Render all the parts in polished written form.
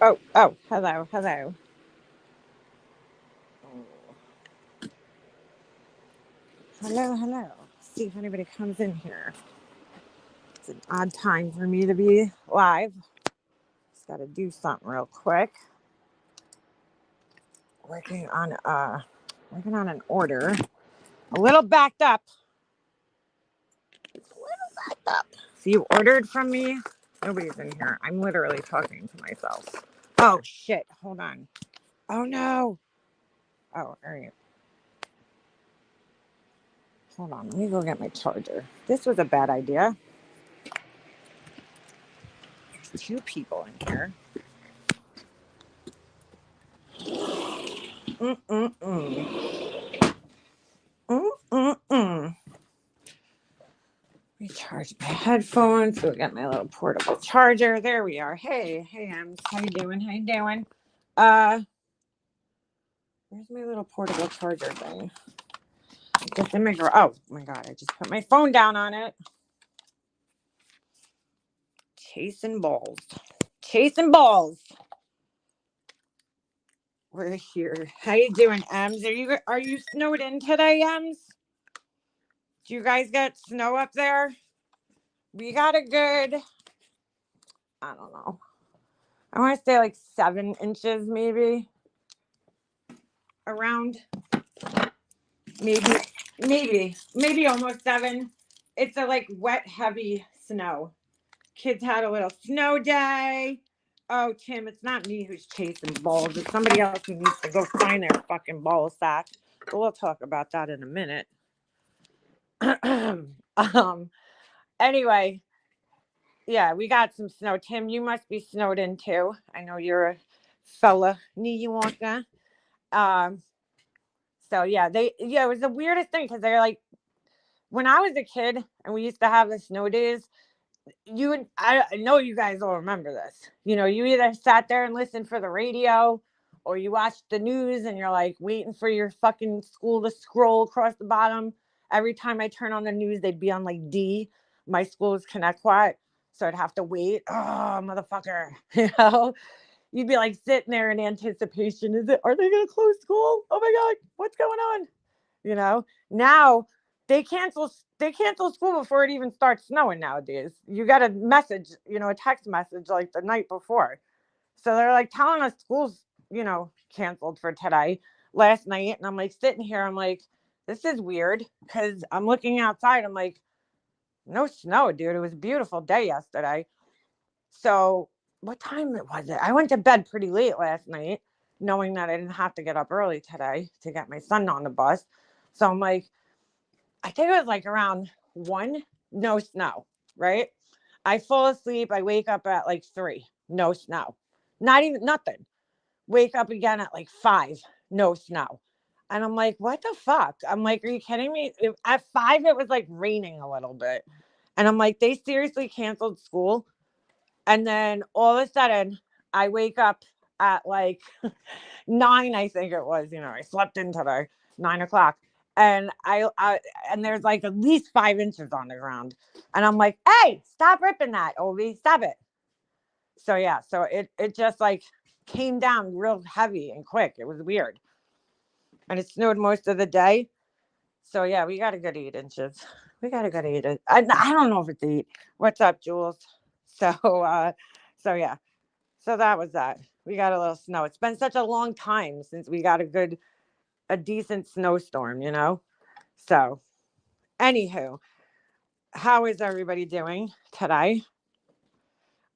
Oh, hello, hello. Oh, hello, hello. See if anybody comes in here. It's an odd time for me to be live. Just got to do something real quick. Working on working on an order. A little backed up. A little backed up. So you ordered from me? Nobody's in here. I'm literally talking to myself. Oh shit! Hold on. Oh no. Oh, all right. Hold on. Let me go get my charger. This was a bad idea. There's two people in here. Mm-mm-mm. Mm-mm-mm. Recharge my headphones. So I got my little portable charger. There we are. Hey, Ems. How you doing? How you doing? Uh, where's my little portable charger thing? Just in my oh my god! I just put my phone down on it. Chasing balls. Chasing balls. We're here. How you doing, Ems? Are you snowed in today, Ems? Do you guys get snow up there? We got a good, I don't know. I want to say like 7 inches, maybe around, maybe, maybe almost seven. It's a like wet, heavy snow. Kids had a little snow day. Oh, Tim, it's not me who's chasing balls. It's somebody else who needs to go find their fucking ball sack. But we'll talk about that in a minute. um. Anyway, yeah, we got some snow. Tim, you must be snowed in too. I know you're a fella, New Yorker. Um. So yeah, it was the weirdest thing because they're like when I was a kid and we used to have the snow days. I know you guys all remember this. You either sat there and listened for the radio or you watched the news and you're like waiting for your fucking school to scroll across the bottom. Every time I turn on the news, they'd be on like D. My school is Connecticut, so I'd have to wait. Oh, motherfucker. You'd be like sitting there in anticipation. Are they going to close school? Oh my God, what's going on? Now they cancel they cancel school before it even starts snowing nowadays. You got a message, a text message like the night before. So they're like telling us school's, canceled for today last night. And I'm like sitting here, I'm like, this is weird because I'm looking outside. I'm like, no snow, dude. It was a beautiful day yesterday. So what time was it? I went to bed pretty late last night, knowing that I didn't have to get up early today to get my son on the bus. So I'm like, I think it was like around 1, no snow, right? I fall asleep. I wake up at like 3, no snow. Not even nothing. Wake up again at like 5, no snow. And I'm like, what the fuck? I'm like, are you kidding me? At 5, it was like raining a little bit. And I'm like, they seriously canceled school. And then all of a sudden, I wake up at like 9, I think it was. I slept in today, 9 o'clock. And and there's like at least 5 inches on the ground. And I'm like, hey, stop ripping that, Ovi. Stop it. So yeah, so it just like came down real heavy and quick. It was weird. And it snowed most of the day. So yeah, we got a good 8 inches. We got a good 8. I don't know if it's 8. What's up, Jules? So so yeah. So that was that. We got a little snow. It's been such a long time since we got a decent snowstorm. So anywho, how is everybody doing today?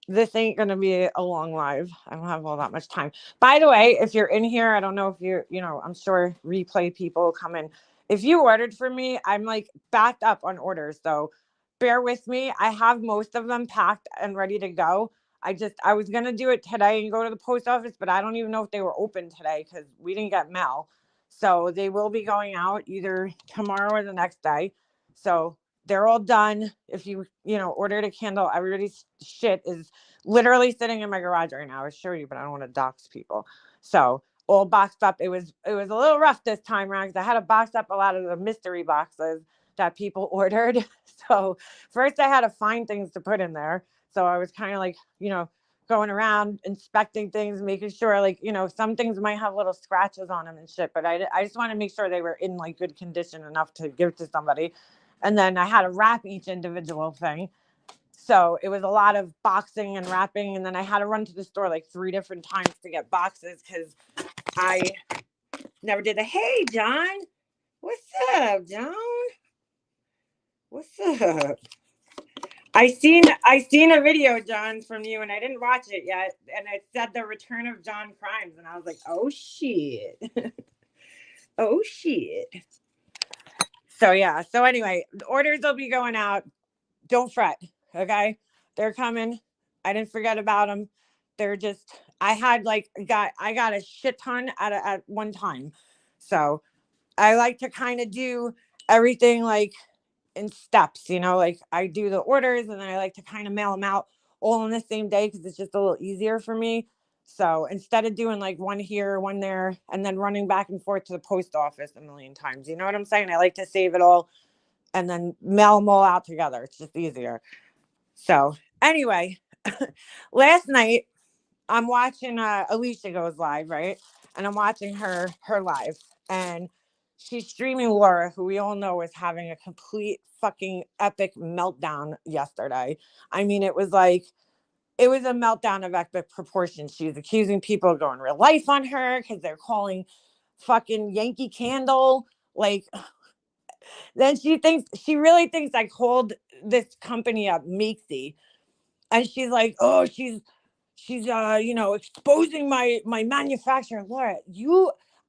This ain't gonna be a long live. I don't have all that much time. By the way, if you're in here, I don't know if I'm sure replay people come in. If you ordered for me, I'm like backed up on orders, so bear with me. I have most of them packed and ready to go. I was gonna do it today and go to the post office, but I don't even know if they were open today because we didn't get mail. So they will be going out either tomorrow or the next day. So they're all done. If ordered a candle, everybody's shit is literally sitting in my garage right now. I show you, but I don't want to dox people. So all boxed up. It was a little rough this time around because I had to box up a lot of the mystery boxes that people ordered. So first I had to find things to put in there. So I was kind of like, going around inspecting things, making sure, like, some things might have little scratches on them and shit, but I just want to make sure they were in like good condition enough to give to somebody. And then I had to wrap each individual thing. So it was a lot of boxing and wrapping. And then I had to run to the store like 3 different times to get boxes because I never did the, hey, John. What's up, John? What's up? I seen a video, John, from you, and I didn't watch it yet. And it said the return of John Crimes, and I was like, oh shit. Oh shit. So yeah. So anyway, the orders will be going out. Don't fret. Okay. They're coming. I didn't forget about them. They're just, I got a shit ton at one time. So I like to kind of do everything like in steps, like I do the orders and then I like to kind of mail them out all on the same day because it's just a little easier for me. So instead of doing like one here, one there, and then running back and forth to the post office a million times, you know what I'm saying? I like to save it all and then mail them all out together. It's just easier. So anyway, last night I'm watching Alicia goes live, right? And I'm watching her live, and she's streaming Laura, who we all know is having a complete fucking epic meltdown yesterday. I mean, it was a meltdown of epic proportions. She was accusing people of going real life on her because they're calling fucking Yankee Candle like. Then she really thinks I called this company up Meeksy, and she's like, oh, she's exposing my manufacturer. Laura,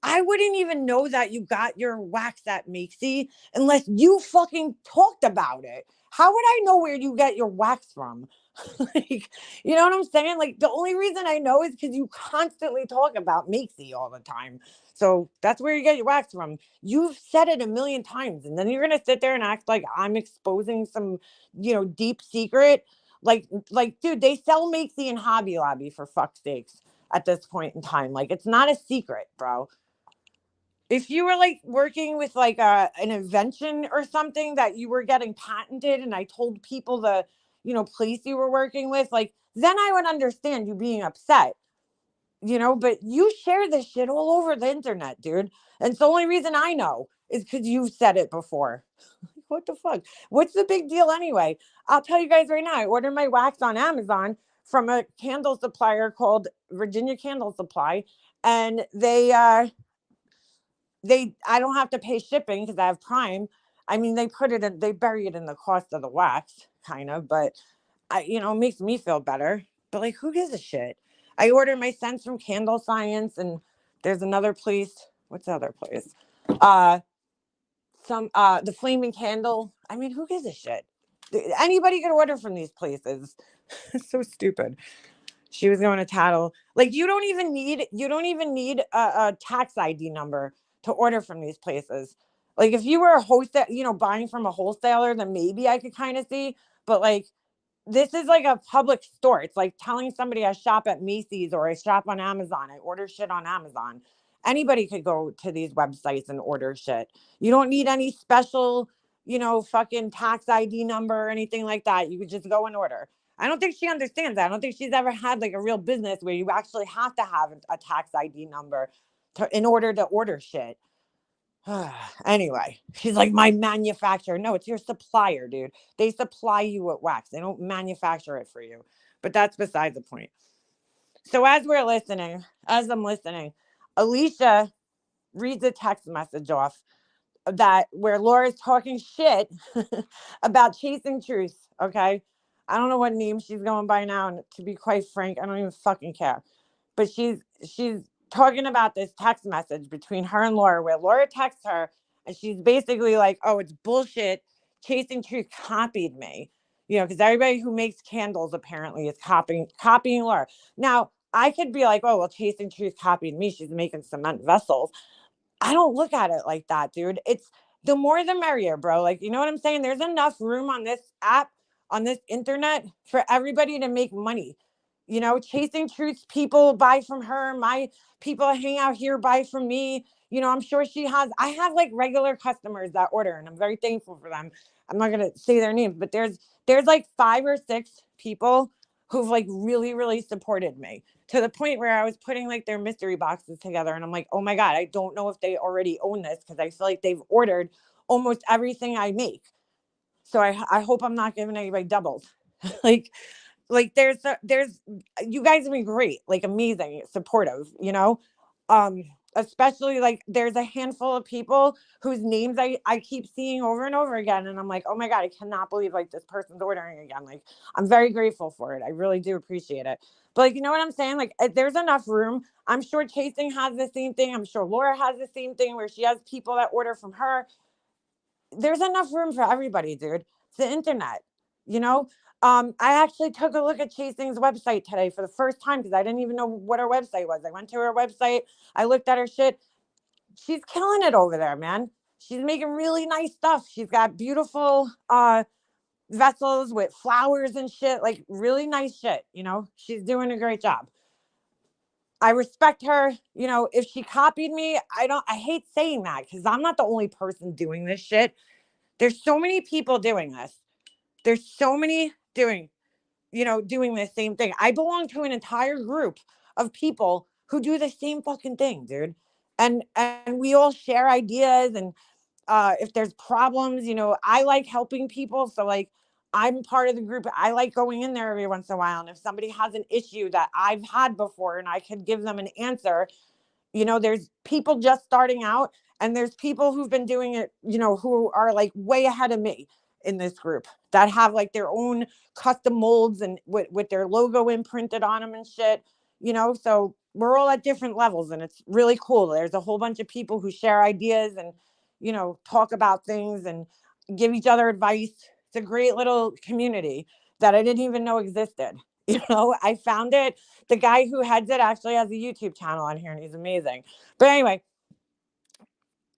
I wouldn't even know that you got your wax at Meeksy unless you fucking talked about it. How would I know where you get your wax from? Like, you know what I'm saying? Like, the only reason I know is because you constantly talk about Meeksy all the time. So that's where you get your wax from. You've said it a million times, and then you're gonna sit there and act like I'm exposing some, deep secret. Like, dude, they sell Meeksy in Hobby Lobby for fuck's sakes at this point in time. Like, it's not a secret, bro. If you were like working with like an invention or something that you were getting patented, and I told people the, place you were working with, like, then I would understand you being upset, but you share this shit all over the internet, dude. And it's the only reason I know is because you've said it before. What the fuck? What's the big deal anyway? I'll tell you guys right now. I ordered my wax on Amazon from a candle supplier called Virginia Candle Supply, and they I don't have to pay shipping because I have Prime. I mean, they bury it in the cost of the wax, kind of, but it makes me feel better. But like, who gives a shit? I ordered my scents from Candle Science, and there's another place. What's the other place? Uh, the Flaming Candle. I mean, who gives a shit? Anybody can order from these places. It's so stupid. She was going to tattle. Like, you don't even need a tax ID number to order from these places. Like, if you were a buying from a wholesaler, then maybe I could kind of see. But like, this is like a public store. It's like telling somebody I shop at Macy's or I shop on Amazon. I order shit on Amazon. Anybody could go to these websites and order shit. You don't need any special, fucking tax ID number or anything like that. You could just go and order. I don't think she understands that. I don't think she's ever had like a real business where you actually have to have a tax ID number in order to order shit. Anyway, she's like, my manufacturer. No, it's your supplier, dude. They supply you with wax. They don't manufacture it for you. But that's beside the point. So as I'm listening, Alicia reads a text message off that where Laura's talking shit about chasing truth. Okay. I don't know what name she's going by now. And to be quite frank, I don't even fucking care. But she's talking about this text message between her and Laura, where Laura texts her and she's basically like, oh, it's bullshit. Chasing Truth copied me. Because everybody who makes candles apparently is copying Laura. Now, I could be like, oh, well, Chasing Truth copied me. She's making cement vessels. I don't look at it like that, dude. It's the more the merrier, bro. Like, you know what I'm saying? There's enough room on this app, on this internet for everybody to make money. Chasing Truth's people buy from her. My people hang out here buy from me. I'm sure I have like regular customers that order, and I'm very thankful for them. I'm not going to say their names, but there's like 5 or 6 people who've like really, really supported me to the point where I was putting like their mystery boxes together. And I'm like, oh my God, I don't know if they already own this because I feel like they've ordered almost everything I make. So I hope I'm not giving anybody doubles. like, there's you guys have been great, like amazing, supportive, um especially like there's a handful of people whose names I keep seeing over and over again, and I'm like, oh my God, I cannot believe like this person's ordering again. Like, I'm very grateful for it. I really do appreciate it. But like, you know what I'm saying, like there's enough room. I'm sure Chasing has the same thing. I'm sure Laura has the same thing where she has people that order from her. There's enough room for everybody, dude. It's the internet, you know? I actually took a look at Chasing's website today for the first time because I didn't even know what her website was. I went to her website, I looked at her shit. She's killing it over there, man. She's making really nice stuff. She's got beautiful vessels with flowers and shit, like really nice shit, She's doing a great job. I respect her. If she copied me, I hate saying that because I'm not the only person doing this shit. There's so many people doing this. There's so many doing the same thing. I belong to an entire group of people who do the same fucking thing, dude. And we all share ideas, and if there's problems, I like helping people. So like, I'm part of the group. I like going in there every once in a while. And if somebody has an issue that I've had before and I could give them an answer, there's people just starting out, and there's people who've been doing it, who are like way ahead of me in this group that have like their own custom molds and with their logo imprinted on them and shit, so we're all at different levels, and it's really cool. There's a whole bunch of people who share ideas and, talk about things and give each other advice. It's a great little community that I didn't even know existed. I found it. The guy who heads it actually has a YouTube channel on here, and he's amazing. But anyway,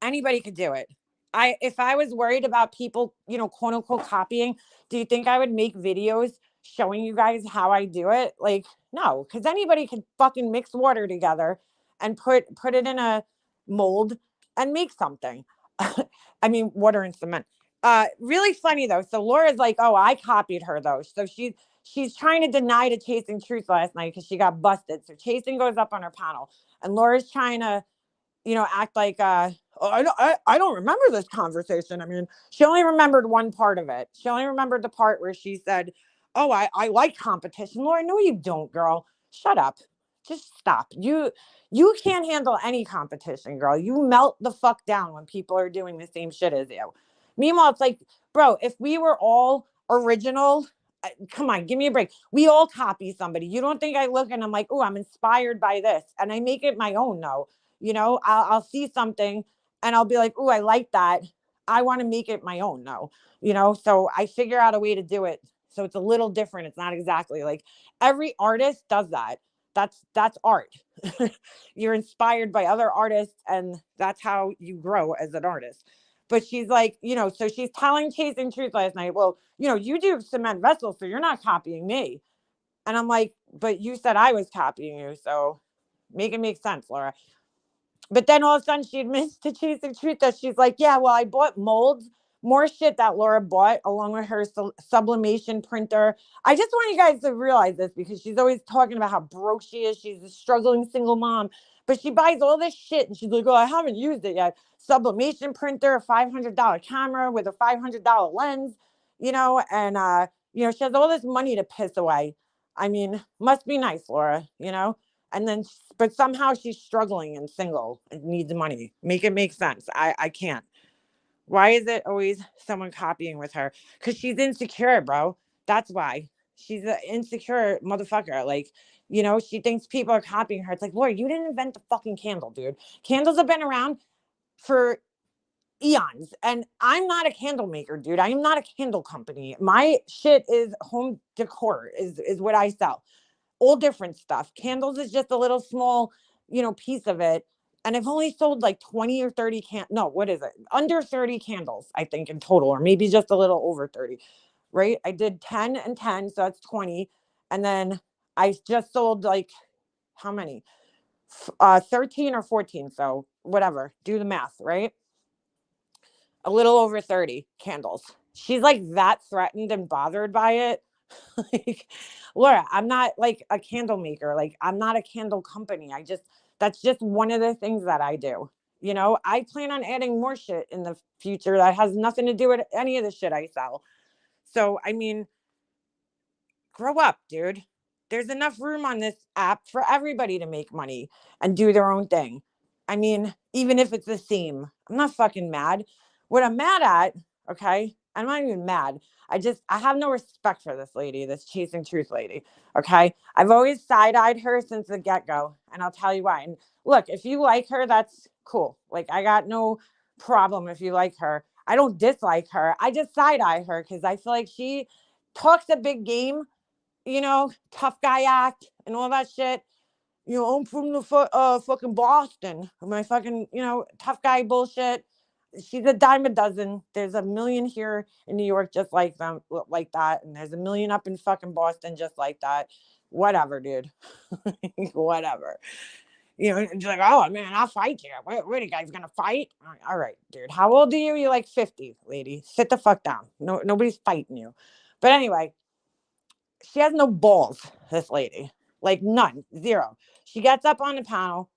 anybody could do it. If I was worried about people, quote unquote copying, do you think I would make videos showing you guys how I do it? Like, no, because anybody could fucking mix water together and put it in a mold and make something. I mean, water and cement. Really funny though. So Laura's like, oh, I copied her though. So she's trying to deny to Chasing Truth last night because she got busted. So Chasing goes up on her panel, and Laura's trying to act like, oh, I don't remember this conversation. I mean, she only remembered one part of it. She only remembered the part where she said, oh, I like competition. Laura, no, you don't, girl. Shut up. Just stop. You can't handle any competition, girl. You melt the fuck down when people are doing the same shit as you. Meanwhile, it's like, bro, if we were all original, come on, give me a break. We all copy somebody. You don't think I look and I'm like, oh, I'm inspired by this, and I make it my own? No. I'll see something and I'll be like, oh, I like that. I want to make it my own. No, so I figure out a way to do it. So it's a little different. It's not exactly like every artist does that. That's art. You're inspired by other artists, and that's how you grow as an artist. But she's like, so she's telling Chasing Truth last night, well, you do cement vessels, so you're not copying me. And I'm like, but you said I was copying you. So make it make sense, Laura. But then all of a sudden she admits to Chasing Truth that she's like, yeah, well, I bought molds, more shit that Laura bought along with her sublimation printer. I just want you guys to realize this because she's always talking about how broke she is. She's a struggling single mom, but she buys all this shit and she's like, oh, I haven't used it yet. Sublimation printer, a $500 camera with a $500 lens, and, she has all this money to piss away. I mean, must be nice, Laura, and then, but somehow she's struggling and single and needs money. Make it make sense. I can't. Why is it always someone copying with her? Because she's insecure, bro. That's why. She's an insecure motherfucker. Like, she thinks people are copying her. It's like, Laura, you didn't invent the fucking candle, dude. Candles have been around for eons. And I'm not a candle maker, dude. I am not a candle company. My shit is home decor, is what I sell. All different stuff. Candles is just a little small, piece of it. And I've only sold like 20 or 30 no, what is it? Under 30 candles, I think, in total, or maybe just a little over 30, right? I did 10 and 10, so that's 20. And then I just sold like how many? 13 or 14. So whatever, do the math, right? A little over 30 candles. She's like that threatened and bothered by it. Like, Laura, I'm not like a candle maker. Like, I'm not a candle company. That's just one of the things that I do. I plan on adding more shit in the future that has nothing to do with any of the shit I sell. So, I mean, grow up, dude. There's enough room on this app for everybody to make money and do their own thing. I mean, even if it's the same, I'm not fucking mad. What I'm mad at, okay? I'm not even mad. I have no respect for this lady, this chasing truth lady. Okay. I've always side eyed her since the get go. And I'll tell you why. And look, if you like her, that's cool. Like, I got no problem if you like her. I don't dislike her. I just side eye her because I feel like she talks a big game, tough guy act and all that shit. I'm from the fucking Boston. My fucking, tough guy bullshit. She's a dime a dozen. There's a million here in New York just like them, like that. And there's a million up in fucking Boston just like that. Whatever, dude. Whatever. And she's like, oh, man, I'll fight you. What are you guys going to fight? All right, dude. How old are you? You're like 50, lady. Sit the fuck down. No, nobody's fighting you. But anyway, she has no balls, this lady. Like, none. Zero. She gets up on the panel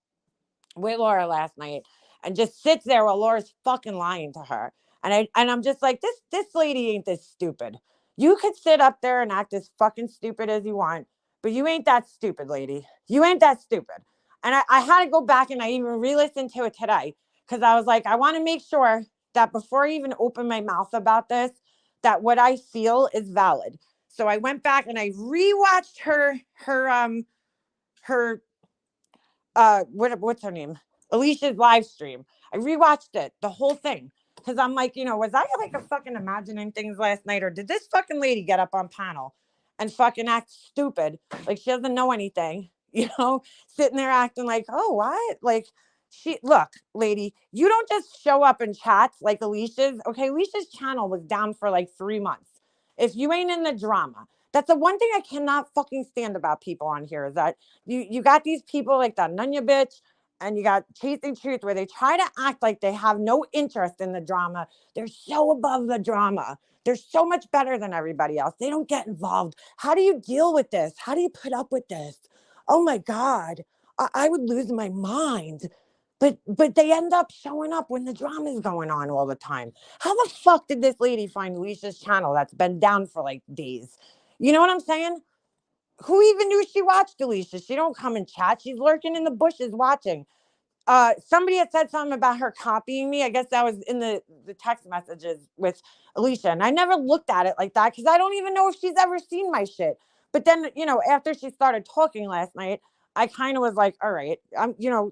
with Laura last night and just sits there while Laura's fucking lying to her. And I'm just like, this lady ain't this stupid. You could sit up there and act as fucking stupid as you want, but you ain't that stupid, lady. You ain't that stupid. And I had to go back and I even re-listened to it today because I was like, I want to make sure that before I even open my mouth about this, that what I feel is valid. So I went back and I rewatched her what's her name? Alicia's live stream. I rewatched it, the whole thing. Because I'm like, was I like a fucking imagining things last night? Or did this fucking lady get up on panel and fucking act stupid? Like she doesn't know anything, sitting there acting like, oh, what? Like look, lady, you don't just show up in chats like Alicia's. Okay, Alicia's channel was down for like 3 months. If you ain't in the drama, that's the one thing I cannot fucking stand about people on here is that you got these people like that Nunya bitch and you got Chasing Truth where they try to act like they have no interest in the drama. They're so above the drama. They're so much better than everybody else. They don't get involved. How do you deal with this? How do you put up with this? Oh my God, I would lose my mind. But they end up showing up when the drama is going on all the time. How the fuck did this lady find Alicia's channel that's been down for like days? You know what I'm saying? Who even knew she watched Alicia? She don't come and chat. She's lurking in the bushes watching. Somebody had said something about her copying me. I guess that was in the text messages with Alicia. And I never looked at it like that because I don't even know if she's ever seen my shit. But then, after she started talking last night, I kind of was like, all right,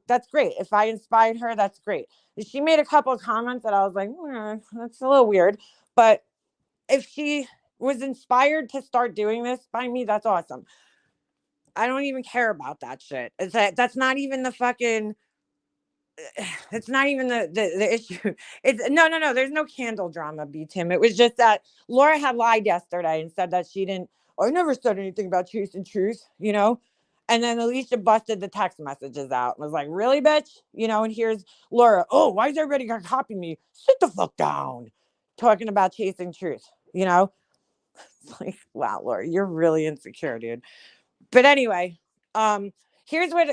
that's great. If I inspired her, that's great. She made a couple of comments that I was like, that's a little weird. But if she was inspired to start doing this by me, that's awesome. I don't even care about that shit. That's not even the fucking it's not even the issue. It's no. There's no candle drama, B Tim. It was just that Laura had lied yesterday and said that she didn't. I never said anything about Chasing Truth. And then Alicia busted the text messages out and was like, "Really, bitch?" And here's Laura. Oh, why is everybody gonna copy me? Sit the fuck down. Talking about Chasing Truth. It's like, wow, Laura, you're really insecure, dude. But anyway, um, here's what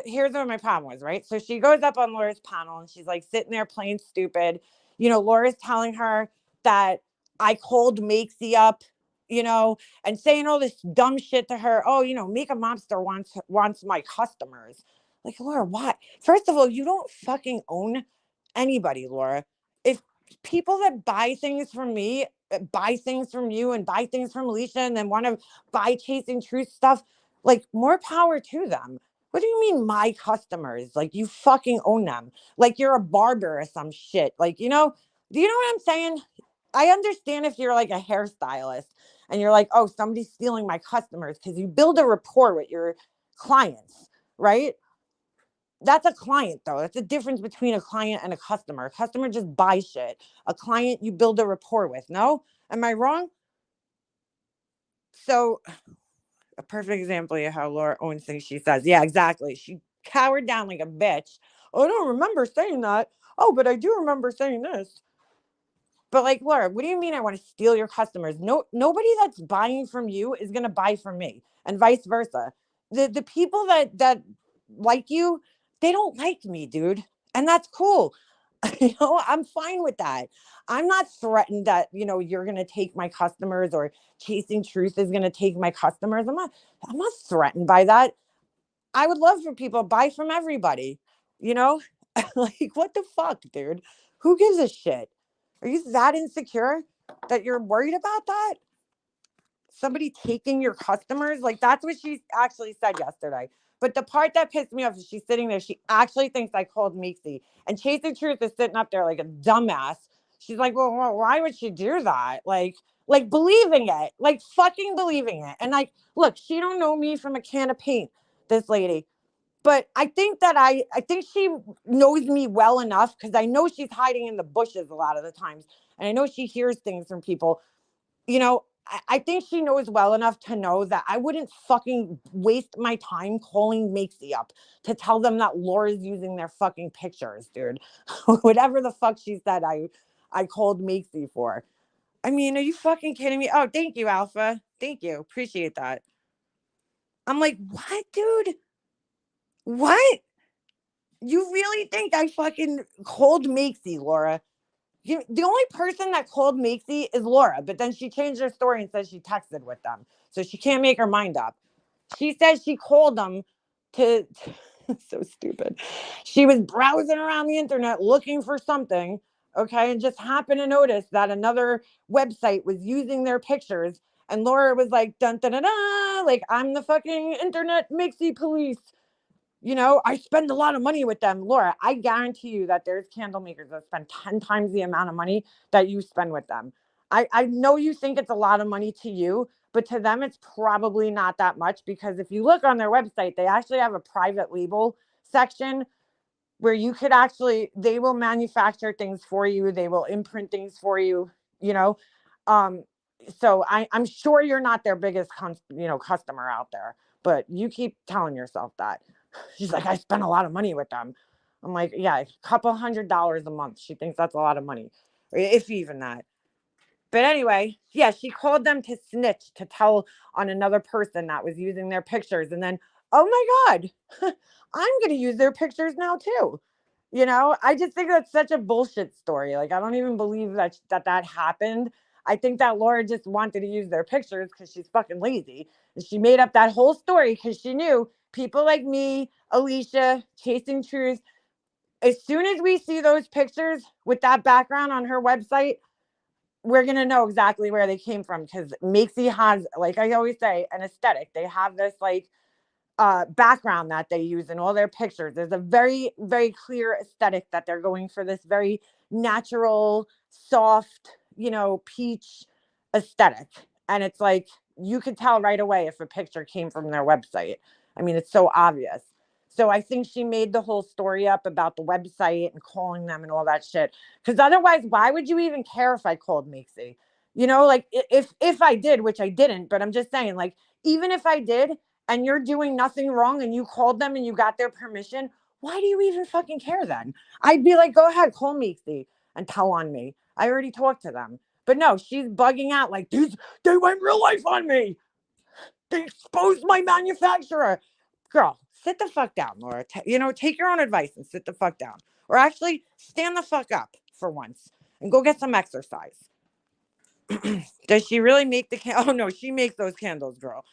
my problem was, right? So she goes up on Laura's panel and she's like sitting there playing stupid. Laura's telling her that I called Makesy up, and saying all this dumb shit to her. Oh, Mika Mobster wants my customers. Like, Laura, what? First of all, you don't fucking own anybody, Laura. If people that buy things from me buy things from you and buy things from Alicia and then want to buy Chasing Truth stuff, like, more power to them. What do you mean my customers? Like, you fucking own them. Like you're a barber or some shit. Like, do you know what I'm saying? I understand if you're like a hairstylist and you're like, oh, somebody's stealing my customers because you build a rapport with your clients, right? That's a client, though. That's the difference between a client and a customer. A customer just buys shit. A client you build a rapport with. No? Am I wrong? So, a perfect example of how Laura owns things she says. Yeah, exactly. She cowered down like a bitch. Oh, I don't remember saying that. Oh, but I do remember saying this. But like, Laura, what do you mean I want to steal your customers? No, nobody that's buying from you is gonna buy from me, and vice versa. The people that like you, they don't like me, dude, and that's cool. I'm fine with that. I'm not threatened that you're gonna take my customers or chasing truth is gonna take my customers. I'm not threatened by that. I would love for people to buy from everybody, you know? Like, what the fuck, dude? Who gives a shit? Are you that insecure that you're worried about that? Somebody taking your customers? Like, that's what she actually said yesterday. But the part that pissed me off is she's sitting there. She actually thinks I called Meeksy. And Chasing Truth is sitting up there like a dumbass. She's like, well, why would she do that? Like believing it, like fucking believing it. And like, look, she don't know me from a can of paint, this lady. But I think that I think she knows me well enough because I know she's hiding in the bushes a lot of the times. And I know she hears things from people. I think she knows well enough to know that I wouldn't fucking waste my time calling Makesy up to tell them that Laura's using their fucking pictures, dude. Whatever the fuck she said I called Makesy for. I mean, are you fucking kidding me? Oh, thank you, Alpha. Thank you. Appreciate that. I'm like, what, dude? What? You really think I fucking called Makesy, Laura? The only person that called Makesy is Laura, but then she changed her story and says she texted with them. So she can't make her mind up. She says she called them to so stupid. She was browsing around the internet looking for something, okay, and just happened to notice that another website was using their pictures. And Laura was like, dun dun dun, dun, like, I'm the fucking internet Makesy police. I spend a lot of money with them. Laura, I guarantee you that there's candle makers that spend 10 times the amount of money that you spend with them. I know you think it's a lot of money to you, but to them, it's probably not that much because if you look on their website, they actually have a private label section where you could they will manufacture things for you. They will imprint things for you, you know. Um, so I'm sure you're not their biggest, customer out there, but you keep telling yourself that. She's like, I spent a lot of money with them. I'm like, yeah, a couple $100 a month. She thinks that's a lot of money, if even that. But anyway, yeah, she called them to snitch to tell on another person that was using their pictures. And then, oh my God, I'm going to use their pictures now too. I just think that's such a bullshit story. Like, I don't even believe that happened. I think that Laura just wanted to use their pictures because she's fucking lazy. And she made up that whole story because she knew people like me, Alicia, Chasing Truth, as soon as we see those pictures with that background on her website, we're going to know exactly where they came from because Makesy has, like I always say, an aesthetic. They have this like background that they use in all their pictures. There's a very, very clear aesthetic that they're going for, this very natural, soft, peach aesthetic. And it's like, you could tell right away if a picture came from their website. I mean, it's so obvious. So I think she made the whole story up about the website and calling them and all that shit. Because otherwise, why would you even care if I called Makesy? Like if I did, which I didn't, but I'm just saying, like, even if I did, and you're doing nothing wrong and you called them and you got their permission, why do you even fucking care then? I'd be like, go ahead, call Meeksy and tell on me. I already talked to them. But no, she's bugging out like, they went real life on me. They exposed my manufacturer. Girl, sit the fuck down, Laura. Take your own advice and sit the fuck down. Or actually, stand the fuck up for once and go get some exercise. Does she really make the Oh no, she makes those candles, girl.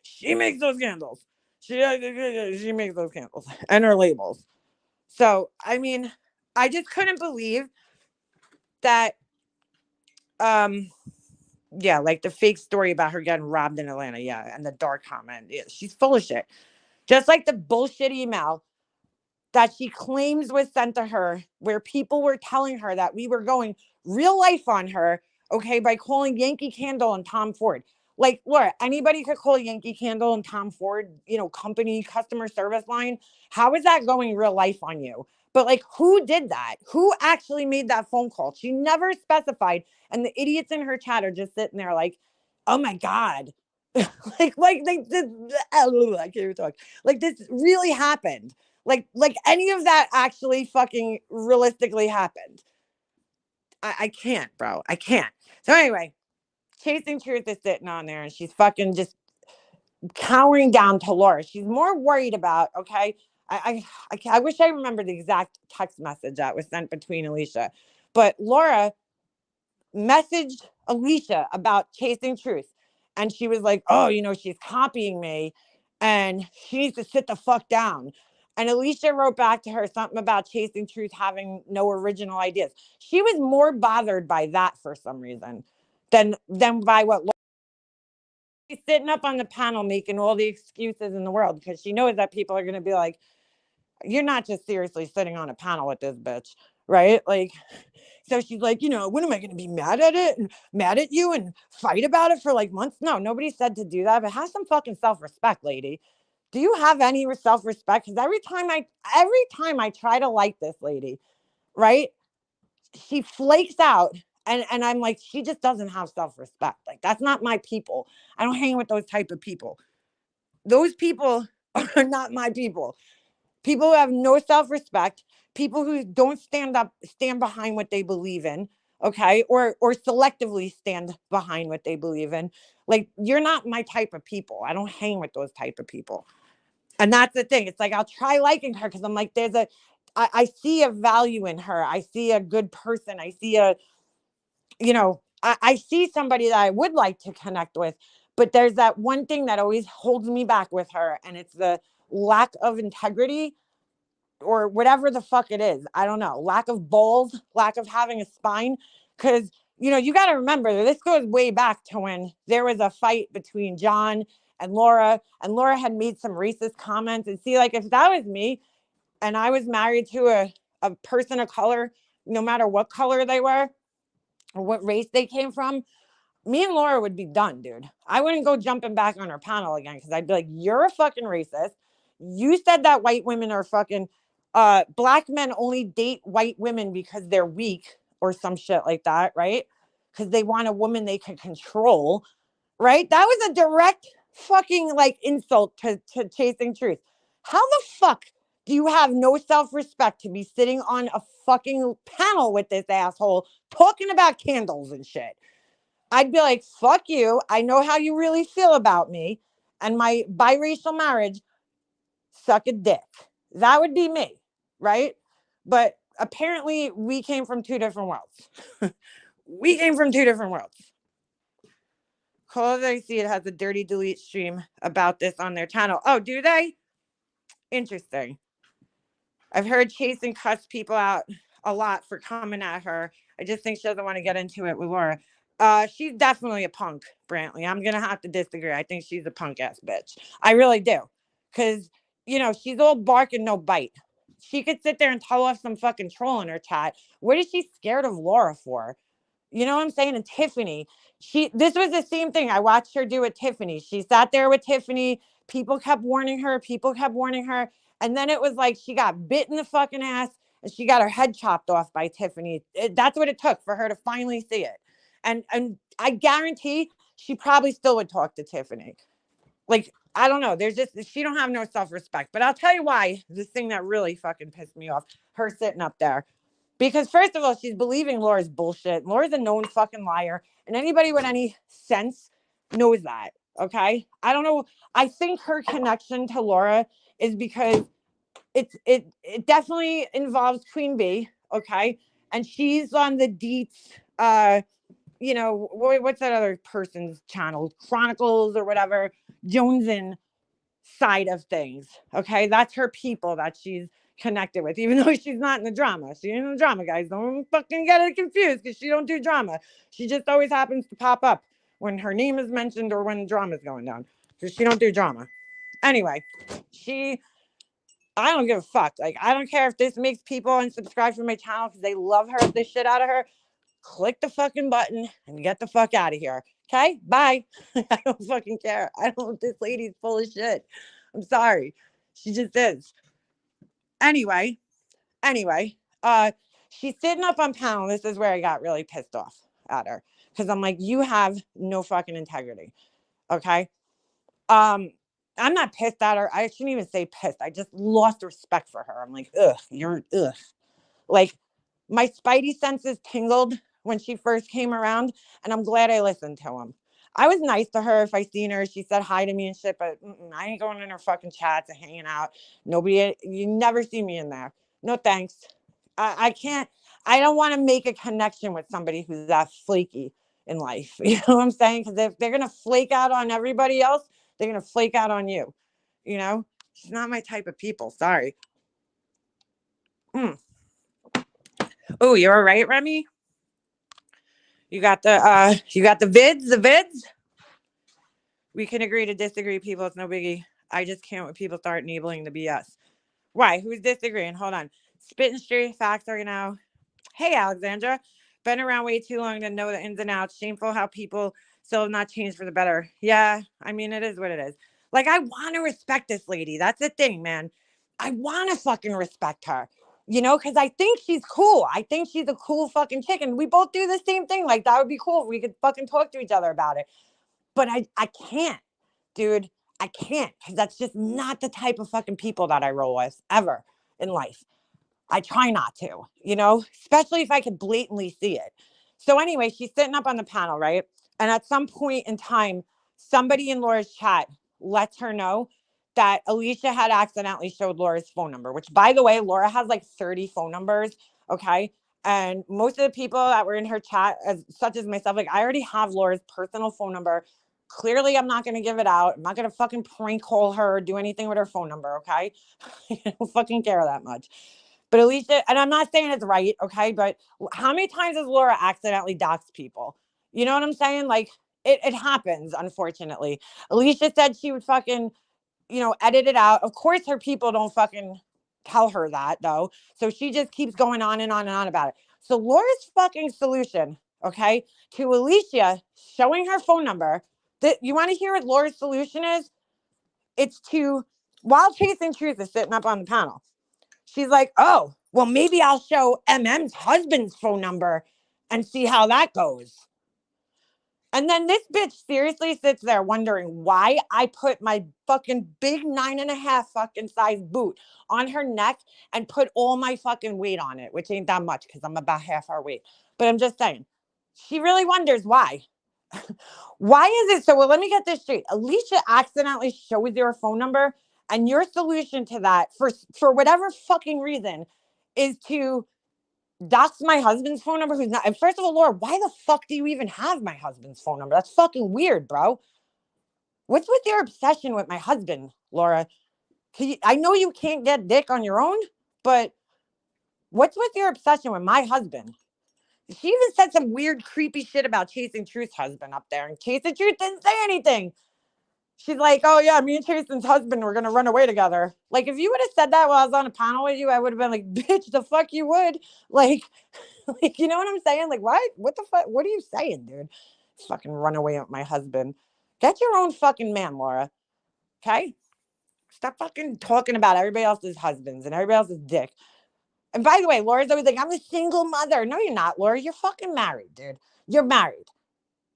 She makes those candles. She makes those candles and her labels. So I mean, I just couldn't believe that. Um, yeah, like the fake story about her getting robbed in Atlanta. Yeah, and the dark comment. Yeah, she's full of shit. Just like the bullshit email that she claims was sent to her where people were telling her that we were going real life on her, okay, by calling Yankee Candle and Tom Ford. Like, Laura, anybody could call Yankee Candle and Tom Ford, company customer service line. How is that going real life on you? But like, who did that? Who actually made that phone call? She never specified. And the idiots in her chat are just sitting there like, oh my God. like they did. I can't even talk. Like, this really happened. Like any of that actually fucking realistically happened. I can't, bro. I can't. So anyway, Chasing Truth is sitting on there and she's fucking just cowering down to Laura. She's more worried about, okay. I wish I remember the exact text message that was sent between Alicia, but Laura messaged Alicia about Chasing Truth. And she was like, oh, she's copying me and she needs to sit the fuck down. And Alicia wrote back to her something about Chasing Truth having no original ideas. She was more bothered by that for some reason than by what she's sitting up on the panel making all the excuses in the world because she knows that people are going to be like, you're not just seriously sitting on a panel with this bitch, right? Like, so she's like, when am I going to be mad at it and mad at you and fight about it for like months? No, nobody said to do that, but have some fucking self-respect, lady. Do you have any self-respect? Because every time I try to like this lady, right, she flakes out. And I'm like, she just doesn't have self-respect. Like, that's not my people. I don't hang with those type of people. Those people are not my people. People who have no self-respect, people who don't stand behind what they believe in, okay, or selectively stand behind what they believe in. Like, you're not my type of people. I don't hang with those type of people. And that's the thing. It's like I'll try liking her because I'm like, I see a value in her. I see a good person. I see I see somebody that I would like to connect with. But there's that one thing that always holds me back with her, and it's the lack of integrity or whatever the fuck it is. I don't know. Lack of balls, lack of having a spine. Because, you got to remember that this goes way back to when there was a fight between John and Laura had made some racist comments. And see, like, if that was me and I was married to a person of color, no matter what color they were or what race they came from, me and Laura would be done, dude. I wouldn't go jumping back on her panel again because I'd be like, you're a fucking racist. You said that white women are fucking black men only date white women because they're weak or some shit like that, right? Because they want a woman they can control, right? That was a direct fucking like insult to Chasing Truth. How the fuck do you have no self-respect to be sitting on a fucking panel with this asshole talking about candles and shit? I'd be like, fuck you. I know how you really feel about me and my biracial marriage. Suck a dick. That would be me, right? But apparently we came from two different worlds. We came from two different worlds. Cause I see it has a dirty delete stream about this on their channel. Oh, do they? Interesting. I've heard Chasing cuss people out a lot for coming at her. I just think she doesn't want to get into it with Laura. She's definitely a punk, Brantley. I'm gonna have to disagree. I think she's a punk ass bitch. I really do. Cause she's all bark and no bite. She could sit there and tell off some fucking troll in her chat. What is she scared of Laura for? You know what I'm saying? And Tiffany, this was the same thing I watched her do with Tiffany. She sat there with Tiffany. People kept warning her. People kept warning her. And then it was like she got bit in the fucking ass and she got her head chopped off by Tiffany. That's what it took for her to finally see it. And I guarantee she probably still would talk to Tiffany. Like, I don't know. She don't have no self-respect. But I'll tell you why, this thing that really fucking pissed me off, her sitting up there. Because first of all, she's believing Laura's bullshit. Laura's a known fucking liar. And anybody with any sense knows that. Okay. I don't know. I think her connection to Laura is because it definitely involves Queen Bee. Okay. And she's on the Deets, what's that other person's channel? Chronicles or whatever, Jonesin side of things. Okay. That's her people that she's connected with, even though she's not in the drama. She's in the drama, guys. Don't fucking get it confused because she don't do drama. She just always happens to pop up when her name is mentioned or when drama is going down because she don't do drama. Anyway, I don't give a fuck. Like, I don't care if this makes people unsubscribe from my channel because they love her, the shit out of her. Click the fucking button and get the fuck out of here. Okay? Bye. I don't fucking care. This lady's full of shit. I'm sorry. She just is. Anyway, she's sitting up on panel. This is where I got really pissed off at her. Because I'm like, you have no fucking integrity. Okay? I'm not pissed at her. I shouldn't even say pissed. I just lost respect for her. I'm like, ugh, ugh. Like, my spidey senses tingled when she first came around, and I'm glad I listened to him. I was nice to her if I seen her. She said hi to me and shit, but I ain't going in her fucking chats and hanging out. Nobody, you never see me in there. No thanks. I can't, I don't want to make a connection with somebody who's that flaky in life. You know what I'm saying? Because if they're going to flake out on everybody else, they're going to flake out on you. You know, she's not my type of people. Sorry. Oh, you're all right, Remy? You got the vids? We can agree to disagree, people. It's no biggie. I just can't when people start enabling the BS. Why? Who's disagreeing? Hold on. Spitting straight facts are now. Hey, Alexandra. Been around way too long to know the ins and outs. Shameful how people still have not changed for the better. Yeah, I mean, it is what it is. Like, I want to respect this lady. That's the thing, man. I want to fucking respect her, you know, because I think she's cool. I think she's a cool fucking chick. And we both do the same thing. Like, that would be cool if we could fucking talk to each other about it. But I can't, dude. I can't, because that's just not the type of fucking people that I roll with ever in life. I try not to, you know, especially if I could blatantly see it. So anyway, she's sitting up on the panel, right? And at some point in time, somebody in Laura's chat lets her know that Alicia had accidentally showed Laura's phone number, which, by the way, Laura has like 30 phone numbers. Okay. And most of the people that were in her chat, as such as myself, like, I already have Laura's personal phone number. Clearly, I'm not going to give it out. I'm not going to fucking prank call her or do anything with her phone number. Okay. I don't fucking care that much. But Alicia, and I'm not saying it's right, okay? But how many times has Laura accidentally doxed people? You know what I'm saying? Like, it happens, unfortunately. Alicia said she would fucking, you know, edit it out. Of course, her people don't fucking tell her that, though. So she just keeps going on and on and on about it. So Laura's fucking solution, okay, to Alicia showing her phone number, that you want to hear what Laura's solution is? It's to, while Chasing Truth is sitting up on the panel, she's like, oh, well, maybe I'll show MM's husband's phone number and see how that goes. And then this bitch seriously sits there wondering why I put my fucking big 9.5 fucking size boot on her neck and put all my fucking weight on it, which ain't that much because I'm about half our weight. But I'm just saying, she really wonders why. Why is it so? Well, let me get this straight. Alicia accidentally shows your phone number, and your solution to that, for whatever fucking reason, is to dox my husband's phone number. Who's not? And first of all, Laura, why the fuck do you even have my husband's phone number? That's fucking weird, bro. What's with your obsession with my husband, Laura? I know you can't get dick on your own, but what's with your obsession with my husband? She even said some weird, creepy shit about Chasing Truth's husband up there, and Chasing Truth didn't say anything. She's like, oh, yeah, me and Chasen's husband were going to run away together. Like, if you would have said that while I was on a panel with you, I would have been like, bitch, the fuck you would. Like, you know what I'm saying? Like, what? What the fuck? What are you saying, dude? Fucking run away with my husband. Get your own fucking man, Laura. Okay? Stop fucking talking about everybody else's husbands and everybody else's dick. And by the way, Laura's always like, I'm a single mother. No, you're not, Laura. You're fucking married, dude. You're married.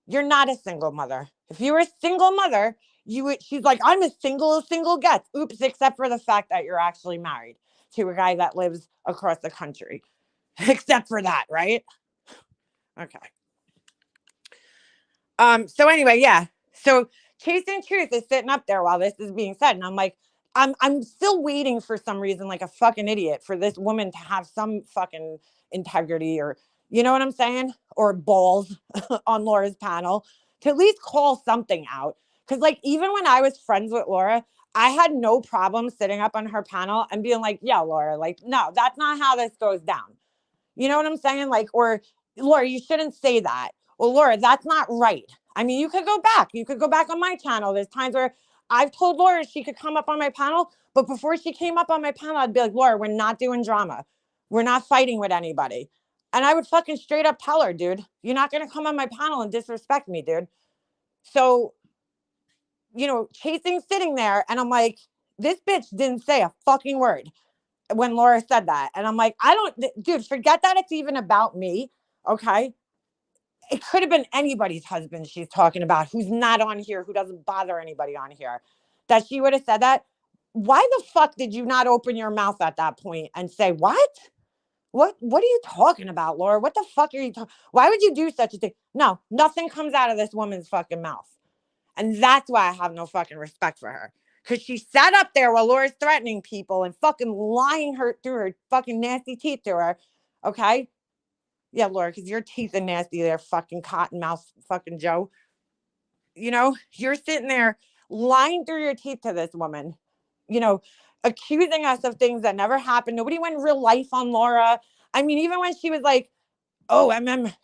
You're not a single mother. If you were a single mother, you would, she's like, I'm as single gets. Oops, except for the fact that you're actually married to a guy that lives across the country. Except for that, right? Okay. So anyway, yeah. So Chasing Truth is sitting up there while this is being said. And I'm like, I'm still waiting for some reason, like a fucking idiot, for this woman to have some fucking integrity, or, you know what I'm saying? Or balls on Laura's panel to at least call something out. Cause like, even when I was friends with Laura, I had no problem sitting up on her panel and being like, yeah, Laura, like, no, that's not how this goes down. You know what I'm saying? Like, or Laura, you shouldn't say that. Well, Laura, that's not right. I mean, you could go back. You could go back on my channel. There's times where I've told Laura she could come up on my panel, but before she came up on my panel, I'd be like, Laura, we're not doing drama. We're not fighting with anybody. And I would fucking straight up tell her, dude, you're not going to come on my panel and disrespect me, dude. So, you know, Chasing sitting there, and I'm like, this bitch didn't say a fucking word when Laura said that. And I'm like, I don't, dude, forget that it's even about me. Okay. It could have been anybody's husband she's talking about who's not on here, who doesn't bother anybody on here, that she would have said that. Why the fuck did you not open your mouth at that point and say, what? What are you talking about, Laura? What the fuck are you talking? Why would you do such a thing? No, nothing comes out of this woman's fucking mouth. And that's why I have no fucking respect for her. Because she sat up there while Laura's threatening people and fucking lying her through her fucking nasty teeth to her. Okay? Yeah, Laura, because your teeth are nasty there, fucking cotton mouth fucking Joe. You know, you're sitting there lying through your teeth to this woman, you know, accusing us of things that never happened. Nobody went real life on Laura. I mean, even when she was like, oh,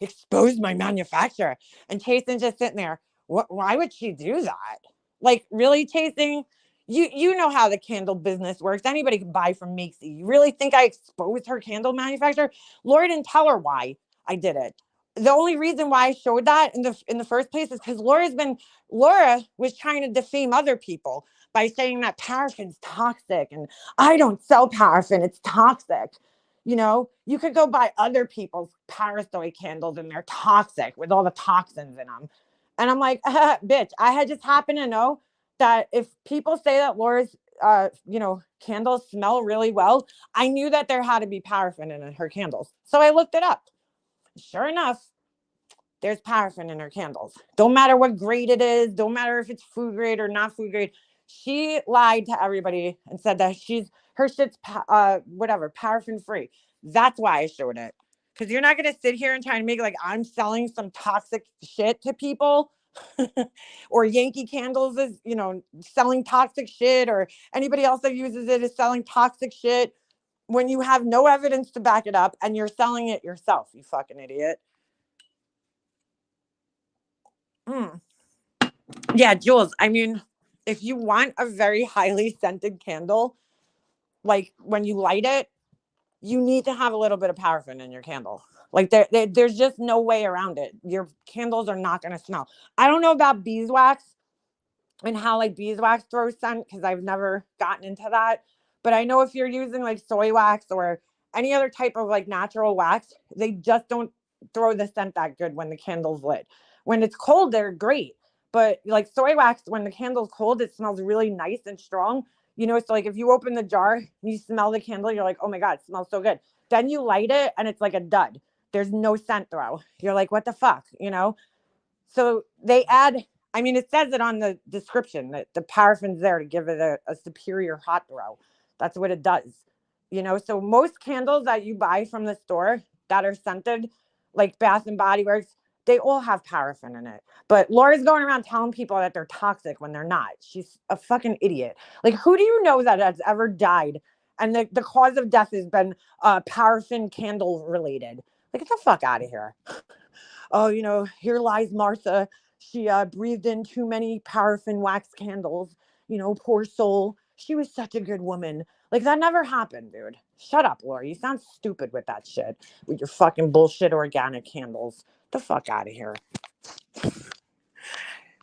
exposed my manufacturer. And Chasen's just sitting there. Why would she do that? Like, really, Chasing? You know how the candle business works. Anybody can buy from Macy. You really think I exposed her candle manufacturer? Laura didn't tell her why I did it. The only reason why I showed that in the first place is because Laura was trying to defame other people by saying that paraffin's toxic and I don't sell paraffin, it's toxic. You know, you could go buy other people's Parasoy candles and they're toxic with all the toxins in them. And I'm like, bitch, I had just happened to know that if people say that Laura's, candles smell really well, I knew that there had to be paraffin in her candles. So I looked it up. Sure enough, there's paraffin in her candles. Don't matter what grade it is. Don't matter if it's food grade or not food grade. She lied to everybody and said that her shit's paraffin free. That's why I showed it. Because you're not going to sit here and try to make like I'm selling some toxic shit to people. Or Yankee Candles is, selling toxic shit, or anybody else that uses it is selling toxic shit when you have no evidence to back it up and you're selling it yourself, you fucking idiot. Mm. Yeah, Jules, I mean, if you want a very highly scented candle, like when you light it, you need to have a little bit of paraffin in your candle. Like there's just no way around it. Your candles are not going to smell. I don't know about beeswax and how like beeswax throws scent because I've never gotten into that. But I know if you're using like soy wax or any other type of like natural wax, they just don't throw the scent that good when the candle's lit. When it's cold, they're great. But like soy wax, when the candle's cold, it smells really nice and strong. So like if you open the jar and you smell the candle, you're like, oh my God, it smells so good. Then you light it and it's like a dud. There's no scent throw. You're like, what the fuck? So they add, I mean, it says it on the description that the paraffin's there to give it a superior hot throw. That's what it does. So most candles that you buy from the store that are scented, like Bath and Body Works, they all have paraffin in it. But Laura's going around telling people that they're toxic when they're not. She's a fucking idiot. Like, who do you know that has ever died and the cause of death has been paraffin candle related? Like, get the fuck out of here. Oh, here lies Martha. She breathed in too many paraffin wax candles. Poor soul. She was such a good woman. Like, that never happened, dude. Shut up, Laura. You sound stupid with that shit. With your fucking bullshit organic candles. The fuck out of here.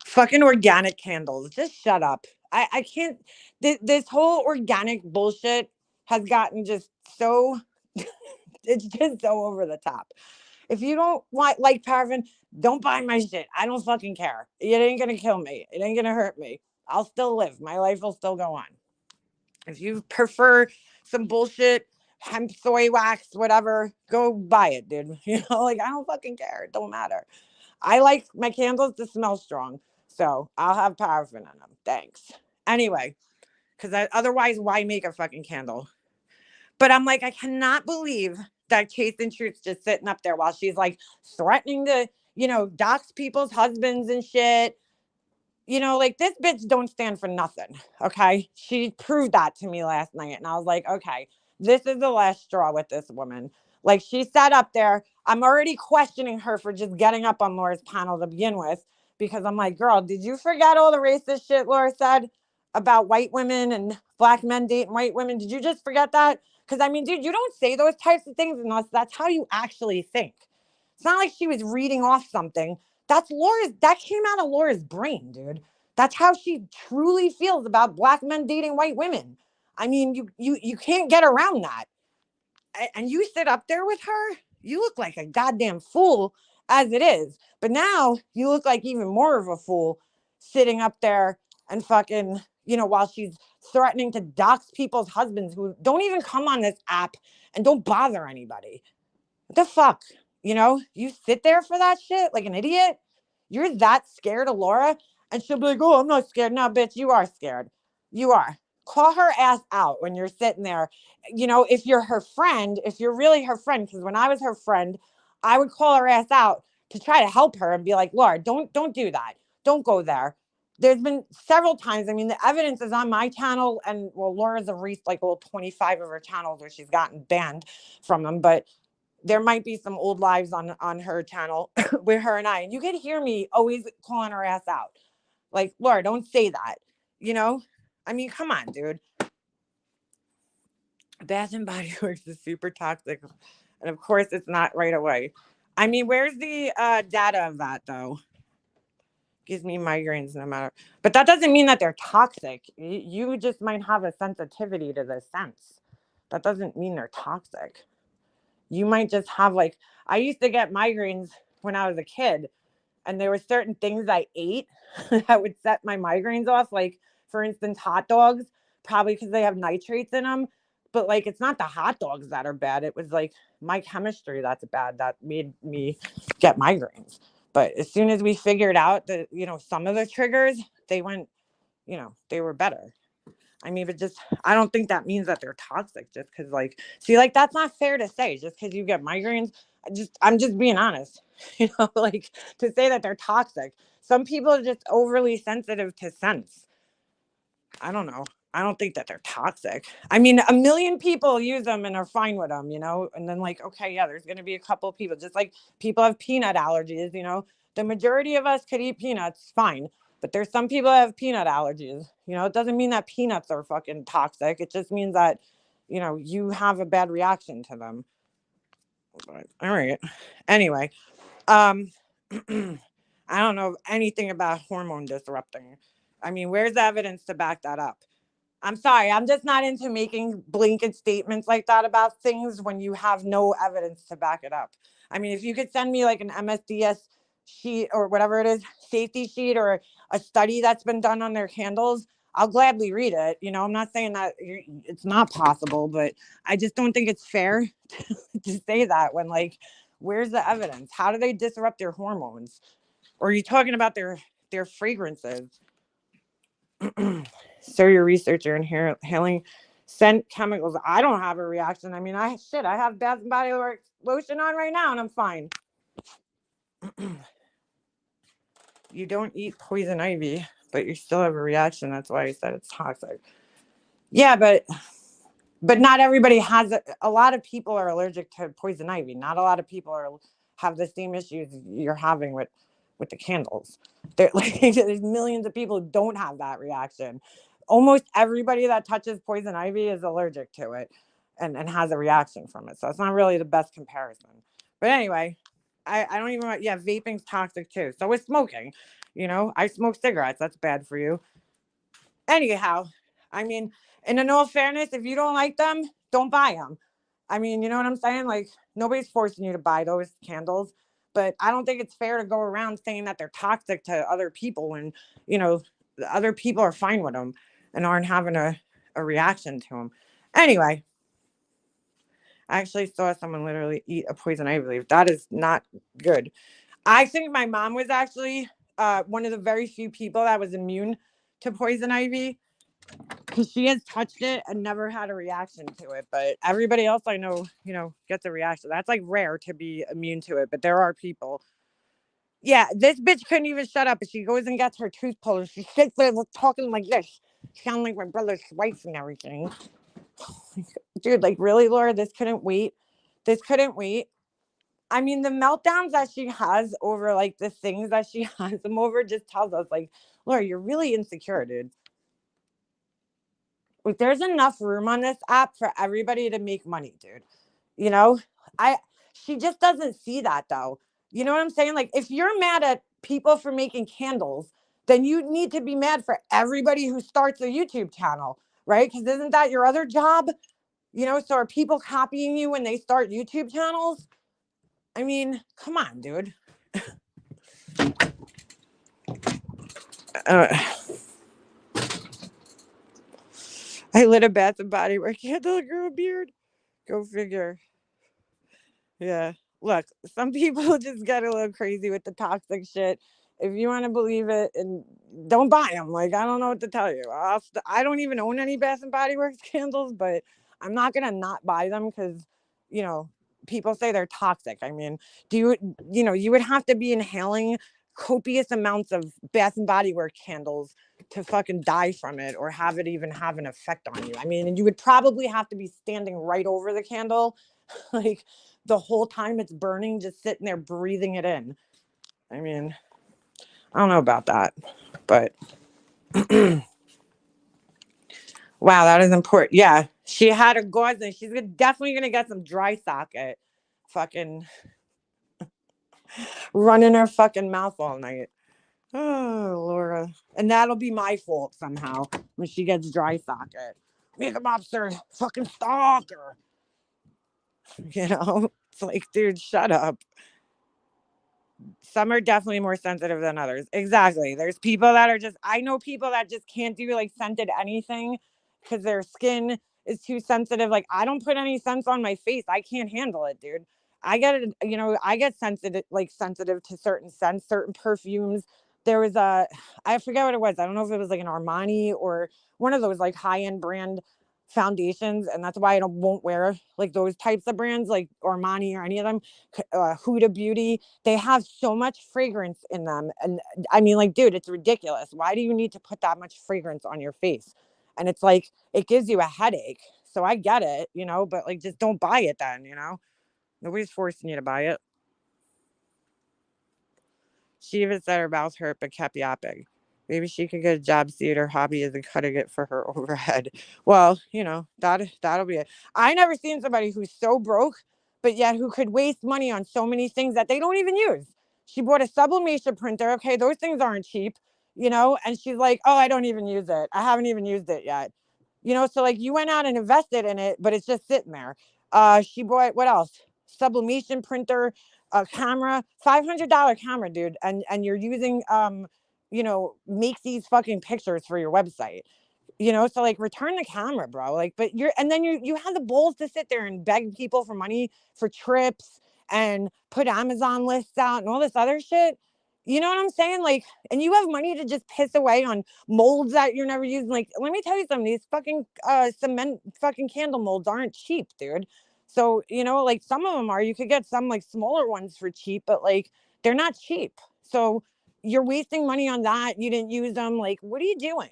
Fucking organic candles. Just shut up. I can't. This whole organic bullshit has gotten just so. It's just so over the top. If you don't like paraffin, don't buy my shit. I don't fucking care. It ain't gonna kill me. It ain't gonna hurt me. I'll still live. My life will still go on. If you prefer some bullshit, hemp soy wax, whatever, go buy it, dude. Like I don't fucking care. It don't matter. I like my candles to smell strong. So I'll have paraffin in them. Thanks. Anyway, because otherwise, why make a fucking candle? But I'm like, I cannot believe that Chasing Truth's just sitting up there while she's like threatening to, dox people's husbands and shit. Like this bitch don't stand for nothing. Okay. She proved that to me last night. And I was like, okay, this is the last straw with this woman. Like she sat up there. I'm already questioning her for just getting up on Laura's panel to begin with, because I'm like, girl, did you forget all the racist shit Laura said about white women and black men dating white women? Did you just forget that? Because I mean, dude, you don't say those types of things unless that's how you actually think. It's not like she was reading off something. That came out of Laura's brain, dude. That's how she truly feels about black men dating white women. I mean, you can't get around that. And you sit up there with her, you look like a goddamn fool as it is. But now you look like even more of a fool sitting up there and fucking, while she's threatening to dox people's husbands who don't even come on this app and don't bother anybody. What the fuck? You sit there for that shit like an idiot. You're that scared of Laura, and she'll be like, "Oh, I'm not scared." No, bitch, you are scared. You are. Call her ass out when you're sitting there. If you're her friend, if you're really her friend, because when I was her friend, I would call her ass out to try to help her and be like, "Laura, don't do that. Don't go there." There's been several times. I mean, the evidence is on my channel, and well, Laura's erased like 25 of her channels where she's gotten banned from them, but there might be some old lives on her channel with her and I, and you could hear me always calling her ass out. Like, Laura, don't say that. I mean, come on, dude. Bath and Body Works is super toxic. And of course, it's not right away. I mean, where's the data of that, though? Gives me migraines no matter. But that doesn't mean that they're toxic. You just might have a sensitivity to the scents. That doesn't mean they're toxic. You might just have I used to get migraines when I was a kid, and there were certain things I ate that would set my migraines off. Like, for instance, hot dogs, probably because they have nitrates in them. But it's not the hot dogs that are bad. It was my chemistry that's bad that made me get migraines. But as soon as we figured out that, some of the triggers, they went, they were better. I mean, but I don't think that means that they're toxic just because, that's not fair to say just because you get migraines. I'm just being honest, to say that they're toxic. Some people are just overly sensitive to scents. I don't know. I don't think that they're toxic. I mean, a million people use them and are fine with them, and then okay, yeah, there's going to be a couple of people, just like people have peanut allergies, the majority of us could eat peanuts fine. But there's some people that have peanut allergies. It doesn't mean that peanuts are fucking toxic. It just means that, you have a bad reaction to them. But, all right. Anyway, I don't know anything about hormone disrupting. I mean, where's the evidence to back that up? I'm sorry. I'm just not into making blanket statements like that about things when you have no evidence to back it up. I mean, if you could send me an MSDS sheet or whatever it is, safety sheet, or a study that's been done on their candles, I'll gladly read it. I'm not saying that it's not possible, but I just don't think it's fair to say that when where's the evidence? How do they disrupt your hormones? Or are you talking about their fragrances? So your researcher inhaling scent chemicals. I don't have a reaction. I mean, I have Bath and Body Works lotion on right now and I'm fine. You don't eat poison ivy, but you still have a reaction. That's why I said it's toxic. Yeah, but not everybody has it. A lot of people are allergic to poison ivy. Not a lot of people have the same issues you're having with the candles. There's millions of people who don't have that reaction. Almost everybody that touches poison ivy is allergic to it and has a reaction from it. So it's not really the best comparison. But anyway, I don't even want, yeah, vaping's toxic too. So is smoking. I smoke cigarettes. That's bad for you. Anyhow, I mean, and in all fairness, if you don't like them, don't buy them. I mean, you know what I'm saying? Nobody's forcing you to buy those candles, but I don't think it's fair to go around saying that they're toxic to other people when, other people are fine with them and aren't having a reaction to them. Anyway, I actually saw someone literally eat a poison ivy leaf. That is not good. I think my mom was actually one of the very few people that was immune to poison ivy, because she has touched it and never had a reaction to it. But everybody else I know, gets a reaction. That's rare to be immune to it, but there are people. Yeah, this bitch couldn't even shut up. She goes and gets her tooth pulled. She sits there talking like this. Sound like my brother's wife and everything. Dude, really, Laura? This couldn't wait. This couldn't wait. I mean, the meltdowns that she has over the things that she has them over just tells us Laura, you're really insecure, dude. There's enough room on this app for everybody to make money, dude. She just doesn't see that though. You know what I'm saying? If you're mad at people for making candles, then you need to be mad for everybody who starts a YouTube channel, right? Because isn't that your other job? So are people copying you when they start YouTube channels? I mean, come on, dude. I lit a Bath and Body Works candle and grew a beard. Go figure. Yeah. Look, some people just get a little crazy with the toxic shit. If you want to believe it, and don't buy them. Like, I don't know what to tell you. I don't even own any Bath and Body Works candles, but I'm not gonna not buy them because, you know, people say they're toxic. I mean, do you would have to be inhaling copious amounts of Bath and Body Works candles to fucking die from it or have it even have an effect on you. I mean, and you would probably have to be standing right over the candle, like the whole time it's burning, just sitting there breathing it in. I mean, I don't know about that, but wow, that is important. Yeah, she had her gauze and she's definitely gonna get some dry socket, fucking running her fucking mouth all night. Oh, Laura, and that'll be my fault somehow when she gets dry socket. Make a mobster fucking stalker. You know, it's like, dude, shut up. Some are definitely more sensitive than others. Exactly. There's people that are just, I know people that just can't do like scented anything because their skin is too sensitive. Like, I don't put any scents on my face. I can't handle it, dude. I get it, I get sensitive, like sensitive to certain scents, certain perfumes. There was I forget what it was. I don't know if it was like an Armani or one of those like high end brand foundations. And that's why I won't wear like those types of brands like Armani or any of them. Huda Beauty, they have so much fragrance in them. And I mean, like, dude, it's ridiculous. Why do you need to put that much fragrance on your face? And it's like, it gives you a headache. So I get it, but like, just don't buy it then. Nobody's forcing you to buy it. She even said her mouth hurt but kept yapping. Maybe she could get a job, see it her hobby isn't cutting it for her overhead. Well, that'll be it. I never seen somebody who's so broke, but yet who could waste money on so many things that they don't even use. She bought a sublimation printer. Okay, those things aren't cheap, and she's like, oh, I don't even use it. I haven't even used it yet. So like you went out and invested in it, but it's just sitting there. She bought what else? Sublimation printer, a camera, $500 camera, dude, and you're using make these fucking pictures for your website. So like return the camera, bro. Like, but and then you have the balls to sit there and beg people for money for trips and put Amazon lists out and all this other shit. You know what I'm saying? Like, and you have money to just piss away on molds that you're never using. Like, let me tell you something, these fucking cement fucking candle molds aren't cheap, dude. So, like some of them are, you could get some like smaller ones for cheap, but like they're not cheap. So you're wasting money on that. You didn't use them. Like, what are you doing?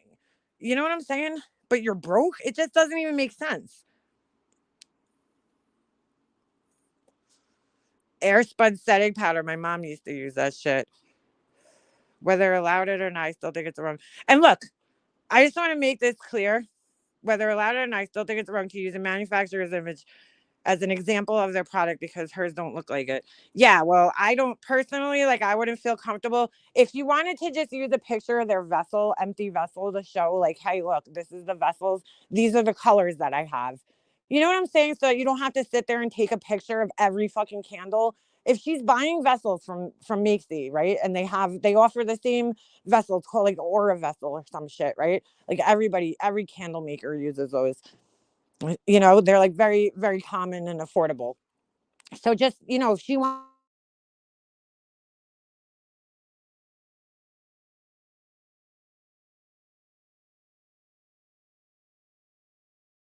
You know what I'm saying? But you're broke. It just doesn't even make sense. Air spud setting powder. My mom used to use that shit. Whether allowed it or not, I still think it's wrong. And look, I just want to make this clear. Whether allowed it or not, I still think it's wrong to use a manufacturer's image as an example of their product because hers don't look like it. Yeah, well, I don't personally, like, I wouldn't feel comfortable if you wanted to just use a picture of their vessel, empty vessel, to show like, hey, look, this is the vessels, these are the colors that I have. You know what I'm saying? So you don't have to sit there and take a picture of every fucking candle. If she's buying vessels from Makesy, right, and they offer the same vessel, it's called like Aura vessel or some shit, right? Like every candle maker uses those. They're like very, very common and affordable. So just, if she wants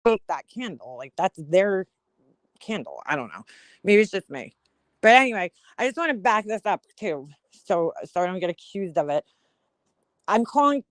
to make that candle, like that's their candle. I don't know. Maybe it's just me. But anyway, I just want to back this up too. So I don't get accused of it. I'm calling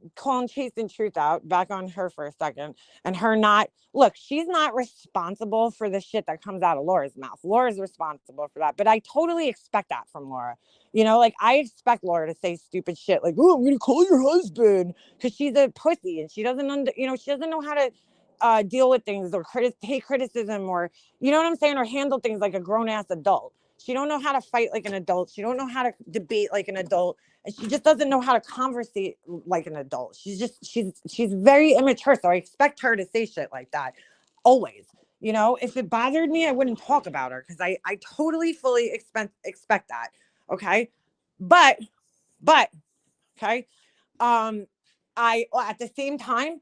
chasing truth out back on her for a second, and her not look. She's not responsible for the shit that comes out of Laura's mouth. Laura's responsible for that, but I totally expect that from Laura. Like I expect Laura to say stupid shit like, "Oh, I'm gonna call your husband," because she's a pussy and she doesn't she doesn't know how to deal with things or take criticism or you know what I'm saying or handle things like a grown ass adult. She don't know how to fight like an adult. She don't know how to debate like an adult and she just doesn't know how to conversate like an adult. She's very immature, so I expect her to say shit like that always. If it bothered me, I wouldn't talk about her because I totally fully expect that. Okay, but but okay, I at the same time,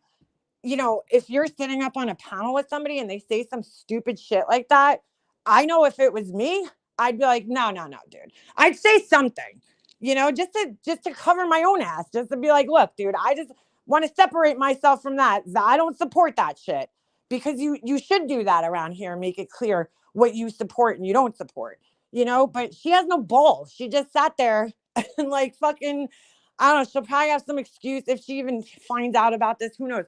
if you're sitting up on a panel with somebody and they say some stupid shit like that, I know if it was me, I'd be like, no, no, no, dude. I'd say something, just to cover my own ass, just to be like, look, dude, I just want to separate myself from that. I don't support that shit, because you should do that around here and make it clear what you support and you don't support, but she has no balls. She just sat there and like fucking, I don't know, she'll probably have some excuse if she even finds out about this. Who knows?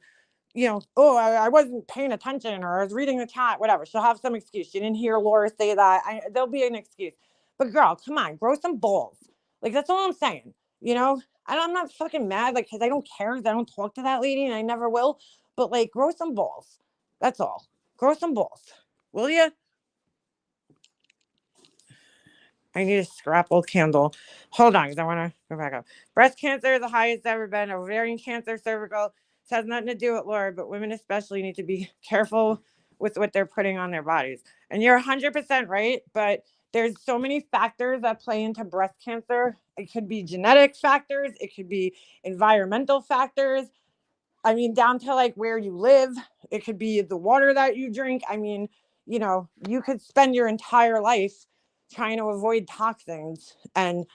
Oh, I wasn't paying attention, or I was reading the chat, whatever. She'll have some excuse. She didn't hear Laura say that. There'll be an excuse. But girl, come on, grow some balls. Like, that's all I'm saying. I'm not fucking mad, like, because I don't care. I don't talk to that lady and I never will. But like, grow some balls. That's all. Grow some balls. Will you? I need a scrapple candle. Hold on, because I want to go back up. Breast cancer is the highest ever been. Ovarian cancer, cervical. This has nothing to do with Laura, but women especially need to be careful with what they're putting on their bodies. And you're 100% right, but there's so many factors that play into breast cancer. It could be genetic factors. It could be environmental factors. I mean, down to like where you live. It could be the water that you drink. I mean, you could spend your entire life trying to avoid toxins, and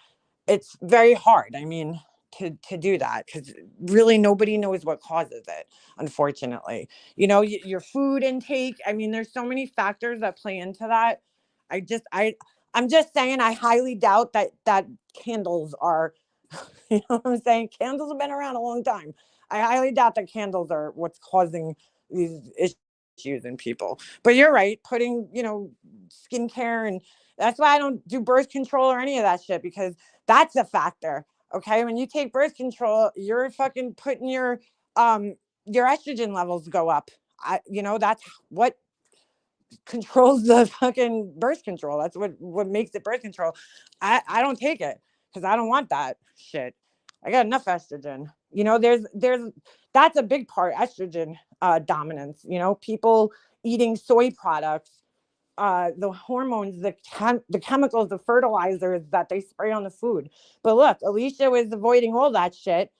it's very hard. I mean, to do that, because really nobody knows what causes it, unfortunately. Your food intake. I mean, there's so many factors that play into that. I'm just saying, I highly doubt that candles are, what I'm saying? Candles have been around a long time. I highly doubt that candles are what's causing these issues in people. But you're right, putting, skincare, and that's why I don't do birth control or any of that shit, because that's a factor. Okay. When you take birth control, you're fucking putting your estrogen levels go up. That's what controls the fucking birth control. That's what makes it birth control. I don't take it because I don't want that shit. I got enough estrogen. There's that's a big part, estrogen dominance. People eating soy products, the hormones, the chemicals, the fertilizers that they spray on the food. But look, Alicia was avoiding all that shit,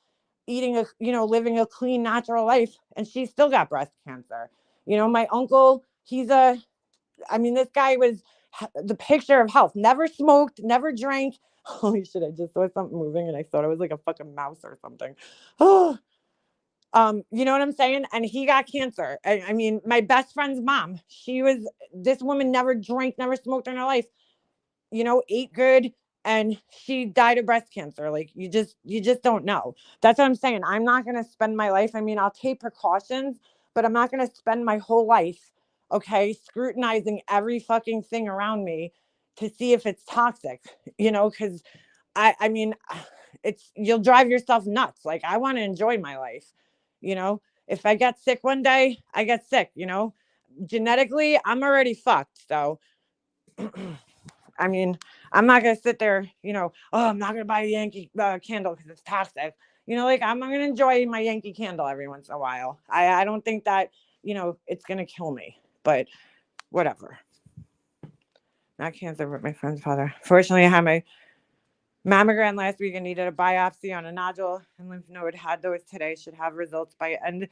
eating living a clean, natural life, and she still got breast cancer. My uncle, this guy was the picture of health. Never smoked, never drank. Holy shit, I just saw something moving and I thought it was like a fucking mouse or something. Oh, you know what I'm saying? And he got cancer. I mean, my best friend's mom, this woman never drank, never smoked in her life, ate good, and she died of breast cancer. Like, you just don't know. That's what I'm saying. I'm not going to spend my life. I mean, I'll take precautions, but I'm not going to spend my whole life, okay, scrutinizing every fucking thing around me to see if it's toxic, because I mean, you'll drive yourself nuts. Like, I want to enjoy my life. If I get sick one day, I get sick, genetically, I'm already fucked. So, I mean, I'm not going to sit there, oh, I'm not going to buy a Yankee candle because it's toxic. Like, I'm going to enjoy my Yankee candle every once in a while. I don't think that, it's going to kill me, but whatever. Not cancer, but my friend's father. Fortunately, I had my mammogram last week and needed a biopsy on a nodule and lymph node. Had those today. Should have results by end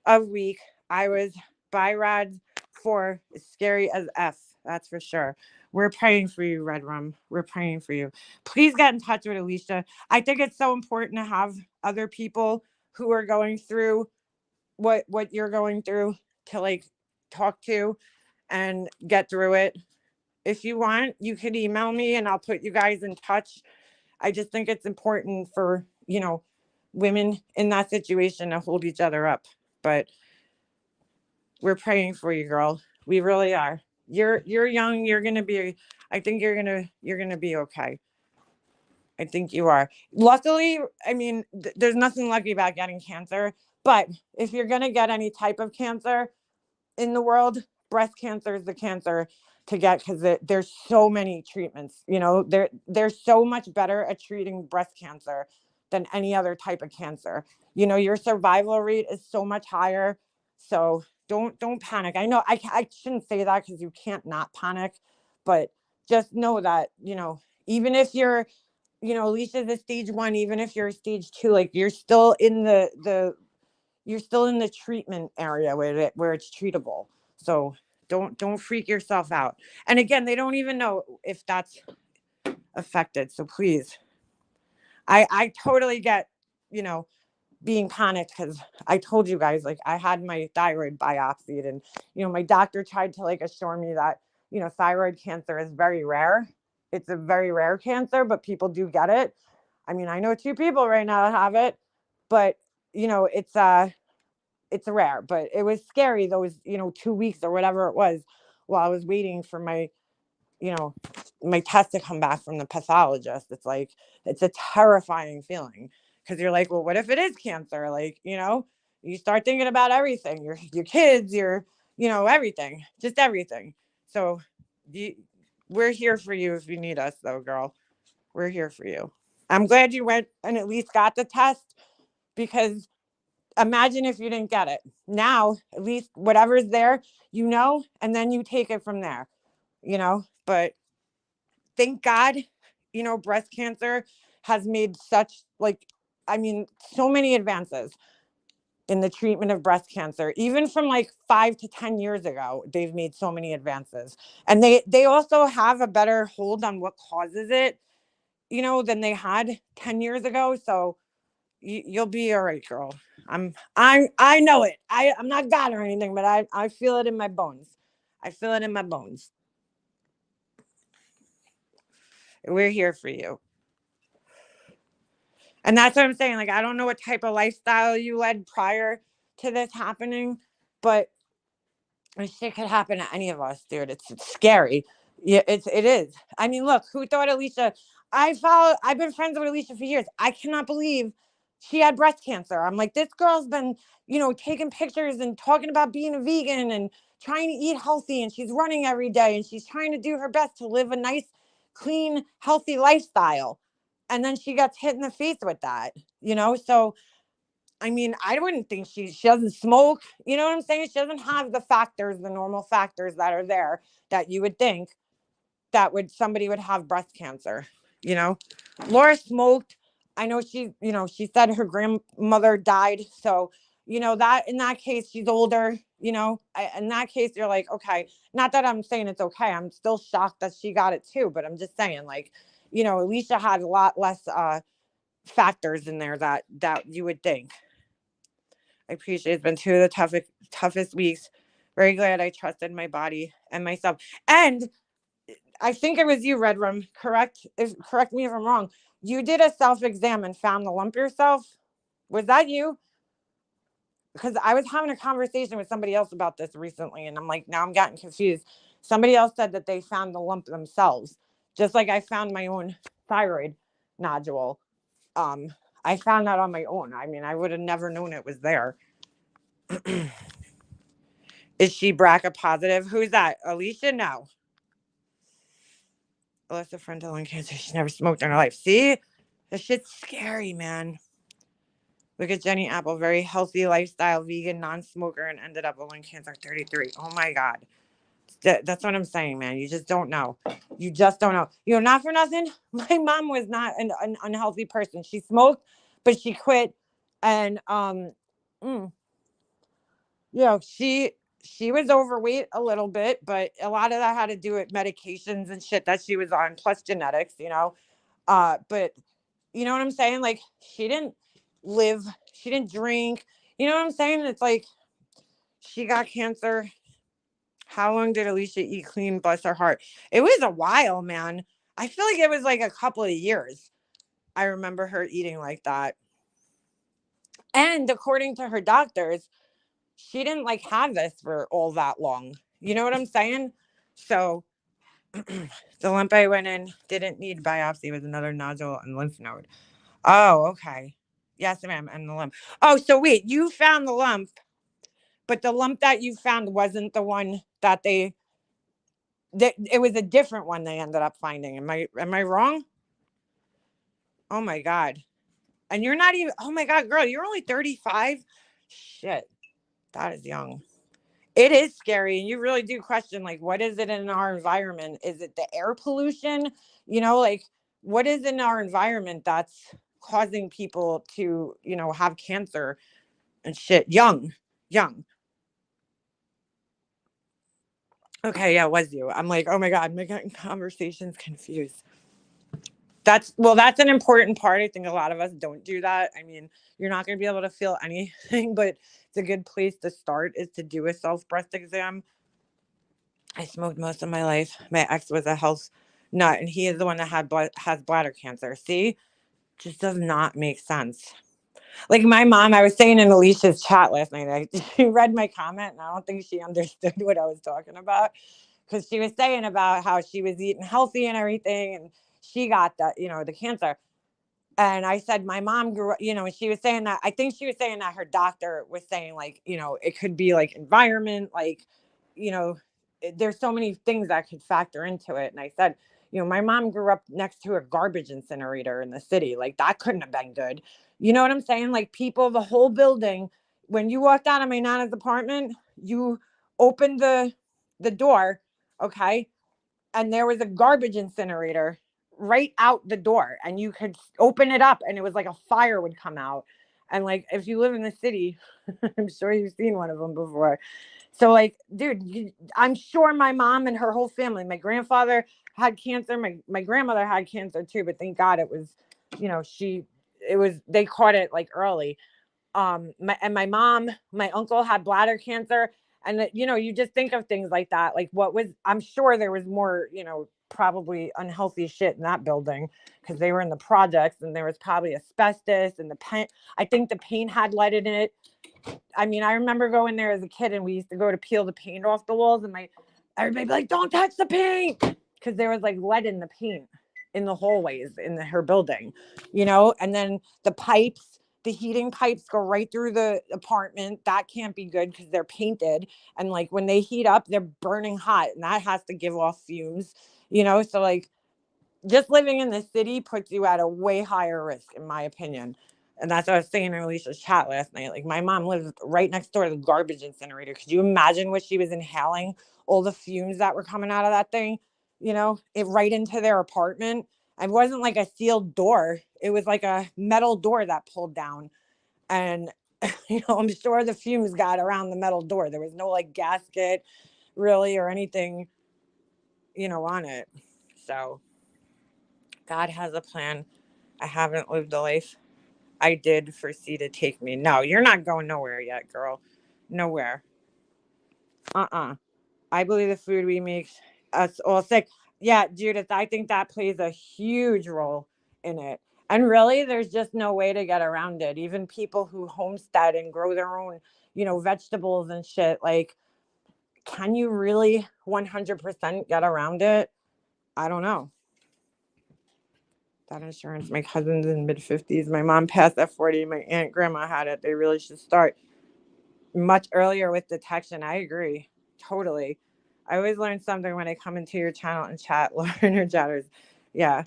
of week. I was BI-RADS 4, as scary as F. That's for sure. We're praying for you, Red Rum. We're praying for you. Please get in touch with Alicia. I think it's so important to have other people who are going through what you're going through to like talk to and get through it. If you want, you could email me and I'll put you guys in touch. I just think it's important for, women in that situation to hold each other up. But we're praying for you, girl. We really are. You're young. I think you're going to be okay. I think you are. Luckily, I mean, there's nothing lucky about getting cancer, but if you're going to get any type of cancer in the world, breast cancer is the cancer to get, because there's so many treatments. They're so much better at treating breast cancer than any other type of cancer. Your survival rate is so much higher. So don't panic. I know I shouldn't say that because you can't not panic, but just know that, even if you're, Alicia's a stage 1, even if you're stage 2, like, you're still in the you're still in the treatment area where it's treatable. So don't freak yourself out. And again, they don't even know if that's affected. So please, I totally get, you know, being panicked because I told you guys, like, I had my thyroid biopsied, and, you know, my doctor tried to like assure me that, you know, thyroid cancer is very rare. It's a very rare cancer, but people do get it. I mean, I know two people right now that have it, but you know, it's rare, but it was scary those, you know, 2 weeks or whatever it was while I was waiting for my, you know, my test to come back from the pathologist. It's like, it's a terrifying feeling because you're like, well, what if it is cancer? Like, you know, you start thinking about everything, your kids, you know, everything, just everything. So you, we're here for you if you need us though, girl. We're here for you. I'm glad you went and at least got the test, because imagine if you didn't get it. Now, at least whatever's there, you know, and then you take it from there, you know. But thank God, you know, breast cancer has made such, like, I mean, so many advances in the treatment of breast cancer. Even from like 5 to 10 years ago, they've made so many advances. And they also have a better hold on what causes it, you know, than they had 10 years ago. So you'll be all right, girl. I know it. I'm not God or anything, but I feel it in my bones. I feel it in my bones. We're here for you. And that's what I'm saying. Like, I don't know what type of lifestyle you led prior to this happening, but shit could happen to any of us, dude. It's scary. Yeah, it is. I mean, look, who thought Alicia? I've been friends with Alicia for years. I cannot believe she had breast cancer. I'm like, this girl's been, you know, taking pictures and talking about being a vegan and trying to eat healthy, and she's running every day, and she's trying to do her best to live a nice, clean, healthy lifestyle. And then she gets hit in the face with that, you know? So I mean, I wouldn't think she doesn't smoke. You know what I'm saying? She doesn't have the factors, the normal factors that are there that you would think that would somebody would have breast cancer. You know, Laura smoked. I know she, you know, she said her grandmother died. So, you know, that in that case, she's older. You know, in that case, you're like, okay. Not that I'm saying it's okay. I'm still shocked that she got it too. But I'm just saying, like, you know, Alicia had a lot less factors in there that you would think. I appreciate it. It's been two of the toughest weeks. Very glad I trusted my body and myself. And I think it was you, Red Room. Correct me if I'm wrong. You did a self-exam and found the lump yourself. Was that you? Because I was having a conversation with somebody else about this recently, and I'm like, now I'm getting confused. Somebody else said that they found the lump themselves, just like I found my own thyroid nodule. Um, I found that on my own. I mean, I would have never known it was there. Is she BRCA positive? Who's that? Alicia? No. Alyssa, frontal lung cancer. She's never smoked in her life. See? This shit's scary, man. Look at Jenny Apple, very healthy lifestyle, vegan, non-smoker, and ended up with lung cancer 33. Oh my God. That's what I'm saying, man. You just don't know. You just don't know. You know, not for nothing. My mom was not an unhealthy person. She smoked, but she quit. And you know, she was overweight a little bit, but a lot of that had to do with medications and shit that she was on, plus genetics, you know. But you know what I'm saying? Like, she didn't live, she didn't drink. You know what I'm saying? It's like she got cancer. How long did Alicia eat clean? Bless her heart. It was a while, man. I feel like it was like a couple of years. I remember her eating like that. And according to her doctors, she didn't like have this for all that long. You know what I'm saying? So the lump I went in didn't need biopsy, was another nodule and lymph node. Oh, okay. Yes, ma'am. And the lump. Oh, so wait, you found the lump, but the lump that you found wasn't the one that that it was a different one they ended up finding. Am I wrong? Oh my God. And you're not even, oh my God, girl, you're only 35. Shit. That is young. It is scary. And you really do question, like, what is it in our environment? Is it the air pollution? You know, like, what is in our environment that's causing people to, you know, have cancer? and shit. Young. Okay, yeah, it was you. I'm like, oh my God, I'm getting conversations confused. That's an important part. I think a lot of us don't do that. I mean, you're not going to be able to feel anything, but it's a good place to start is to do a self breast exam. I smoked most of my life. My ex was a health nut, and he is the one that has bladder cancer. See, just does not make sense. Like my mom, I was saying in Alicia's chat last night, she read my comment, and I don't think she understood what I was talking about because she was saying about how she was eating healthy and everything, and she got the cancer. And I said, my mom grew up, and she was saying that, I think she was saying that her doctor was saying like, it could be like environment, like, you know, there's so many things that could factor into it. And I said, my mom grew up next to a garbage incinerator in the city. Like that couldn't have been good. You know what I'm saying? Like people, the whole building, when you walked out of my Nana's apartment, you opened the door. Okay. And there was a garbage incinerator right out the door, and you could open it up and it was like a fire would come out. And like if you live in the city, I'm sure you've seen one of them before. So like, dude, I'm sure my mom and her whole family, my grandfather had cancer, my grandmother had cancer too, but thank God it was, they caught it like early. My mom, my uncle had bladder cancer. And you just think of things like that. Like I'm sure there was more, probably unhealthy shit in that building because they were in the projects, and there was probably asbestos and the paint. I think the paint had lead in it. I mean, I remember going there as a kid, and we used to go to peel the paint off the walls, and everybody be like, don't touch the paint. Cause there was like lead in the paint in the hallways in her building, and then the heating pipes go right through the apartment. That can't be good because they're painted. And like when they heat up, they're burning hot, and that has to give off fumes, so like just living in the city puts you at a way higher risk, in my opinion. And that's what I was saying in Alicia's chat last night. Like my mom lives right next door to the garbage incinerator. Could you imagine what she was inhaling? All the fumes that were coming out of that thing, it right into their apartment. It wasn't like a sealed door. It was like a metal door that pulled down. And, I'm sure the fumes got around the metal door. There was no like gasket really or anything, on it. So God has a plan. I haven't lived the life I did foresee to take me. No, you're not going nowhere yet, girl. Nowhere. I believe the food we make us all sick. Yeah, Judith, I think that plays a huge role in it. And really, there's just no way to get around it. Even people who homestead and grow their own, vegetables and shit, like, can you really 100% get around it? I don't know. That insurance, my cousin's in mid-50s. My mom passed at 40. My aunt, grandma had it. They really should start much earlier with detection. I agree. Totally. I always learn something when I come into your channel and chat. Lauren or chatters. Yeah.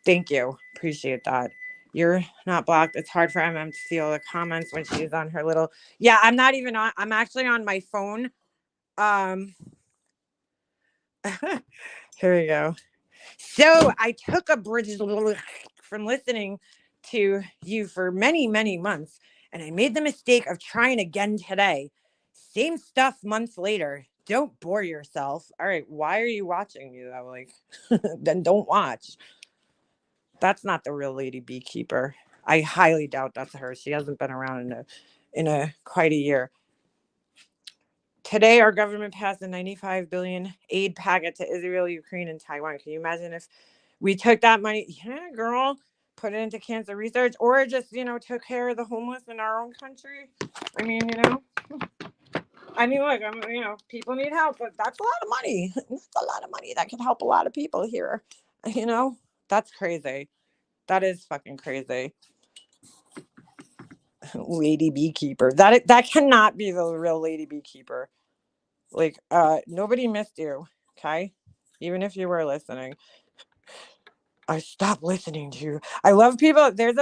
Thank you. Appreciate that. You're not blocked. It's hard for MM to see all the comments when she's on her little. Yeah, I'm not even on. I'm actually on my phone. Here we go. So I took a bridge from listening to you for many, many months, and I made the mistake of trying again today. Same stuff months later. Don't bore yourself. All right, why are you watching me though? Like, then don't watch. That's not the real lady beekeeper. I highly doubt that's her. She hasn't been around in a quite a year. Today, our government passed a 95 billion aid packet to Israel, Ukraine, and Taiwan. Can you imagine if we took that money? Yeah, girl, put it into cancer research, or just took care of the homeless in our own country. I mean, look, people need help, but that's a lot of money. That's a lot of money that can help a lot of people here. That's crazy. That is fucking crazy. Lady beekeeper. That cannot be the real lady beekeeper. Like, nobody missed you, okay? Even if you were listening. I stopped listening to you. I love people. There's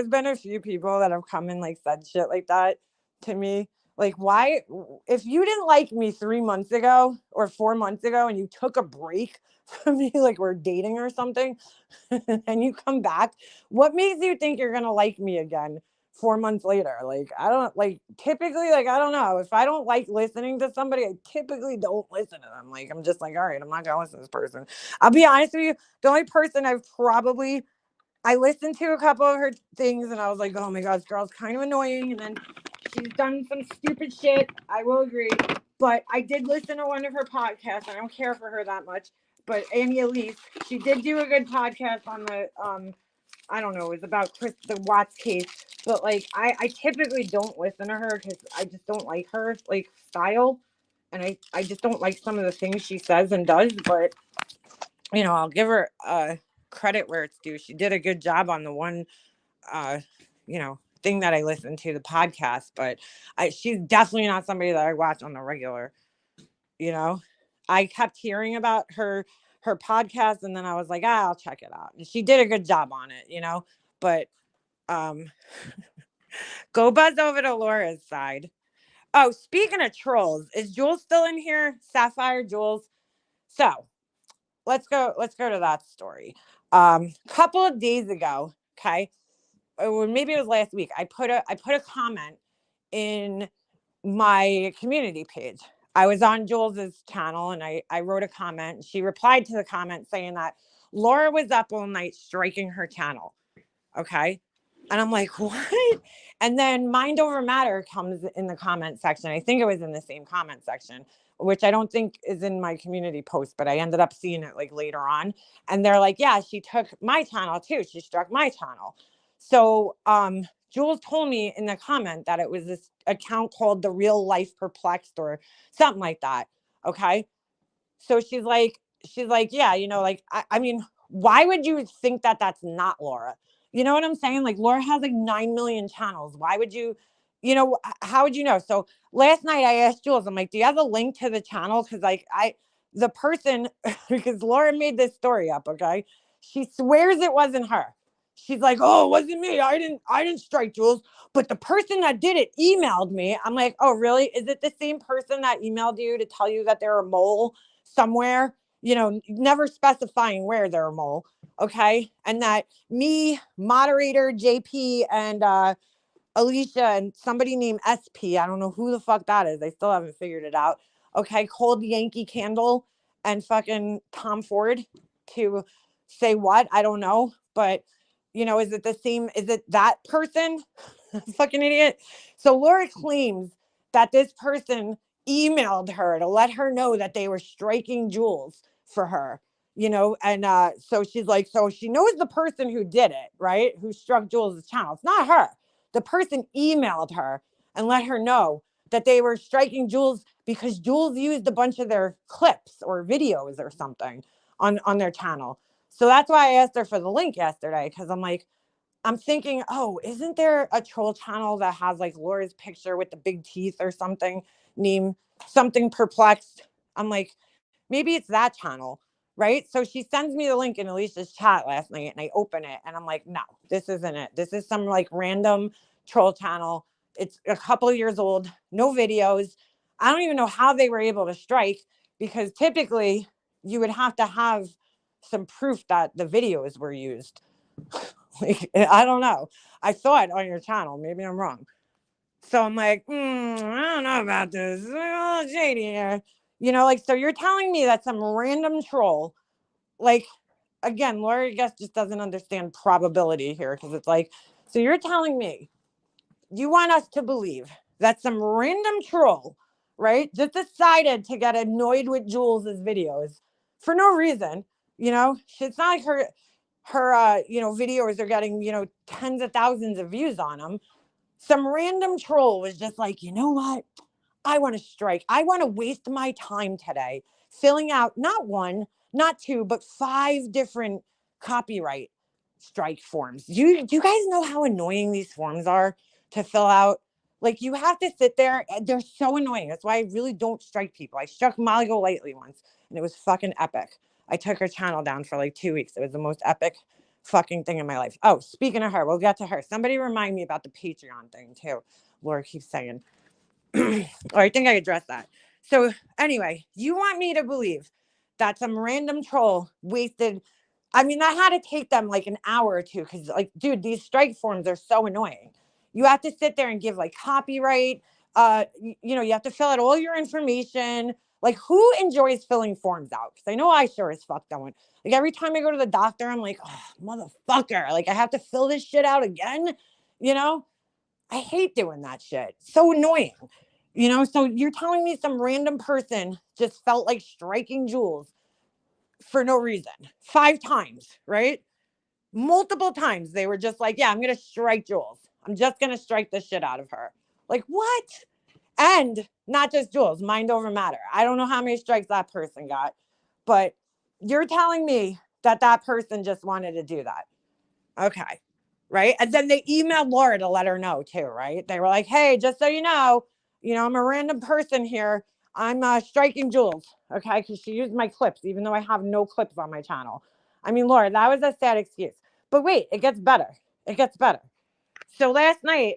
been a few people that have come and like said shit like that to me. Like, why? If you didn't like me 3 months ago or 4 months ago, and you took a break from me, like we're dating or something, and you come back, what makes you think you're gonna like me again 4 months later. Like, I don't like typically, like, I don't know. If I don't like listening to somebody, I typically don't listen to them. Like, I'm just like, all right, I'm not gonna listen to this person. I'll be honest with you, the only person I listened to a couple of her things and I was like, oh my God, this girl's kind of annoying. And then she's done some stupid shit. I will agree. But I did listen to one of her podcasts. I don't care for her that much. But Amy Elise, she did do a good podcast on the I don't know, it was about the Watts case. But like I typically don't listen to her because I just don't like her like style. And I just don't like some of the things she says and does. But I'll give her credit where it's due. She did a good job on the one uh thing that I listened to, the podcast. But she's definitely not somebody that I watch on the regular. you know I kept hearing about her podcast, and then I was like, I'll check it out, and she did a good job on it. But um go buzz over to Laura's side. Oh, speaking of trolls, is Jules still in here? Sapphire Jules. So let's go to that story. Couple of days ago, okay, or maybe it was last week, I put a comment in my community page. I was on Jules's channel, and I wrote a comment, and she replied to the comment saying that Laura was up all night striking her channel. Okay. And I'm like, what? And then Mind Over Matter comes in the comment section. I think it was in the same comment section, which I don't think is in my community post, but I ended up seeing it like later on. And they're like, yeah, she took my channel too. She struck my channel. So Jules told me in the comment that it was this account called The Real Life Perplexed or something like that. Okay. So she's like, yeah, like, I mean, why would you think that that's not Laura? You know what I'm saying? Like, Laura has like 9 million channels. Why would how would you know? So last night I asked Jules, I'm like, do you have a link to the channel? Cause like the person, because Laura made this story up. Okay. She swears it wasn't her. She's like, oh, it wasn't me. I didn't strike Jules, but the person that did it emailed me. I'm like, oh, really? Is it the same person that emailed you to tell you that they're a mole somewhere, never specifying where they're a mole? Okay. And that me, moderator JP, and Alicia, and somebody named SP, I don't know who the fuck that is. I still haven't figured it out. Okay. Called Yankee Candle and fucking Tom Ford to say what? I don't know. But, is it the same? Is it that person? Fucking idiot. So Laura claims that this person emailed her to let her know that they were striking Jules for her, and so she's like, so she knows the person who did it, right? Who struck Jules' channel. It's not her. The person emailed her and let her know that they were striking Jules because Jules used a bunch of their clips or videos or something on their channel. So that's why I asked her for the link yesterday, because I'm thinking, oh, isn't there a troll channel that has like Laura's picture with the big teeth or something, named something Perplexed? I'm like, maybe it's that channel, right? So she sends me the link in Alicia's chat last night, and I open it, and I'm like, no, this isn't it. This is some like random troll channel. It's a couple of years old, no videos. I don't even know how they were able to strike, because typically you would have to have some proof that the videos were used. Like, I don't know. I saw it on your channel. Maybe I'm wrong. So I'm like, I don't know about this. It's a little shady here. So you're telling me that some random troll, like, again, Laura, I guess, just doesn't understand probability here, because it's like, so you're telling me you want us to believe that some random troll, right, just decided to get annoyed with Jules's videos for no reason. It's not like her videos are getting, tens of thousands of views on them. Some random troll was just like, you know what? I want to strike. I want to waste my time today filling out not one, not two, but 5 different copyright strike forms. Do you guys know how annoying these forms are to fill out? Like, you have to sit there. They're so annoying. That's why I really don't strike people. I struck Molly Golightly once, and it was fucking epic. I took her channel down for like 2 weeks. It was the most epic fucking thing in my life. Oh, speaking of her, we'll get to her. Somebody remind me about the Patreon thing too. Laura keeps saying. Or I think I addressed that. So anyway, you want me to believe that some random troll wasted, I mean, that had to take them like an hour or two, because like, dude, these strike forms are so annoying. You have to sit there and give like copyright. You have to fill out all your information. Like, who enjoys filling forms out? Because I know I sure as fuck don't. Like, every time I go to the doctor, I'm like, oh, motherfucker. Like, I have to fill this shit out again. You know, I hate doing that shit. So annoying. So you're telling me some random person just felt like striking Jules for no reason 5 times, right? Multiple times they were just like, yeah, I'm going to strike Jules. I'm just going to strike the shit out of her. Like, what? And not just Jules, mind over matter. I don't know how many strikes that person got, but you're telling me that that person just wanted to do that. Okay. Right. And then they emailed Laura to let her know too. Right. They were like, hey, just so you know, I'm a random person here. I'm striking Jules. Okay. Because she used my clips, even though I have no clips on my channel. I mean, Laura, that was a sad excuse. But wait, it gets better. It gets better. So last night,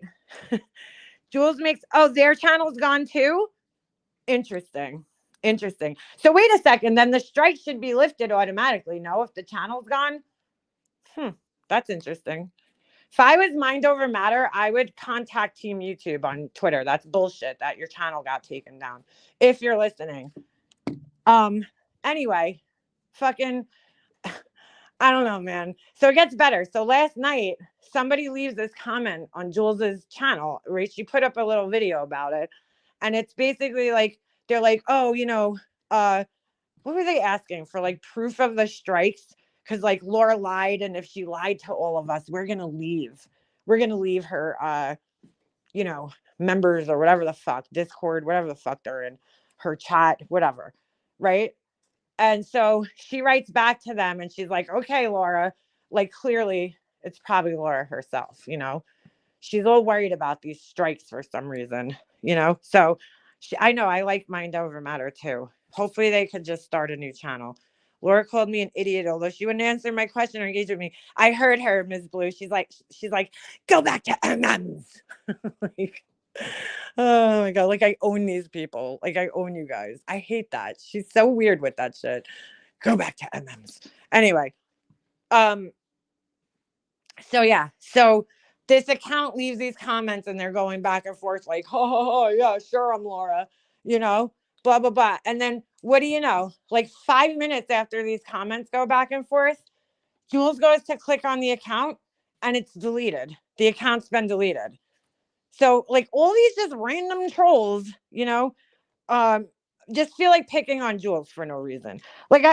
Jules makes, their channel's gone too. Interesting. Interesting. So wait a second. Then the strike should be lifted automatically. No, if the channel's gone. That's interesting. If I was mind over matter, I would contact Team YouTube on Twitter. That's bullshit that your channel got taken down. If you're listening. Anyway, fucking, I don't know, man. So it gets better. So last night, somebody leaves this comment on Jules's channel, right? She put up a little video about it. And it's basically like, they're like, oh, what were they asking for? Like proof of the strikes? Because like Laura lied. And if she lied to all of us, we're going to leave. We're going to leave her, members or whatever the fuck, Discord, whatever the fuck they're in, her chat, whatever. Right. And so she writes back to them and she's like, okay, Laura, like clearly it's probably Laura herself, she's a little worried about these strikes for some reason, so I know I like mind over matter too. Hopefully they could just start a new channel. Laura called me an idiot, although she wouldn't answer my question or engage with me. I heard her, Ms. Blue. She's like, go back to MMs. Like, oh my God. Like I own these people. Like I own you guys. I hate that. She's so weird with that shit. Go back to MMs. Anyway. So yeah. So this account leaves these comments and they're going back and forth like, oh, yeah, sure. I'm Laura, blah, blah, blah. And then what do you know? Like 5 minutes after these comments go back and forth, Jules goes to click on the account and it's deleted. The account's been deleted. So like all these just random trolls, just feel like picking on Jules for no reason. Like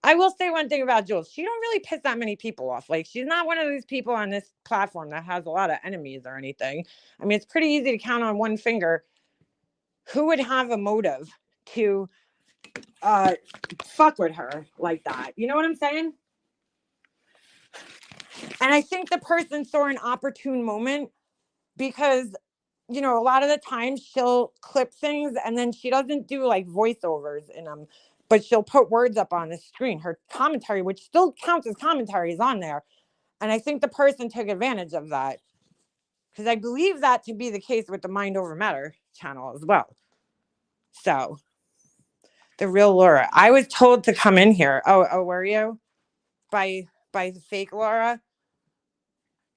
I will say one thing about Jules. She don't really piss that many people off. Like she's not one of these people on this platform that has a lot of enemies or anything. I mean, it's pretty easy to count on one finger who would have a motive to fuck with her like that. You know what I'm saying? And I think the person saw an opportune moment because, a lot of the times she'll clip things and then she doesn't do like voiceovers in them, but she'll put words up on the screen. Her commentary, which still counts as commentary, is on there. And I think the person took advantage of that because I believe that to be the case with the Mind Over Matter channel as well. So the real Laura, I was told to come in here. Oh, were you? By the fake Laura?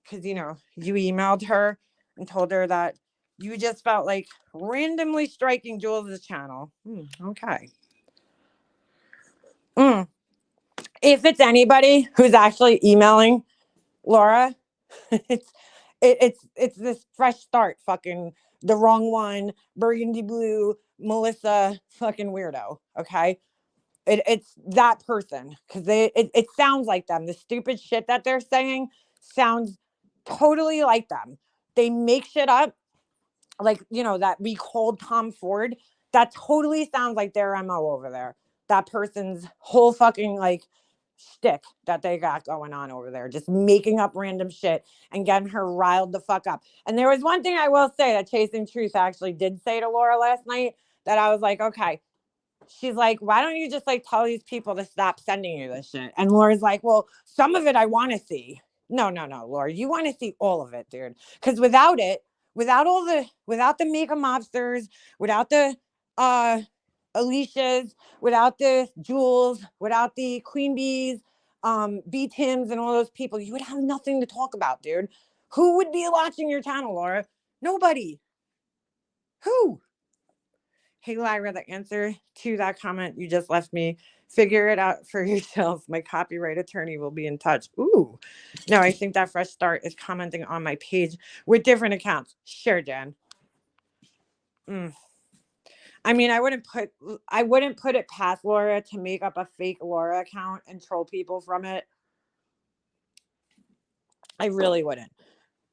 Because, you emailed her and told her that you just felt like randomly striking Jules' channel. Okay. If it's anybody who's actually emailing Laura, it's this fresh start, fucking the wrong one, burgundy blue, Melissa fucking weirdo. Okay. It's that person because it sounds like them. The stupid shit that they're saying sounds totally like them. They make shit up. Like, that we called Tom Ford. That totally sounds like their MO over there. That person's whole fucking like shtick that they got going on over there, just making up random shit and getting her riled the fuck up. And there was one thing I will say that Chasing Truth actually did say to Laura last night that I was like, okay. She's like, why don't you just like tell these people to stop sending you this shit? And Laura's like, well, some of it I want to see. No, Laura, you want to see all of it, dude. Because without the makeup mobsters, without the Alicia's, without the Jules, without the Queen Bees, B Tims and all those people, you would have nothing to talk about, dude. Who would be watching your channel, Laura? Nobody. Who? Hey, Lyra, the answer to that comment you just left me, figure it out for yourself. My copyright attorney will be in touch. Ooh. No, I think that Fresh Start is commenting on my page with different accounts. Sure, Jen. I mean, I wouldn't put it past Laura to make up a fake Laura account and troll people from it. I really wouldn't.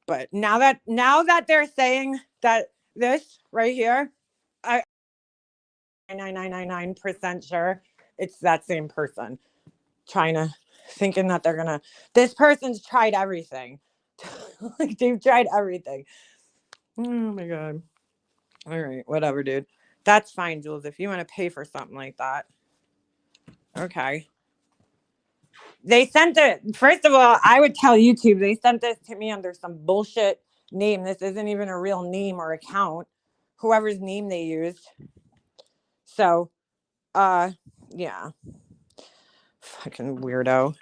But now that they're saying that this right here, I 99.999% sure it's that same person thinking that they're gonna. This person's tried everything. Like they've tried everything. Oh my god. All right, whatever, dude. That's fine, Jules. If you want to pay for something like that, okay. They sent it. First of all, I would tell YouTube they sent this to me under some bullshit name. This isn't even a real name or account. Whoever's name they used. So, yeah. Fucking weirdo.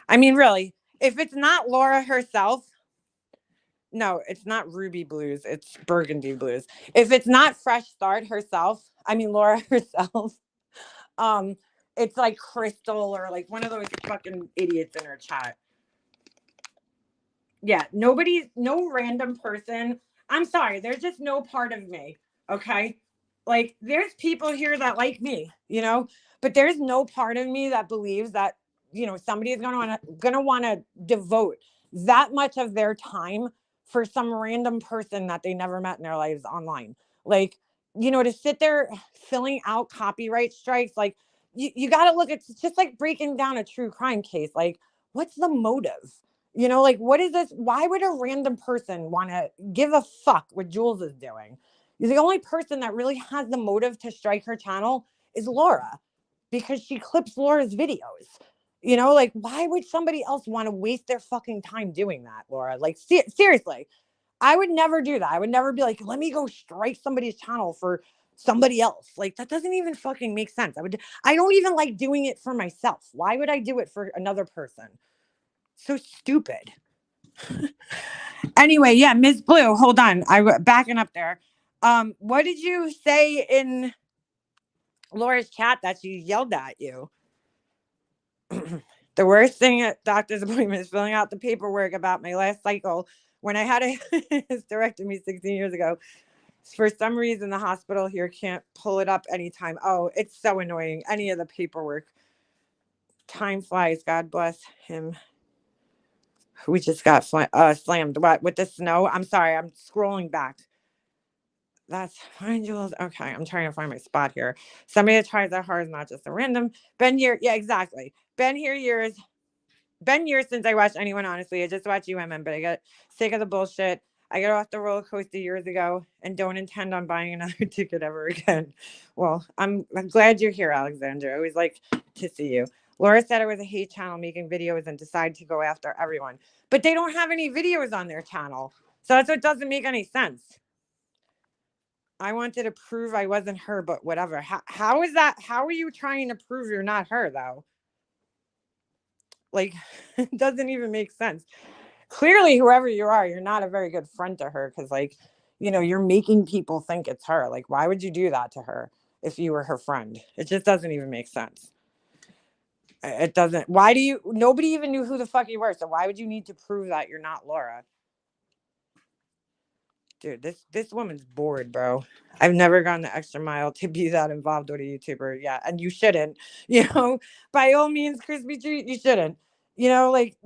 I mean, really, if it's not Laura herself, no, it's not Ruby Blues. It's Burgundy Blues. If it's not Fresh Start herself, I mean Laura herself, um, it's like Crystal or like one of those fucking idiots in her chat. Yeah, no random person. I'm sorry, there's just no part of me. Okay. Like, there's people here that like me, but there's no part of me that believes that, somebody is gonna want to devote that much of their time for some random person that they never met in their lives online. Like, to sit there filling out copyright strikes, like you got to look at, it's just like breaking down a true crime case. Like, what's the motive? Like, what is this? Why would a random person want to give a fuck what Jules is doing? The only person that really has the motive to strike her channel is Laura, because she clips Laura's videos. Like, why would somebody else want to waste their fucking time doing that, Laura? Like, seriously, I would never do that. I would never be like, let me go strike somebody's channel for somebody else. Like, that doesn't even fucking make sense. I don't even like doing it for myself. Why would I do it for another person? So stupid. Anyway, yeah, Ms. Blue, hold on. Backing up there. What did you say in Laura's chat that she yelled at you? The worst thing at doctor's appointment is filling out the paperwork about my last cycle when I had a hysterectomy 16 years ago. For some reason, the hospital here can't pull it up anytime. Oh, it's so annoying. Any of the paperwork. Time flies. God bless him. We just got slammed. What? With the snow? I'm sorry. I'm scrolling back. That's fine, Jules. Okay, I'm trying to find my spot here. Somebody that tries that hard is not just a random. Been here. Yeah, exactly. Been years since I watched anyone, honestly. I just watch UMM, but I got sick of the bullshit. I got off the roller coaster years ago and don't intend on buying another ticket ever again. Well, I'm glad you're here, Alexandra. I always like to see you. Laura said it was a hate channel making videos and decided to go after everyone. But they don't have any videos on their channel. So that's what doesn't make any sense. I wanted to prove I wasn't her, but whatever. How is that? How are you trying to prove you're not her, though? Like, it doesn't even make sense. Clearly, whoever you are, you're not a very good friend to her because, like, you're making people think it's her. Like, why would you do that to her if you were her friend? It just doesn't even make sense. It doesn't. Nobody even knew who the fuck you were. So why would you need to prove that you're not Laura? Dude, this woman's bored, bro. I've never gone the extra mile to be that involved with a YouTuber. Yeah, and you shouldn't. By all means, Crispy Treat, you shouldn't. Like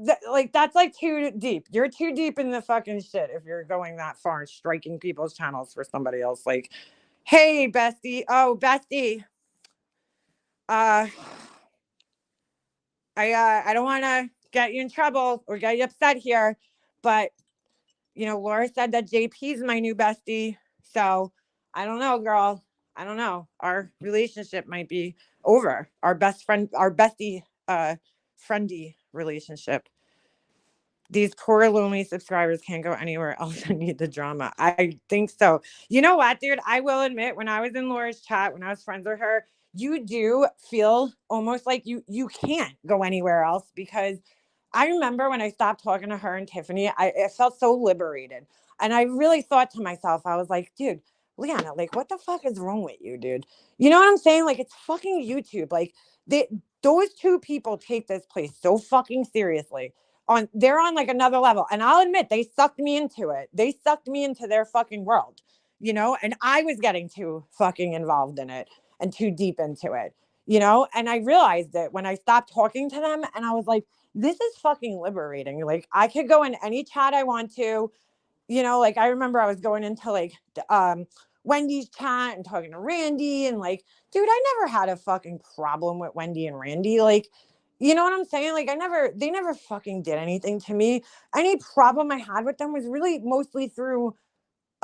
that's like too deep. You're too deep in the fucking shit if you're going that far and striking people's channels for somebody else. Like, hey, bestie. Oh, bestie. I don't want to get you in trouble or get you upset here, but Laura said that JP's my new bestie. So I don't know, girl. I don't know. Our relationship might be over. Our bestie, friendy relationship. These poor lonely subscribers can't go anywhere else and need the drama. I think so. You know what, dude? I will admit, when I was in Laura's chat, when I was friends with her, you do feel almost like you can't go anywhere else because I remember when I stopped talking to her and Tiffany, I felt so liberated. And I really thought to myself, I was like, dude, Leanna, like, what the fuck is wrong with you, dude? You know what I'm saying? Like, it's fucking YouTube. Like, they, those two people take this place so fucking seriously. They're on like another level. And I'll admit, they sucked me into it. They sucked me into their fucking world, and I was getting too fucking involved in it and too deep into it, and I realized it when I stopped talking to them and I was like, this is fucking liberating. Like I could go in any chat I want to, like I remember I was going into like Wendy's chat and talking to Randy and like, dude, I never had a fucking problem with Wendy and Randy. Like, you know what I'm saying? Like they never fucking did anything to me. Any problem I had with them was really mostly through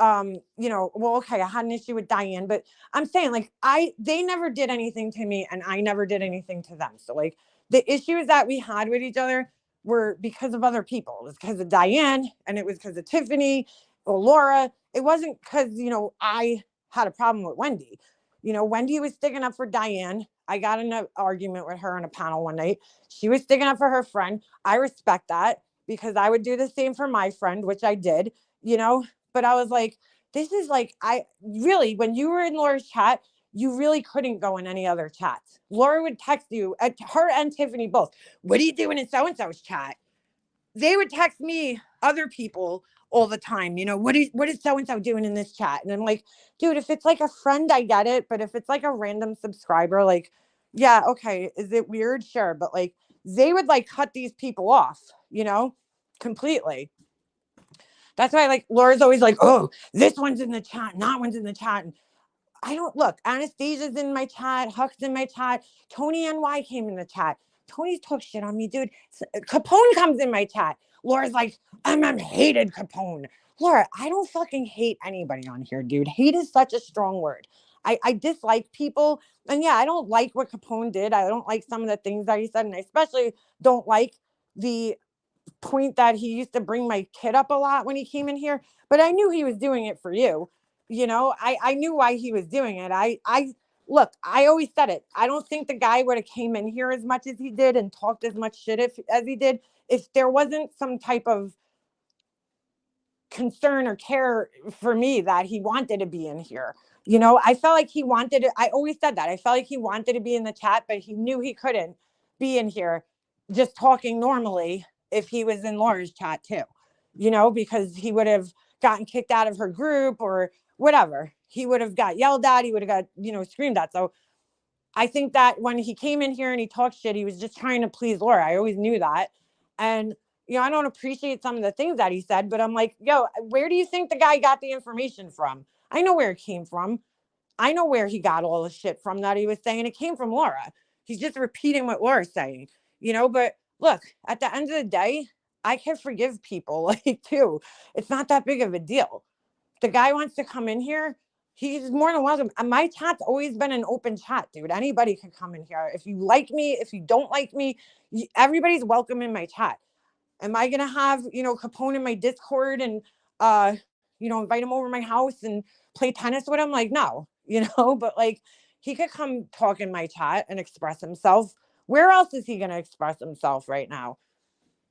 well, okay, I had an issue with Diane, but I'm saying like they never did anything to me and I never did anything to them. So like the issues that we had with each other were because of other people. It was because of Diane and it was because of Tiffany or Laura. It wasn't because, I had a problem with Wendy. Wendy was sticking up for Diane. I got in an argument with her on a panel one night. She was sticking up for her friend. I respect that because I would do the same for my friend, which I did, but I was like, this is like, I really, when you were in Laura's chat, you really couldn't go in any other chats. Laura would text you, her and Tiffany both. What are you doing in so-and-so's chat? They would text me other people all the time. What is so-and-so doing in this chat? And I'm like, dude, if it's like a friend, I get it. But if it's like a random subscriber, like, yeah, okay. Is it weird? Sure. But like, they would like cut these people off, completely. That's why like Laura's always like, oh, this one's in the chat, and that one's in the chat. And I don't look, Anastasia's in my chat, Huck's in my chat, Tony NY came in the chat. Tony's talk shit on me, dude. Capone comes in my chat. Laura's like, I'm hated Capone. Laura, I don't fucking hate anybody on here, dude. Hate is such a strong word. I dislike people. And yeah, I don't like what Capone did. I don't like some of the things that he said. And I especially don't like the point that he used to bring my kid up a lot when he came in here, but I knew he was doing it for you. I knew why he was doing it. I look, I always said it. I don't think the guy would have came in here as much as he did and talked as much shit as he did if there wasn't some type of concern or care for me that he wanted to be in here. I felt like he wanted it. I always said that. I felt like he wanted to be in the chat, but he knew he couldn't be in here just talking normally if he was in Laura's chat too, because he would have gotten kicked out of her group or whatever. He would have got yelled at. He would have got, screamed at. So I think that when he came in here and he talked shit, he was just trying to please Laura. I always knew that. And, I don't appreciate some of the things that he said, but I'm like, yo, where do you think the guy got the information from? I know where it came from. I know where he got all the shit from that he was saying. It came from Laura. He's just repeating what Laura's saying, but look, at the end of the day, I can forgive people like too. It's not that big of a deal. The guy wants to come in here, he's more than welcome. And my chat's always been an open chat, dude. Anybody can come in here. If you like me, if you don't like me, everybody's welcome in my chat. Am I gonna have, Capone in my Discord and invite him over my house and play tennis with him? Like, no, but like he could come talk in my chat and express himself. Where else is he gonna express himself right now?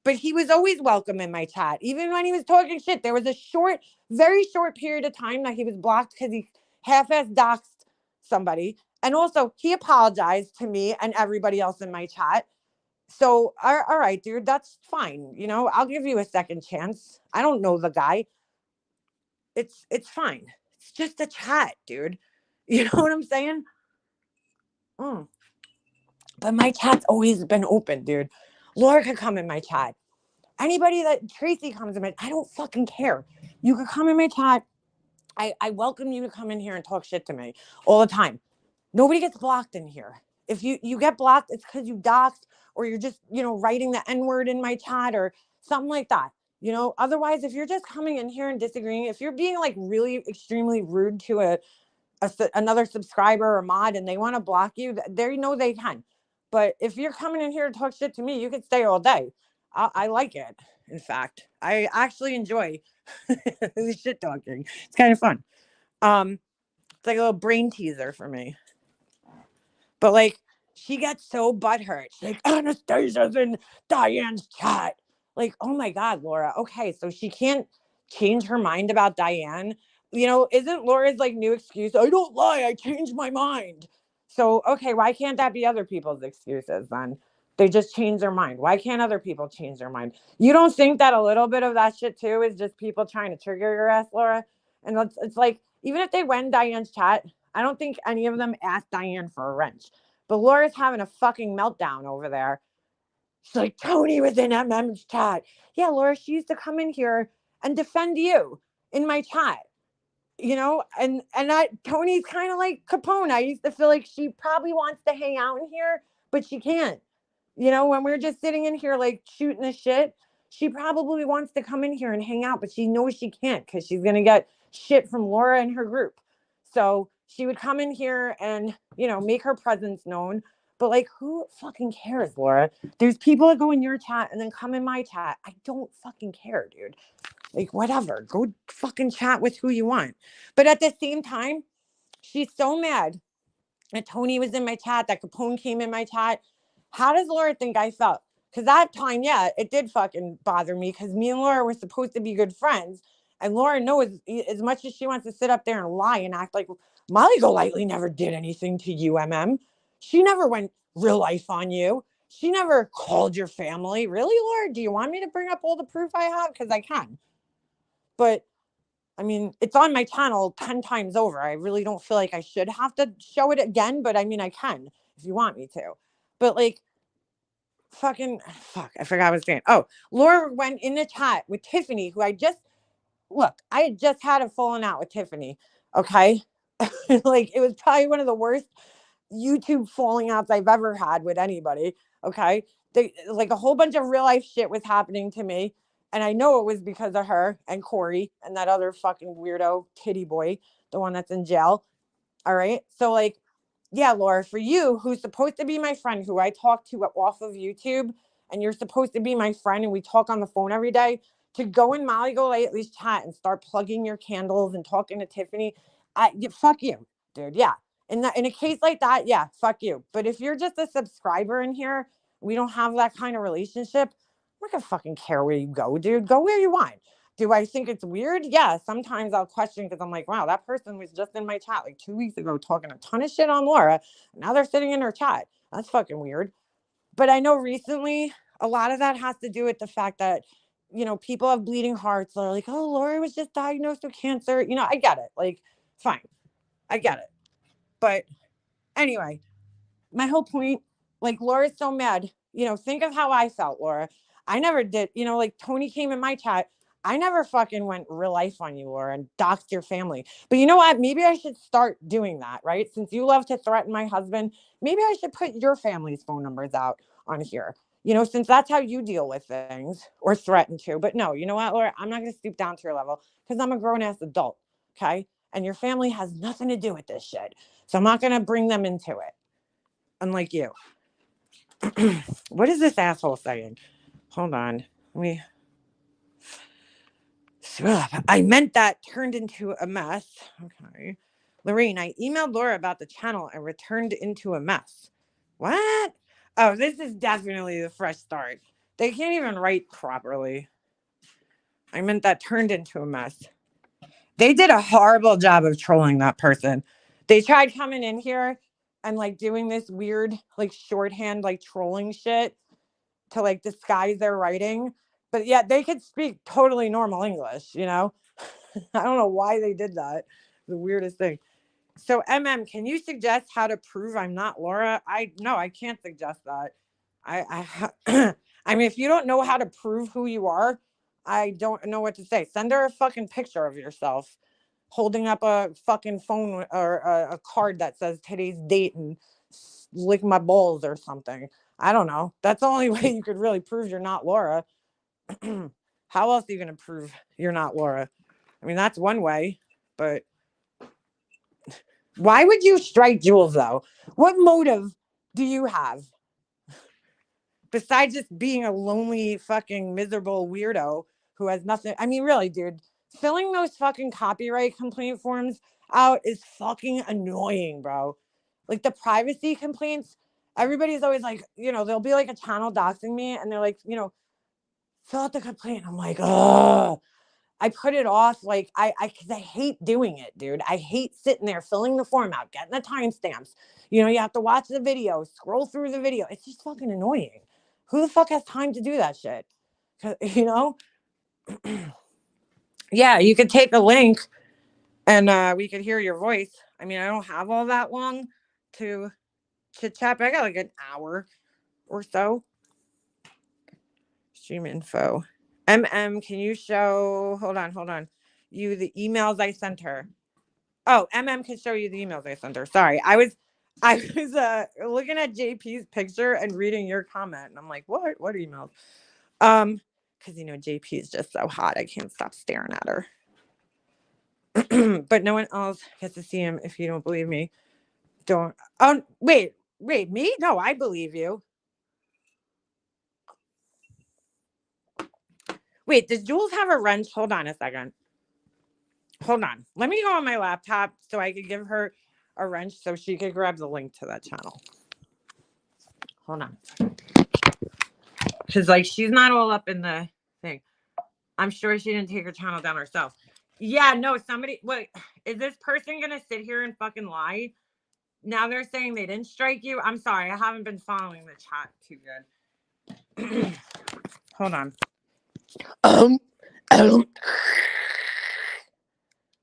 But he was always welcome in my chat, even when he was talking shit. There was a very short period of time that he was blocked because he half-ass doxed somebody. And also, he apologized to me and everybody else in my chat. So, all right, dude, that's fine. I'll give you a second chance. I don't know the guy. It's fine. It's just a chat, dude. You know what I'm saying? Mm. But my chat's always been open, dude. Laura could come in my chat. Anybody that Tracy comes in, I don't fucking care. You could come in my chat. I welcome you to come in here and talk shit to me all the time. Nobody gets blocked in here. If you get blocked, it's because you doxed or you're just, writing the N-word in my chat or something like that. Otherwise, if you're just coming in here and disagreeing, if you're being like really extremely rude to another subscriber or mod and they want to block you, they know they can. But if you're coming in here to talk shit to me, you can stay all day. I like it. In fact, I actually enjoy the shit talking. It's kind of fun. It's like a little brain teaser for me. But like, she gets so butthurt. She's like, Anastasia's in Diane's chat. Like, oh my God, Laura. Okay, so she can't change her mind about Diane. Isn't Laura's like new excuse? I don't lie. I changed my mind. So, okay, why can't that be other people's excuses then? They just change their mind. Why can't other people change their mind? You don't think that a little bit of that shit too is just people trying to trigger your ass, Laura? And it's like, even if they went in Diane's chat, I don't think any of them asked Diane for a wrench. But Laura's having a fucking meltdown over there. She's like, Tony was in MM's chat. Yeah, Laura, she used to come in here and defend you in my chat. And Tony's kind of like Capone. I used to feel like she probably wants to hang out in here, but she can't. When we're just sitting in here like shooting the shit, she probably wants to come in here and hang out, but she knows she can't because she's going to get shit from Laura and her group. So she would come in here and, make her presence known. But like, who fucking cares, Laura? There's people that go in your chat and then come in my chat. I don't fucking care, dude. Like, whatever. Go fucking chat with who you want. But at the same time, she's so mad that Tony was in my chat, that Capone came in my chat. How does Laura think I felt? Because that time, yeah, it did fucking bother me because me and Laura were supposed to be good friends. And Laura knows as much as she wants to sit up there and lie and act like Molly Golightly never did anything to you, MM. She never went real life on you. She never called your family. Really, Laura? Do you want me to bring up all the proof I have? Because I can. But I mean, it's on my channel 10 times over. I really don't feel like I should have to show it again, but I mean, I can if you want me to. But like, fuck, I forgot what I was saying. Oh, Laura went in the chat with Tiffany, who I had just had a falling out with Tiffany. Okay. Like, it was probably one of the worst YouTube falling outs I've ever had with anybody. Okay. Like a whole bunch of real life shit was happening to me. And I know it was because of her and Corey and that other fucking weirdo titty boy, the one that's in jail. All right. So, like, yeah, Laura, for you, who's supposed to be my friend, who I talk to off of YouTube, and you're supposed to be my friend, and we talk on the phone every day, to go in Molly Golightly's chat and start plugging your candles and talking to Tiffany, fuck you, dude. Yeah. In a case like that, yeah, fuck you. But if you're just a subscriber in here, we don't have that kind of relationship. I'm not gonna fucking care where you go, dude. Go where you want. Do I think it's weird? Yeah, sometimes I'll question because I'm like, wow, that person was just in my chat like 2 weeks ago talking a ton of shit on Laura. Now they're sitting in her chat. That's fucking weird. But I know recently a lot of that has to do with the fact that, people have bleeding hearts. They're like, oh, Laura was just diagnosed with cancer. I get it. Like, fine. I get it. But anyway, my whole point, like, Laura's so mad. Think of how I felt, Laura. I never did, like Tony came in my chat. I never fucking went real life on you, Laura, and doxed your family. But you know what? Maybe I should start doing that, right? Since you love to threaten my husband, maybe I should put your family's phone numbers out on here. Since that's how you deal with things or threaten to. But no, you know what, Laura? I'm not going to stoop down to your level because I'm a grown ass adult. Okay. And your family has nothing to do with this shit. So I'm not going to bring them into it. Unlike you. What is this asshole saying? Hold on. I meant that turned into a mess. Okay. Lorraine, I emailed Laura about the channel and returned into a mess. What? Oh, this is definitely the fresh start. They can't even write properly. I meant that turned into a mess. They did a horrible job of trolling that person. They tried coming in here and like doing this weird like shorthand like trolling shit to like disguise their writing, but yet they could speak totally normal English. I don't know why they did that. The weirdest thing. So can you suggest how to prove I'm not Laura? I can't suggest that. I I mean, if you don't know how to prove who you are, I don't know what to say. Send her a fucking picture of yourself holding up a fucking phone or a card that says today's date and lick my balls or something. I don't know. That's the only way you could really prove you're not Laura. How else are you going to prove you're not Laura? I mean, that's one way, but why would you strike Jules though? What motive do you have? Besides just being a lonely, fucking miserable weirdo who has nothing. I mean, really, dude, filling those fucking copyright complaint forms out is fucking annoying, bro. Like the privacy complaints, Everybody's always like, there'll be like a channel doxing me and they're like, fill out the complaint. I'm like, oh, I put it off. Like cause I hate doing it, dude. I hate sitting there filling the form out, getting the timestamps. You have to watch the video, scroll through the video. It's just fucking annoying. Who the fuck has time to do that shit? Yeah, you could take a link and we could hear your voice. I mean, I don't have all that long to chit chat, but I got like an hour or so. Stream info. Can you show? Hold on. You the emails I sent her. Oh, can show you the emails I sent her. Sorry, I was looking at JP's picture and reading your comment, and I'm like, what? What emails? Because JP is just so hot, I can't stop staring at her. But no one else gets to see him. If you don't believe me, don't. Oh, wait, me? No, I believe you. Wait, does Jules have a wrench? Hold on a second. Hold on. Let me go on my laptop so I could give her a wrench so she could grab the link to that channel. Hold on. Because, she's not all up in the thing. I'm sure she didn't take her channel down herself. Yeah, no, wait, is this person going to sit here and fucking lie? Now they're saying they didn't strike you? I'm sorry. I haven't been following the chat too good. Hold on.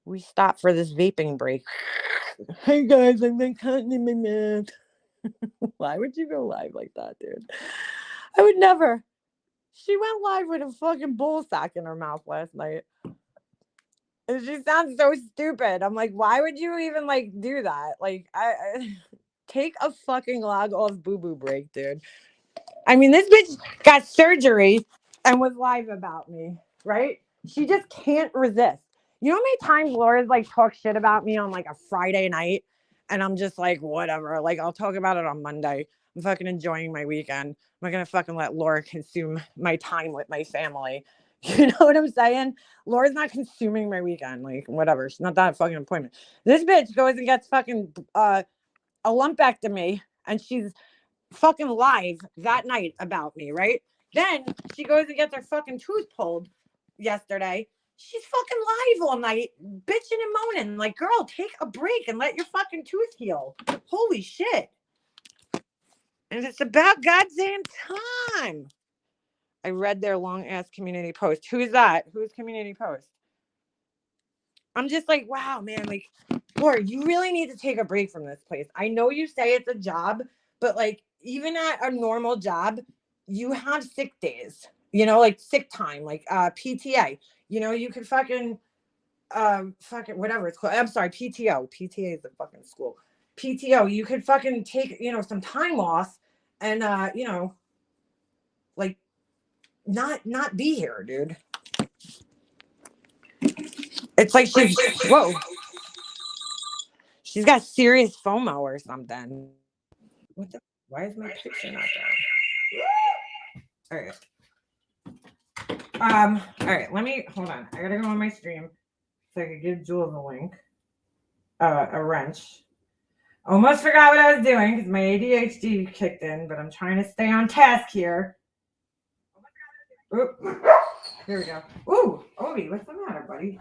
We stopped for this vaping break. Hey guys, I'm been cutting in my mouth. Why would you go live like that, dude? I would never. She went live with a fucking bull sack in her mouth last night. And she sounds so stupid. I'm like, why would you even do that? I take a fucking log off boo-boo break, dude. I mean, this bitch got surgery and was live about me, right? She just can't resist. You know how many times Laura's talk shit about me on a Friday night, and I'm just like, whatever. I'll talk about it on Monday. I'm fucking enjoying my weekend. I'm not gonna fucking let Laura consume my time with my family. You know what I'm saying? Laura's not consuming my weekend. Whatever. She's not that fucking appointment. This bitch goes and gets fucking a lumpectomy, and she's fucking live that night about me, right? Then she goes and gets her fucking tooth pulled yesterday. She's fucking live all night, bitching and moaning. Like, girl, take a break and let your fucking tooth heal. Holy shit. And it's about goddamn time. I read their long ass community post. Who's that? Who's community post? I'm just like, wow, man. Laura, you really need to take a break from this place. I know you say it's a job, but even at a normal job, you have sick days, sick time, PTA. You could fucking whatever it's called. I'm sorry, PTO. PTA is a fucking school. PTO. You could fucking take, some time off and not be here, dude. It's like whoa. She's got serious FOMO or something. What the? Why is my picture not there? All right. Let me hold on. I gotta go on my stream so I could give Jules a link. A wrench. Almost forgot what I was doing because my ADHD kicked in, but I'm trying to stay on task here. Oop. Here we go. Ooh, Obi, what's the matter, buddy?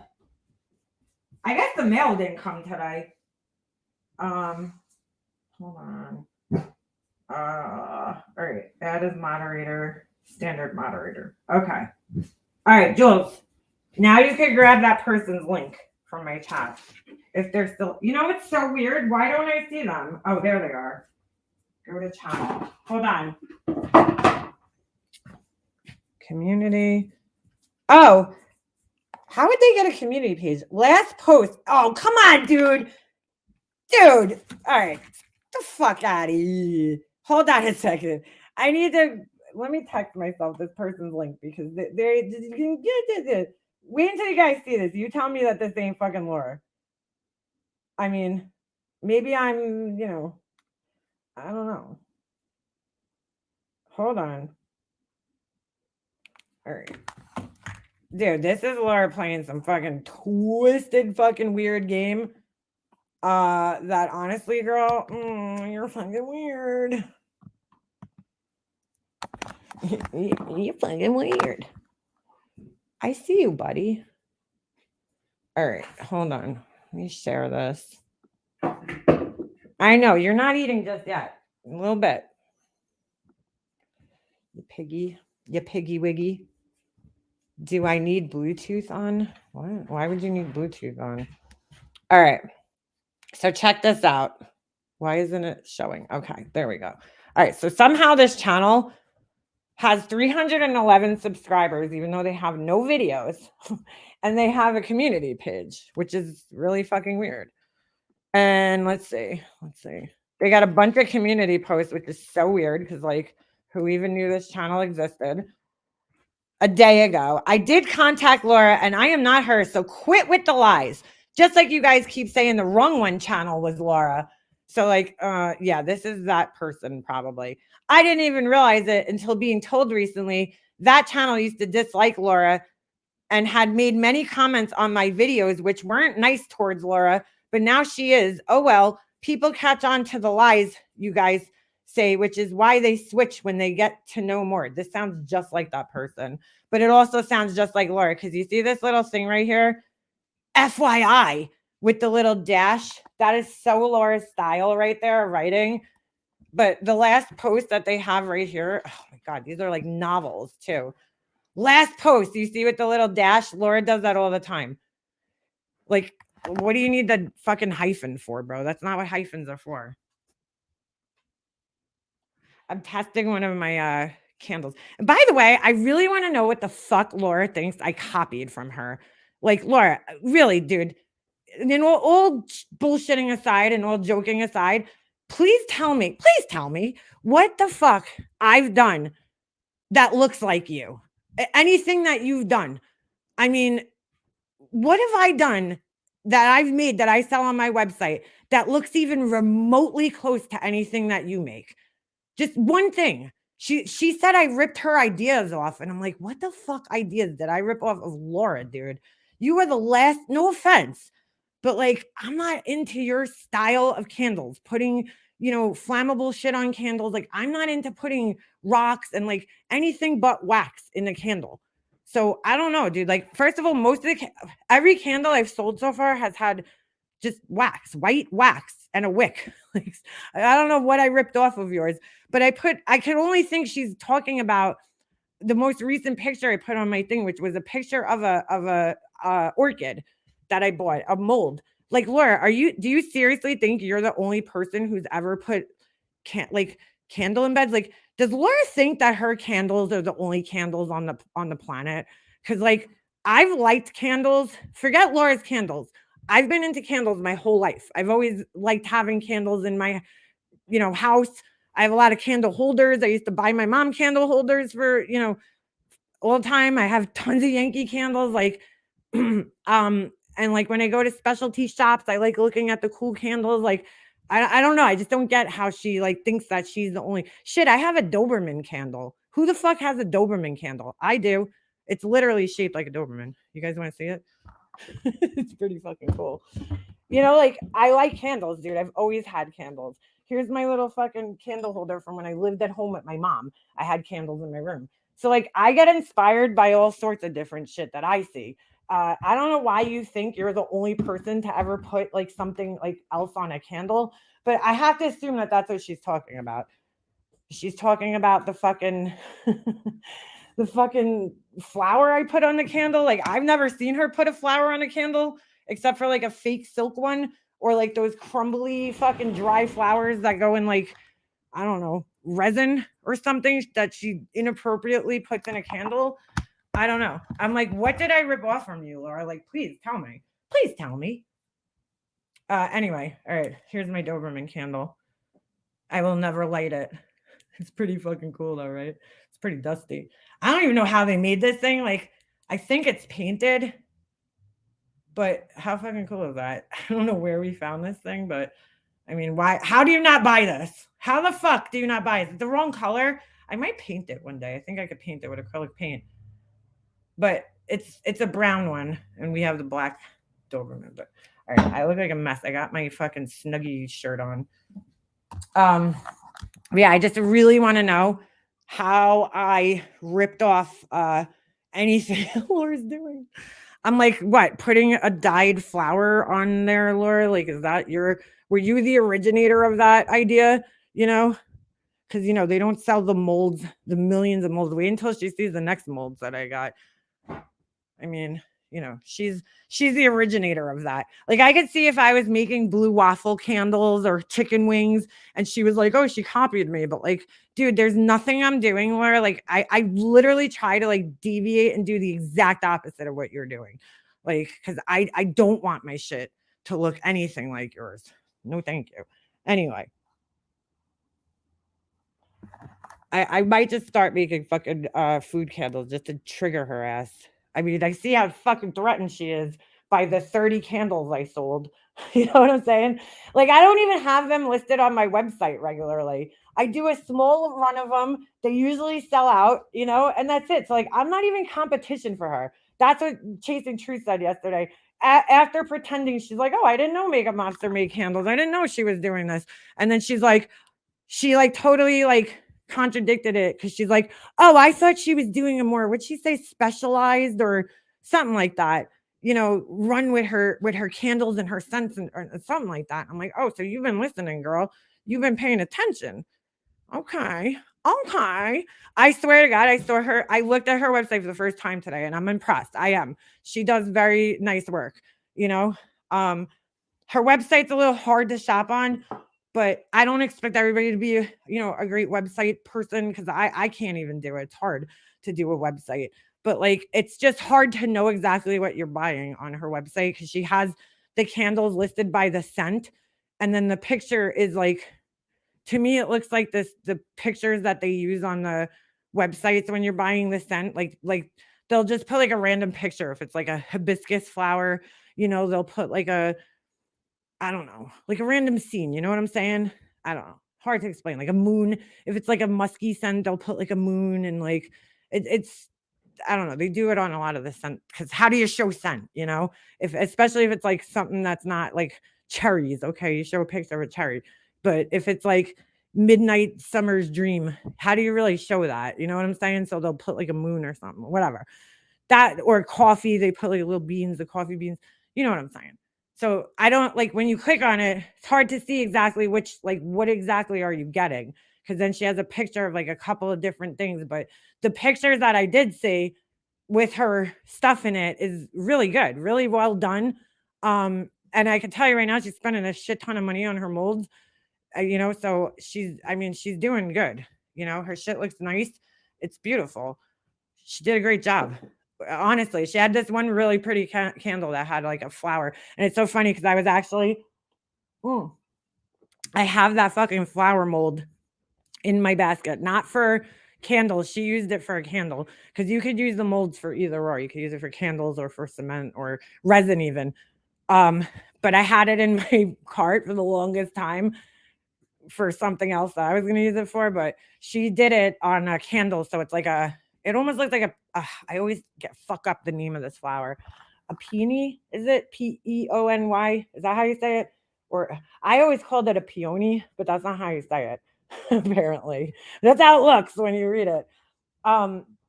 I guess the mail didn't come today. Hold on. All right. Add as moderator. Standard moderator. Okay. All right, Jules. Now you can grab that person's link from my chat. If they're still, it's so weird. Why don't I see them? Oh, there they are. Go to channel. Hold on. Community. Oh, how would they get a community page? Last post. Oh, come on, dude. Dude. All right. Get the fuck out of here. Hold on a second. I need to, let me text myself this person's link because they wait until you guys see this. You tell me that this ain't fucking Laura. I mean, maybe I'm, I don't know. Hold on. All right. Dude, this is Laura playing some fucking twisted fucking weird game. That honestly, girl, you're fucking weird. You're fucking weird. I see you, buddy. All right, hold on. Let me share this. I know you're not eating just yet. A little bit. You piggy wiggy. Do I need Bluetooth on? What? Why would you need Bluetooth on? All right. So check this out. Why isn't it showing? Okay, there we go. All right. So somehow this channel has 311 subscribers, even though they have no videos, and they have a community page, which is really fucking weird. And let's see. They got a bunch of community posts, which is so weird because, like, who even knew this channel existed? A day ago, I did contact Laura, and I am not her. So quit with the lies. Just like you guys keep saying the wrong one channel was Laura. So, like, yeah, this is that person probably. I didn't even realize it until being told recently that channel used to dislike Laura and had made many comments on my videos, which weren't nice towards Laura, but now she is. Oh, well, people catch on to the lies you guys say, which is why they switch when they get to know more. This sounds just like that person, but it also sounds just like Laura, because you see this little thing right here? FYI, with the little dash. That is so Laura's style right there, writing. But the last post that they have right here, oh my God, these are like novels too. Last post, you see with the little dash? Laura does that all the time. Like, what do you need the fucking hyphen for, bro? That's not what hyphens are for. I'm testing one of my candles. And by the way, I really want to know what the fuck Laura thinks I copied from her. Like, Laura, really, dude. And then all bullshitting aside and all joking aside, please tell me what the fuck I've done that looks like you. Anything that you've done. I mean, what have I done that I've made that I sell on my website that looks even remotely close to anything that you make? Just one thing. She said I ripped her ideas off, and I'm like, what the fuck ideas did I rip off of Laura, dude? You were the last, no offense, but like, I'm not into your style of candles, putting, flammable shit on candles. Like, I'm not into putting rocks and like anything but wax in a candle. So I don't know, dude. Like, first of all, every candle I've sold so far has had just wax, white wax, and a wick. Like, I don't know what I ripped off of yours, but I could only think she's talking about the most recent picture I put on my thing, which was a picture of a orchid that I bought, a mold. Like, Laura, do you seriously think you're the only person who's ever put candle in beds? Like, does Laura think that her candles are the only candles on the planet? Because, like, I've liked candles. Forget Laura's candles. I've been into candles my whole life. I've always liked having candles in my, house. I have a lot of candle holders. I used to buy my mom candle holders for, all the time. I have tons of Yankee candles. Like, and like when I go to specialty shops, I like looking at the cool candles. Like, I don't know. I just don't get how she like thinks that she's the only shit. I have a Doberman candle. Who the fuck has a Doberman candle? I do. It's literally shaped like a Doberman. You guys want to see it? It's pretty fucking cool. Like, I like candles, dude. I've always had candles. Here's my little fucking candle holder from when I lived at home with my mom. I had candles in my room. So, like, I get inspired by all sorts of different shit that I see. I don't know why you think you're the only person to ever put like something like else on a candle, but I have to assume that that's what she's talking about. She's talking about the fucking the fucking flower I put on the candle. Like, I've never seen her put a flower on a candle except for like a fake silk one, or like those crumbly fucking dry flowers that go in like, I don't know, resin or something that she inappropriately puts in a candle. I don't know. I'm like, what did I rip off from you, Laura? Like, please tell me. Please tell me. Anyway, all right. Here's my Doberman candle. I will never light it. It's pretty fucking cool though, right? It's pretty dusty. I don't even know how they made this thing. Like, I think it's painted, but how fucking cool is that? I don't know where we found this thing, but I mean, why? How do you not buy this? How the fuck do you not buy it? Is it the wrong color? I might paint it one day. I think I could paint it with acrylic paint, but it's a brown one, and we have the black Doberman. But all right, I look like a mess. I got my fucking Snuggie shirt on. Yeah, I just really want to know how I ripped off anything Laura's doing. I'm like, what, putting a dyed flower on there, Laura? Like, is that were you the originator of that idea? You know, because they don't sell the molds, the millions of molds. Wait until she sees the next molds that I got. I mean, she's the originator of that. Like, I could see if I was making blue waffle candles or chicken wings and she was like, oh, she copied me. But like, dude, there's nothing I'm doing where like I literally try to like deviate and do the exact opposite of what you're doing. Like, because I don't want my shit to look anything like yours. No, thank you. Anyway, I might just start making fucking food candles just to trigger her ass. I mean, I see how fucking threatened she is by the 30 candles I sold. You know what I'm saying? Like, I don't even have them listed on my website regularly. I do a small run of them. They usually sell out, and that's it. So, like, I'm not even competition for her. That's what Chasing Truth said yesterday. After pretending, she's like, oh, I didn't know Makeup Monster made candles. I didn't know she was doing this. And then she like totally like contradicted it because she's like, oh, I thought she was doing a more, what'd she say, specialized or something like that, run with her candles and her scents or something like that. I'm like, oh, so you've been listening, girl. You've been paying attention. Okay. Okay. I swear to God, I looked at her website for the first time today and I'm impressed. I am. She does very nice work, you know. Um, her website's a little hard to shop on, but I don't expect everybody to be, a great website person because I can't even do it. It's hard to do a website. But like it's just hard to know exactly what you're buying on her website because she has the candles listed by the scent. And then the picture is like, to me, it looks like the pictures that they use on the websites when you're buying the scent. Like they'll just put like a random picture. If it's like a hibiscus flower, they'll put like I don't know, like a random scene, you know what I'm saying? I don't know. Hard to explain. Like a moon. If it's like a musky scent, they'll put like a moon and like it's I don't know. They do it on a lot of the scent because how do you show scent, If especially if it's like something that's not like cherries, okay, you show a picture of a cherry. But if it's like midnight summer's dream, how do you really show that? You know what I'm saying? So they'll put like a moon or something, whatever. That or coffee, they put like little beans, the coffee beans. You know what I'm saying? So I don't like when you click on it, it's hard to see exactly what exactly are you getting? Because then she has a picture of like a couple of different things. But the pictures that I did see with her stuff in it is really good, really well done. And I can tell you right now, she's spending a shit ton of money on her molds. So she's doing good. Her shit looks nice. It's beautiful. She did a great job. Honestly, she had this one really pretty candle that had like a flower. And it's so funny because I was actually, I have that fucking flower mold in my basket, not for candles. She used it for a candle because you could use the molds for either or. You could use it for candles or for cement or resin even. But I had it in my cart for the longest time for something else that I was going to use it for, but she did it on a candle. So it's like it almost looks like I always fuck up the name of this flower. A peony? Is it Peony? Is that how you say it? Or I always called it a peony, but that's not how you say it. Apparently, that's how it looks when you read it.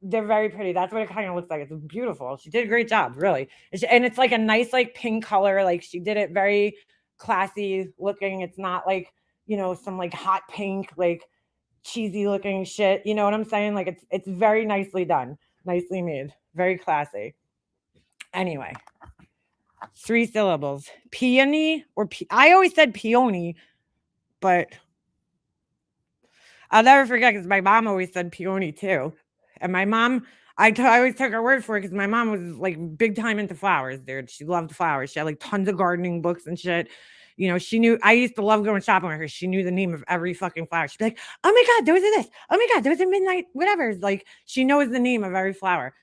They're very pretty. That's what it kind of looks like. It's beautiful. She did a great job, really. And it's like a nice, like pink color. Like she did it very classy looking. It's not like, some like hot pink, like cheesy looking shit. You know what I'm saying? Like it's very nicely done, nicely made, very classy. Anyway, 3 syllables. Peony I always said peony, but I'll never forget because my mom always said peony too. And my mom, I always took her word for it because my mom was like big time into flowers, dude. She loved flowers. She had like tons of gardening books and shit. She knew I used to love going shopping with her. She knew the name of every fucking flower. She'd be like, oh my God, those are this. Oh my God, those are midnight, whatever. Like she knows the name of every flower.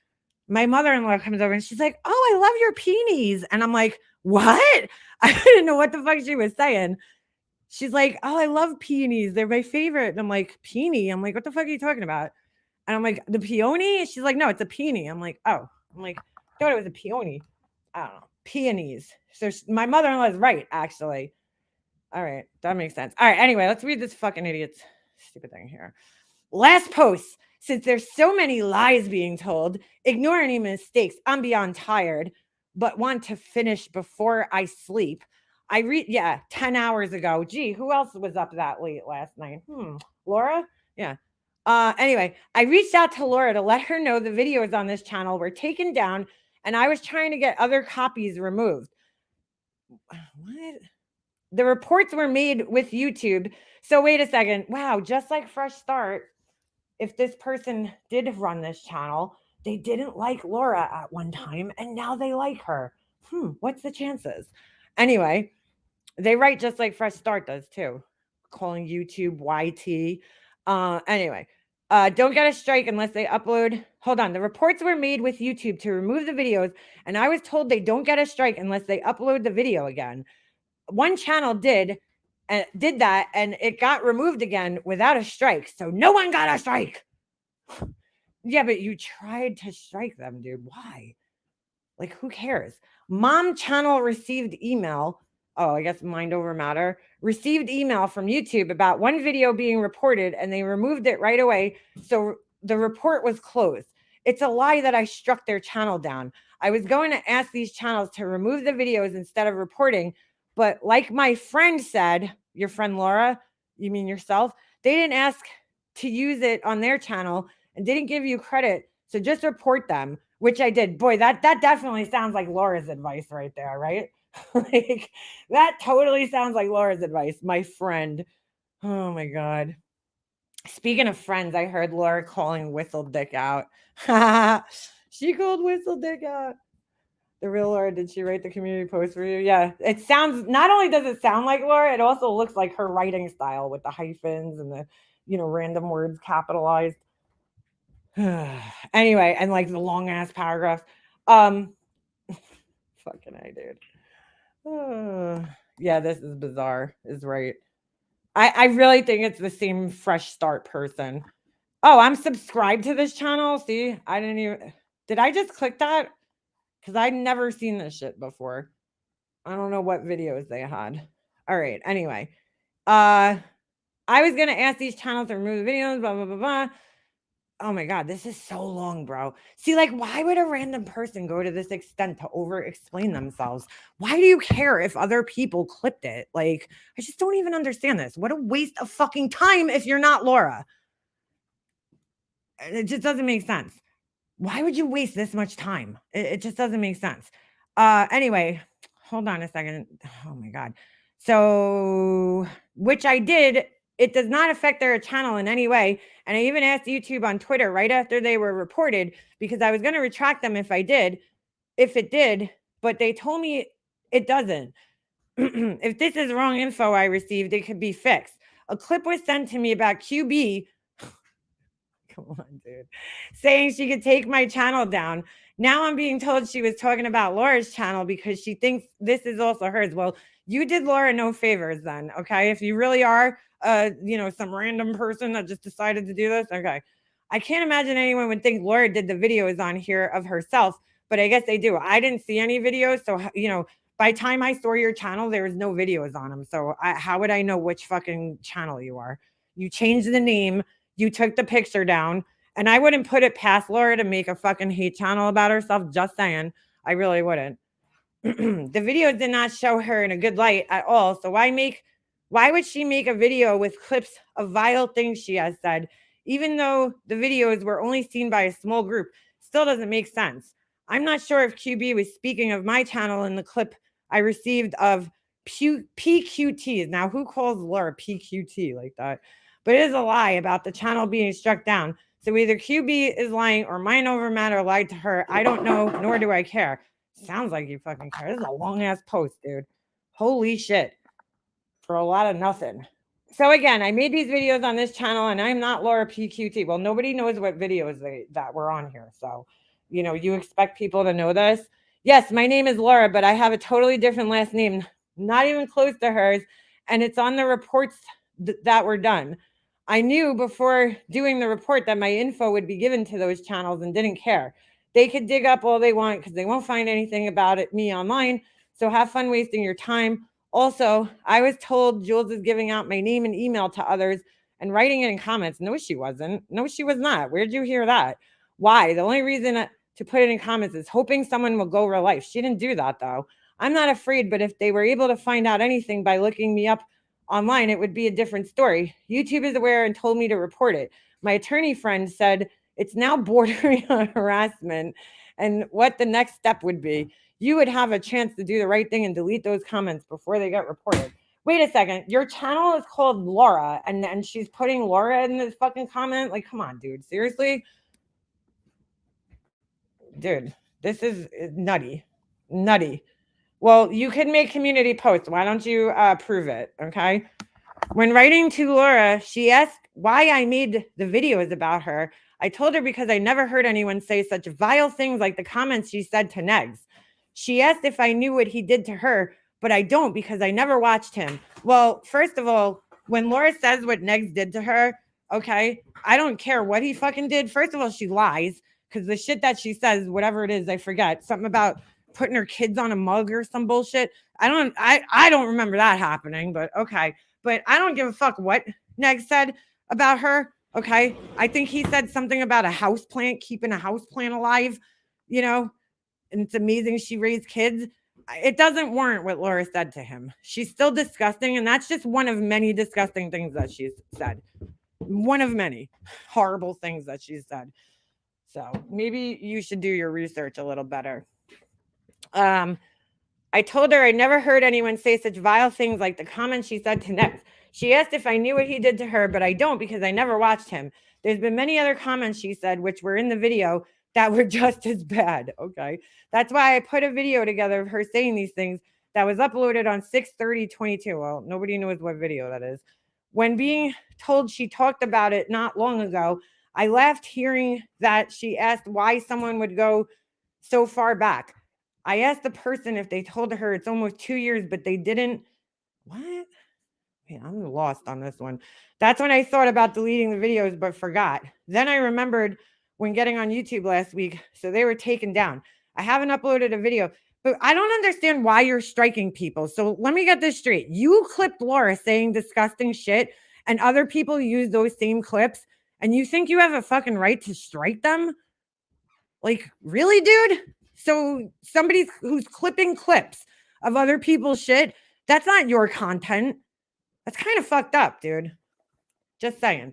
My mother-in-law comes over and she's like, oh, I love your peonies. And I'm like, what? I didn't know what the fuck she was saying. She's like, oh, I love peonies. They're my favorite. And I'm like, peony? I'm like, what the fuck are you talking about? And I'm like, the peony? She's like, no, it's a peony. I'm like, oh. I'm like, I thought it was a peony. I don't know. Peonies. So my mother-in-law is right, actually. All right. That makes sense. All right. Anyway, let's read this fucking idiot's stupid thing here. Last post. Since there's so many lies being told, ignore any mistakes. I'm beyond tired, but want to finish before I sleep. 10 hours ago. Gee, who else was up that late last night? Laura? Yeah. Anyway, I reached out to Laura to let her know the videos on this channel were taken down and I was trying to get other copies removed. What? The reports were made with YouTube. So wait a second. Wow, just like Fresh Start, if this person did run this channel, they didn't like Laura at one time and now they like her. What's the chances? Anyway, they write just like Fresh Start does too, calling YouTube YT. Don't get a strike unless they upload. Hold on. The reports were made with YouTube to remove the videos, and I was told they don't get a strike unless they upload the video again. One channel did that, and it got removed again without a strike. So no one got a strike. Yeah, but you tried to strike them, dude. Why? Like, who cares? Mom channel received email. Oh, I guess mind over matter. Received email from YouTube about one video being reported and they removed it right away. So the report was closed. It's a lie that I struck their channel down. I was going to ask these channels to remove the videos instead of reporting. But like my friend said, your friend Laura, you mean yourself? They didn't ask to use it on their channel and didn't give you credit. So just report them, which I did. Boy, that definitely sounds like Laura's advice right there, right? Like, that totally sounds like Laura's advice. My friend. Oh my God. Speaking of friends, I heard Laura calling Whistle Dick out. She called Whistle Dick out. The real Laura, did she write the community post for you? Yeah. It sounds, not only does it sound like Laura, it also looks like her writing style with the hyphens and the, random words capitalized. Anyway, and like the long ass paragraphs. Fucking I, dude. Yeah, this is bizarre, is right. I really think it's the same Fresh Start person. Oh, I'm subscribed to this channel. See, did I just click that? Because I'd never seen this shit before. I don't know what videos they had. All right. Anyway, I was going to ask these channels to remove the videos, blah, blah, blah, blah. Oh my God, this is so long, bro. See, like, why would a random person go to this extent to over explain themselves? Why do you care if other people clipped it? Like, I just don't even understand this. What a waste of fucking time if you're not Laura. It just doesn't make sense. Why would you waste this much time? It just doesn't make sense. Anyway, hold on a second. Oh my God. So, which I did. It does not affect their channel in any way. And I even asked YouTube on Twitter right after they were reported because I was going to retract them if it did, but they told me it doesn't. If this is wrong info I received, it could be fixed. A clip was sent to me about QB. Come on, dude. Saying she could take my channel down. Now I'm being told she was talking about Laura's channel because she thinks this is also hers. Well, you did Laura no favors then, okay? If you really are, some random person that just decided to do this, okay. I can't imagine anyone would think Laura did the videos on here of herself, but I guess they do. I didn't see any videos, so, by the time I saw your channel, there was no videos on them. So how would I know which fucking channel you are? You changed the name. You took the picture down, and I wouldn't put it past Laura to make a fucking hate channel about herself. Just saying. I really wouldn't. The video did not show her in a good light at all. So why would she make a video with clips of vile things she has said, even though the videos were only seen by a small group? Still doesn't make sense. I'm not sure if QB was speaking of my channel in the clip I received of PQTs. Now, who calls Laura PQT like that? But it is a lie about the channel being struck down. So either QB is lying or mind over matter lied to her. I don't know, nor do I care. Sounds like you fucking care. This is a long ass post, dude. Holy shit. For a lot of nothing. So again, I made these videos on this channel and I'm not Laura PQT. Well, nobody knows what videos that were on here. So, you expect people to know this. Yes, my name is Laura, but I have a totally different last name, not even close to hers. And it's on the reports that were done. I knew before doing the report that my info would be given to those channels and didn't care. They could dig up all they want because they won't find anything about me online. So have fun wasting your time. Also, I was told Jules is giving out my name and email to others, and writing it in comments. No, she wasn't. No, she was not. Where'd you hear that? Why? The only reason to put it in comments is hoping someone will go real life. She didn't do that though. I'm not afraid, but if they were able to find out anything by looking me up online, it would be a different story. YouTube is aware and told me to report it. My attorney friend said it's now bordering on harassment and what the next step would be. You would have a chance to do the right thing and delete those comments before they get reported. Wait a second. Your channel is called Laura, and she's putting Laura in this fucking comment? Like, come on, dude. Seriously? Dude, this is nutty. Nutty. Well, you could make community posts. Why don't you prove it? Okay. When writing to Laura, she asked why I made the videos about her. I told her because I never heard anyone say such vile things like the comments she said to Negs. She asked if I knew what he did to her, but I don't because I never watched him. Well, first of all, when Laura says what Negs did to her, okay, I don't care what he fucking did. First of all, she lies because the shit that she says, whatever it is, I forget. Something about putting her kids on a mug or some bullshit. I don't remember that happening, but okay. But I don't give a fuck what Neg said about her. Okay. I think he said something about a house plant, keeping a house plant alive, you know, and it's amazing she raised kids. It doesn't warrant what Laura said to him. She's still disgusting. And that's just one of many disgusting things that she's said. One of many horrible things that she's said. So maybe you should do your research a little better. I told her I never heard anyone say such vile things like the comments she said to Nex. She asked if I knew what he did to her, but I don't because I never watched him. There's been many other comments she said, which were in the video, that were just as bad. Okay. That's why I put a video together of her saying these things that was uploaded on 6/30/22. Well, nobody knows what video that is. When being told she talked about it not long ago, I laughed hearing that she asked why someone would go so far back. I asked the person if they told her it's almost 2 years, but they didn't. What? Man, I'm lost on this one. That's when I thought about deleting the videos, but forgot. Then I remembered when getting on YouTube last week, so they were taken down. I haven't uploaded a video, but I don't understand why you're striking people. So let me get this straight. You clipped Laura saying disgusting shit, and other people use those same clips, and you think you have a fucking right to strike them? Like, really, dude? So somebody who's clipping clips of other people's shit, that's not your content. That's kind of fucked up, dude. Just saying.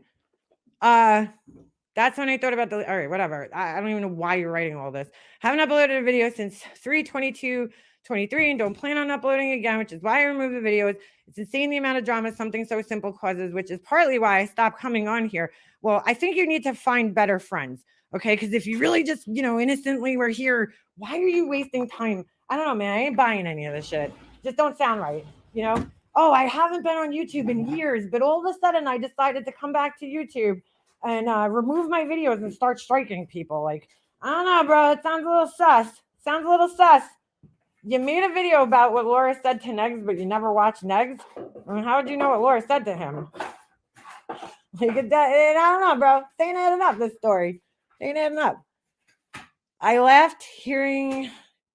That's when I thought about the, all right, whatever. I don't even know why you're writing all this. Haven't uploaded a video since 3/22/23 and don't plan on uploading again, which is why I removed the videos. It's insane the amount of drama something so simple causes, which is partly why I stopped coming on here. Well, I think you need to find better friends. Okay. Because if you really just, innocently were here, why are you wasting time? I don't know, man. I ain't buying any of this shit. Just don't sound right. Oh, I haven't been on YouTube in years, but all of a sudden I decided to come back to YouTube and remove my videos and start striking people. Like, I don't know, bro. It sounds a little sus. You made a video about what Laura said to Negs, but you never watched Negs. I mean, how would you know what Laura said to him? Like, I don't know, bro. It ain't adding up, this story. Ain't adding up. I laughed hearing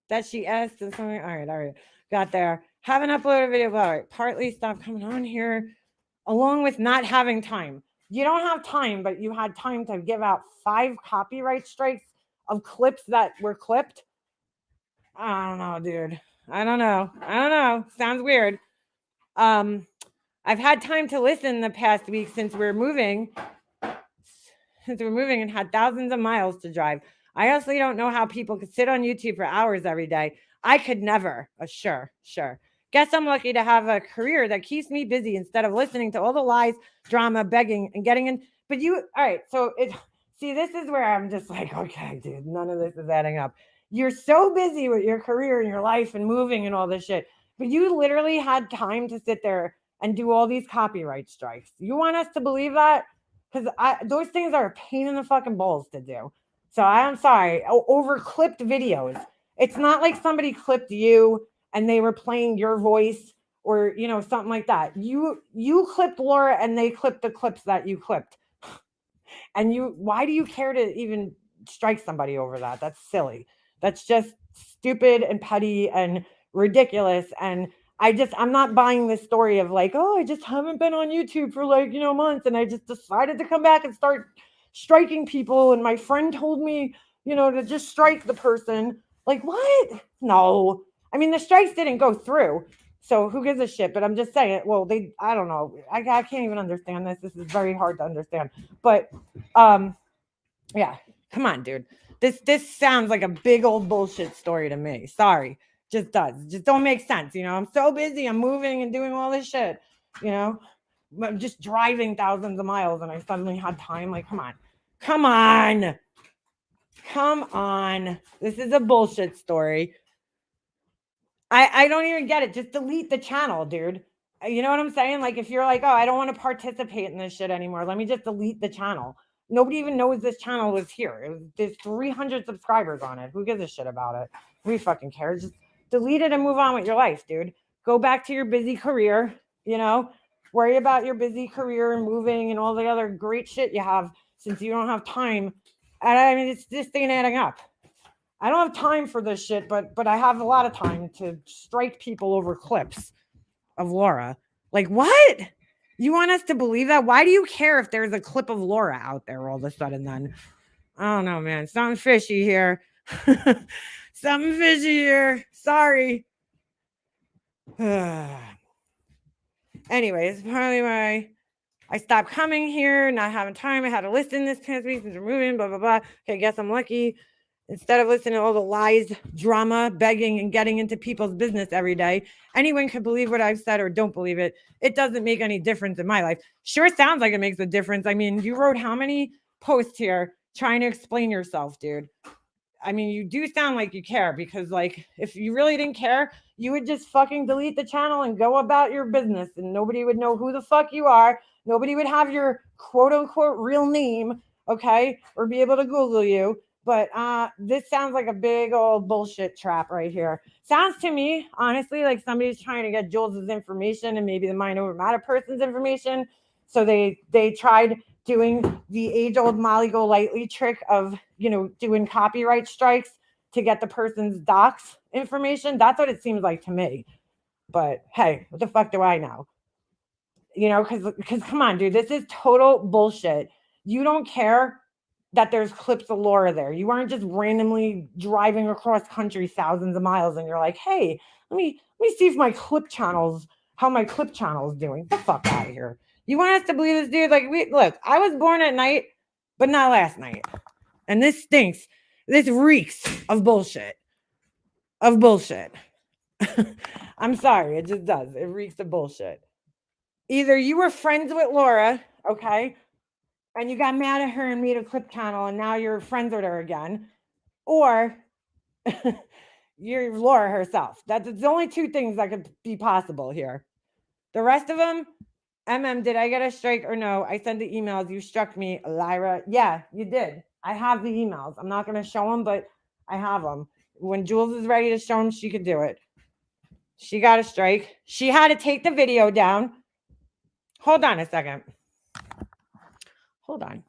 that she asked and something. All right. Got there. Haven't uploaded a video. All right. Partly stopped coming on here, along with not having time. You don't have time, but you had time to give out 5 copyright strikes of clips that were clipped. I don't know, dude. I don't know. Sounds weird. I've had time to listen the past week since we're moving and had thousands of miles to drive. I honestly don't know how people could sit on YouTube for hours every day. I could never. Sure. Guess I'm lucky to have a career that keeps me busy instead of listening to all the lies, drama, begging, and getting in. But all right. So this is where I'm just like, okay, dude, none of this is adding up. You're so busy with your career and your life and moving and all this shit, but you literally had time to sit there and do all these copyright strikes. You want us to believe that? Because those things are a pain in the fucking balls to do. So I'm sorry. Over clipped videos. It's not like somebody clipped you and they were playing your voice or, something like that. You clipped Laura and they clipped the clips that you clipped. And why do you care to even strike somebody over that? That's silly. That's just stupid and petty and ridiculous. And I'm not buying this story of like, oh, I just haven't been on YouTube for like, months. And I just decided to come back and start striking people. And my friend told me, to just strike the person. Like, what? No. I mean, the strikes didn't go through. So who gives a shit? But I'm just saying, well, I don't know. I can't even understand this. This is very hard to understand. But, yeah, come on, dude. This sounds like a big old bullshit story to me. Sorry. Just does. Just don't make sense. I'm so busy. I'm moving and doing all this shit. I'm just driving thousands of miles and I suddenly had time. Like, come on. Come on. Come on. This is a bullshit story. I don't even get it. Just delete the channel, dude. You know what I'm saying? Like, if you're like, oh, I don't want to participate in this shit anymore, let me just delete the channel. Nobody even knows this channel was here. There's 300 subscribers on it. Who gives a shit about it? We fucking care. Just delete it and move on with your life, dude. Go back to your busy career, worry about your busy career and moving and all the other great shit you have since you don't have time. And I mean, it's just ain't adding up. I don't have time for this shit, but I have a lot of time to strike people over clips of Laura. Like, what? You want us to believe that? Why do you care if there's a clip of Laura out there all of a sudden then? I don't know, man. Something fishy here. Something fishy here. Sorry. Anyways, probably why I stopped coming here, not having time. I had to listen this past week since we're moving, blah, blah, blah. Okay, I guess I'm lucky. Instead of listening to all the lies, drama, begging, and getting into people's business every day, anyone can believe what I've said or don't believe it. It doesn't make any difference in my life. Sure sounds like it makes a difference. I mean, you wrote how many posts here trying to explain yourself, dude? I mean, you do sound like you care because, like, if you really didn't care, you would just fucking delete the channel and go about your business and nobody would know who the fuck you are. Nobody would have your quote unquote real name, okay, or be able to Google you. But this sounds like a big old bullshit trap right here. Sounds to me, honestly, like somebody's trying to get Jules's information and maybe the mind over matter person's information. So they tried doing the age-old Molly Go Lightly trick of, doing copyright strikes to get the person's docs information. That's what it seems like to me. But hey, what the fuck do I know? Because come on, dude, this is total bullshit. You don't care that there's clips of Laura there. You aren't just randomly driving across country thousands of miles and you're like, hey, let me see if how my clip channel is doing. Get the fuck out of here. You want us to believe this, dude? Like, look, I was born at night, but not last night. And this stinks. This reeks of bullshit. I'm sorry. It just does. It reeks of bullshit. Either you were friends with Laura, okay, and you got mad at her and made a clip channel and now you're friends with her again, or you're Laura herself. That's the only two things that could be possible here. The rest of them, did I get a strike or no? I sent the emails. You struck me, Lyra. Yeah, you did. I have the emails. I'm not going to show them, but I have them. When Jules is ready to show them, she could do it. She got a strike. She had to take the video down. Hold on a second. Hold on.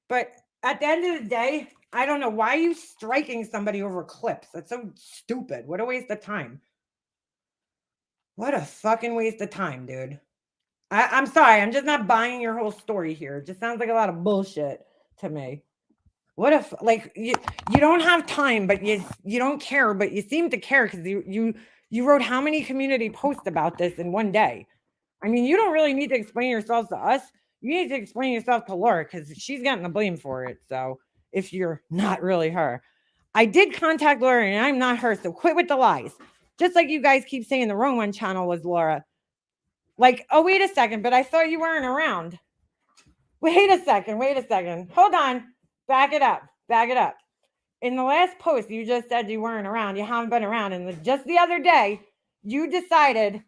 But at the end of the day, I don't know. Why are you striking somebody over clips? That's so stupid. What a waste of time. What a fucking waste of time, dude. I'm sorry. I'm just not buying your whole story here. It just sounds like a lot of bullshit to me. What if, like, you don't have time, but you don't care, but you seem to care because you wrote how many community posts about this in one day? I mean, you don't really need to explain yourself to us. You need to explain yourself to Laura because she's getting the blame for it. So if you're not really her, I did contact Laura and I'm not her. So quit with the lies. Just like you guys keep saying the wrong one channel was Laura. Like, oh, wait a second, but I thought you weren't around. Wait a second. Hold on. Back it up. In the last post, you just said you weren't around. You haven't been around. And just the other day, you decided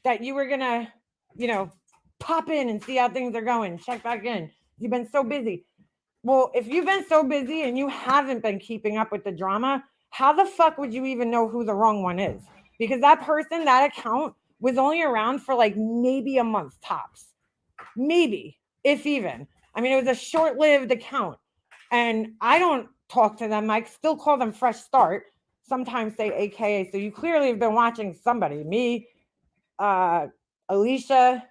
that you were going to, pop in and see how things are going. Check back in. You've been so busy. Well, if you've been so busy and you haven't been keeping up with the drama, how the fuck would you even know who the wrong one is? Because that person, that account was only around for like maybe a month tops. Maybe, if even. I mean, it was a short-lived account. And I don't talk to them. I still call them Fresh Start. sometimes say AKA. So you clearly have been watching somebody, me, Alicia,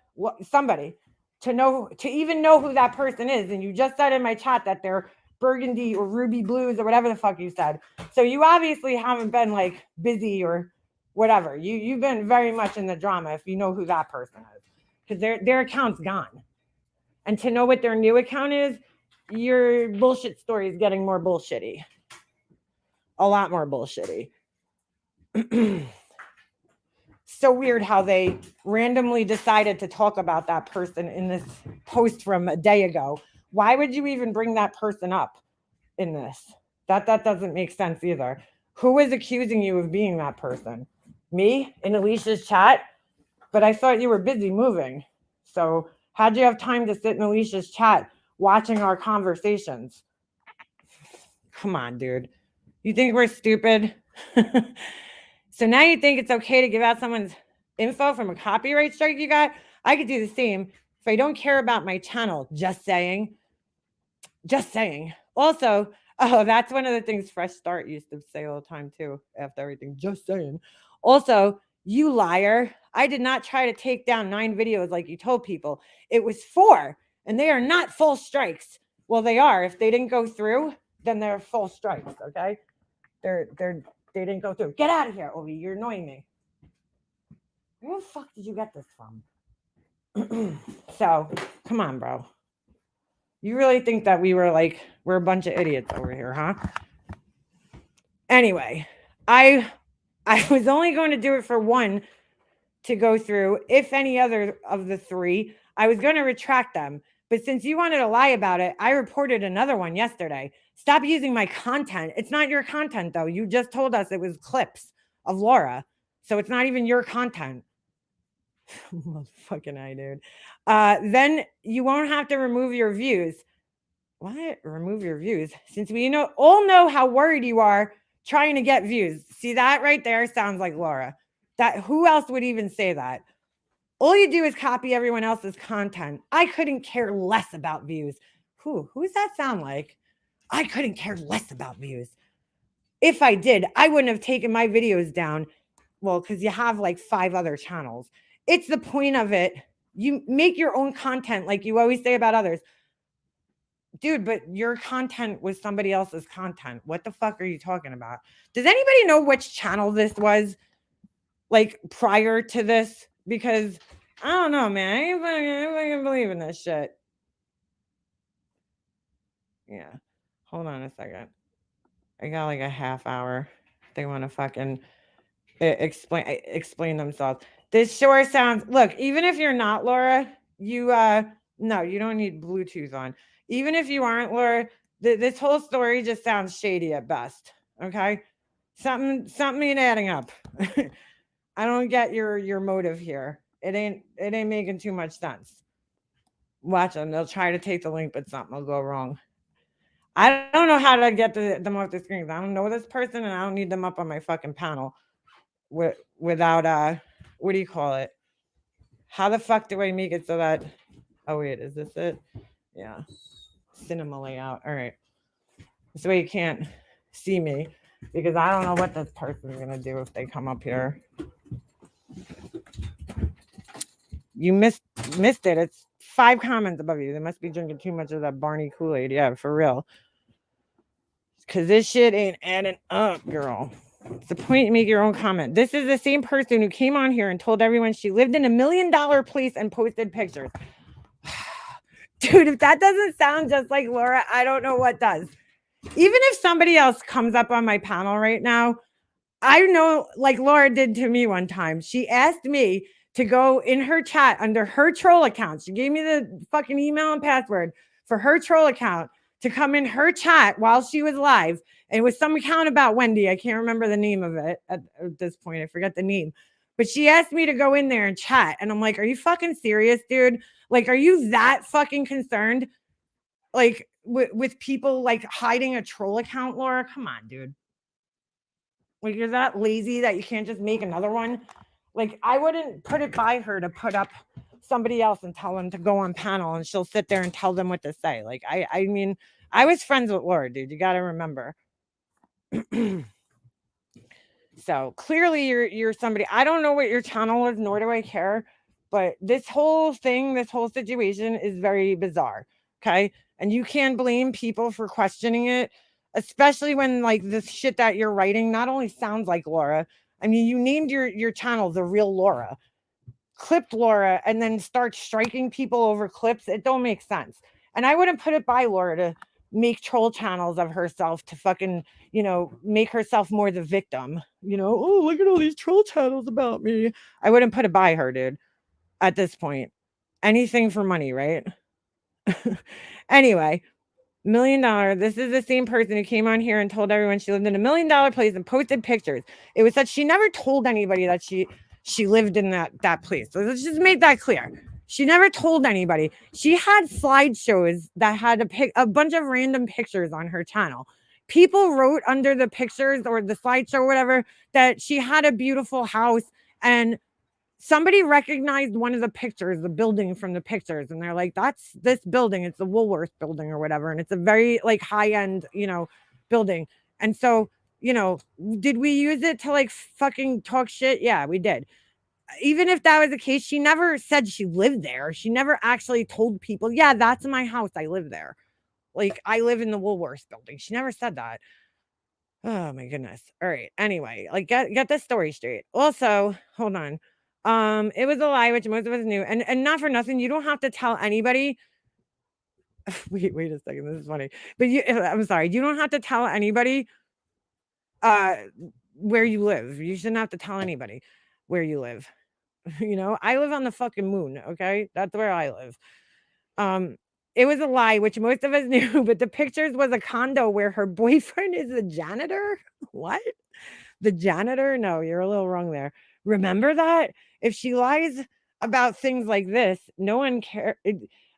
somebody, to even know who that person is. And you just said in my chat that they're burgundy or ruby blues or whatever the fuck you said. So you obviously haven't been like busy or whatever. You've been very much in the drama if you know who that person is, because their account's gone. And to know what their new account is, your bullshit story is getting more bullshitty. A lot more bullshitty. So weird how they randomly decided to talk about that person in this post from a day ago. Why would you even bring that person up in this? That doesn't make sense either. Who is accusing you of being that person? Me in Alicia's chat? But I thought you were busy moving. So how'd you have time to sit in Alicia's chat watching our conversations? Come on, dude. You think we're stupid? So now you think it's okay to give out someone's info from a copyright strike you got? I could do the same if I don't care about my channel. Just saying. Just saying. Also, that's one of the things Fresh Start used to say all the time too, after everything. Just saying. Also, you liar. I did not try to take down 9 videos like you told people. It was 4, and they are not full strikes. Well, they are. If they didn't go through, then they're full strikes, okay? They didn't go through. Get out of here, Ovi. You're annoying me. Where the fuck did you get this from? So, come on, bro. You really think that we're a bunch of idiots over here, huh? Anyway, I was only going to do it for 1 to go through. If any other of the 3, I was going to retract them. But since you wanted to lie about it, I reported another one yesterday. Stop using my content. It's not your content, though. You just told us it was clips of Laura. So it's not even your content. Fucking I, dude. Then you won't have to remove your views. What? Remove your views? Since we all know how worried you are trying to get views. See, that right there sounds like Laura. Who else would even say that? All you do is copy everyone else's content. I couldn't care less about views. Who's that sound like? I couldn't care less about views. If I did, I wouldn't have taken my videos down. Well, because you have like 5 other channels. It's the point of it. You make your own content like you always say about others. Dude, but your content was somebody else's content. What the fuck are you talking about? Does anybody know which channel this was? Like prior to this? Because I don't know, man. I ain't fucking believing this shit. Yeah. Hold on a second. I got like a half hour. They want to fucking explain themselves. This sure sounds. Look, even if you're not Laura, no, you don't need Bluetooth on. Even if you aren't Laura, this whole story just sounds shady at best. Okay, something ain't adding up. I don't get your motive here. It ain't making too much sense. Watch them. They'll try to take the link, but something will go wrong. I don't know how to get them off the screen. I don't know this person, and I don't need them up on my fucking panel without what do you call it? How the fuck do I make it so that? Oh wait, is this it? Yeah, cinema layout. All right, this way you can't see me because I don't know what this person's gonna do if they come up here. You missed it. It's 5 comments above you. They must be drinking too much of that Barney Kool-Aid. Yeah, for real. Because this shit ain't adding up, girl. It's the point you make your own comment. This is the same person who came on here and told everyone she lived in $1 million place and posted pictures. Dude, if that doesn't sound just like Laura, I don't know what does. Even if somebody else comes up on my panel right now, I know, like Laura did to me one time. She asked me to go in her chat under her troll account. She gave me the fucking email and password for her troll account to come in her chat while she was live. And it was some account about Wendy. I can't remember the name of it at this point. I forget the name. But she asked me to go in there and chat. And I'm like, are you fucking serious, dude? Like, are you that fucking concerned? Like, with people like hiding a troll account, Laura? Come on, dude. Like, you're that lazy that you can't just make another one? Like, I wouldn't put it by her to put up somebody else and tell them to go on panel and she'll sit there and tell them what to say. Like, I mean, I was friends with Laura, dude. You got to remember. So clearly you're somebody. I don't know what your channel is, nor do I care. But this whole thing, this whole situation is very bizarre. Okay. And you can't blame people for questioning it, especially when like this shit that you're writing not only sounds like Laura. I mean, you named your channel The Real Laura, clipped Laura, and then start striking people over clips. It don't make sense. And I wouldn't put it by Laura to make troll channels of herself to fucking, make herself more the victim. Oh, look at all these troll channels about me. I wouldn't put it by her, dude, at this point. Anything for money, right? Anyway, $1 million. This is the same person who came on here and told everyone she lived in $1 million place and posted pictures. It was that she never told anybody that she lived in that place. So let's just make that clear. She never told anybody. She had slideshows that had a bunch of random pictures on her channel. People wrote under the pictures or the slideshow or whatever that she had a beautiful house, and somebody recognized one of the pictures, the building from the pictures, and they're like, that's this building. It's the Woolworth building or whatever. And it's a very like high-end, building. And so, did we use it to like fucking talk shit? Yeah, we did. Even if that was the case, she never said she lived there. She never actually told people, yeah, that's my house. I live there. Like, I live in the Woolworth building. She never said that. Oh my goodness. All right. Anyway, like get this story straight. Also, hold on. It was a lie, which most of us knew. And not for nothing, you don't have to tell anybody. Wait a second. This is funny. But I'm sorry, you don't have to tell anybody uh where you live. You shouldn't have to tell anybody where you live. I live on the fucking moon, okay? That's where I live. It was a lie, which most of us knew, but the pictures was a condo where her boyfriend is the janitor. What? The janitor? No, you're a little wrong there. Remember that? If she lies about things like this, no one cares.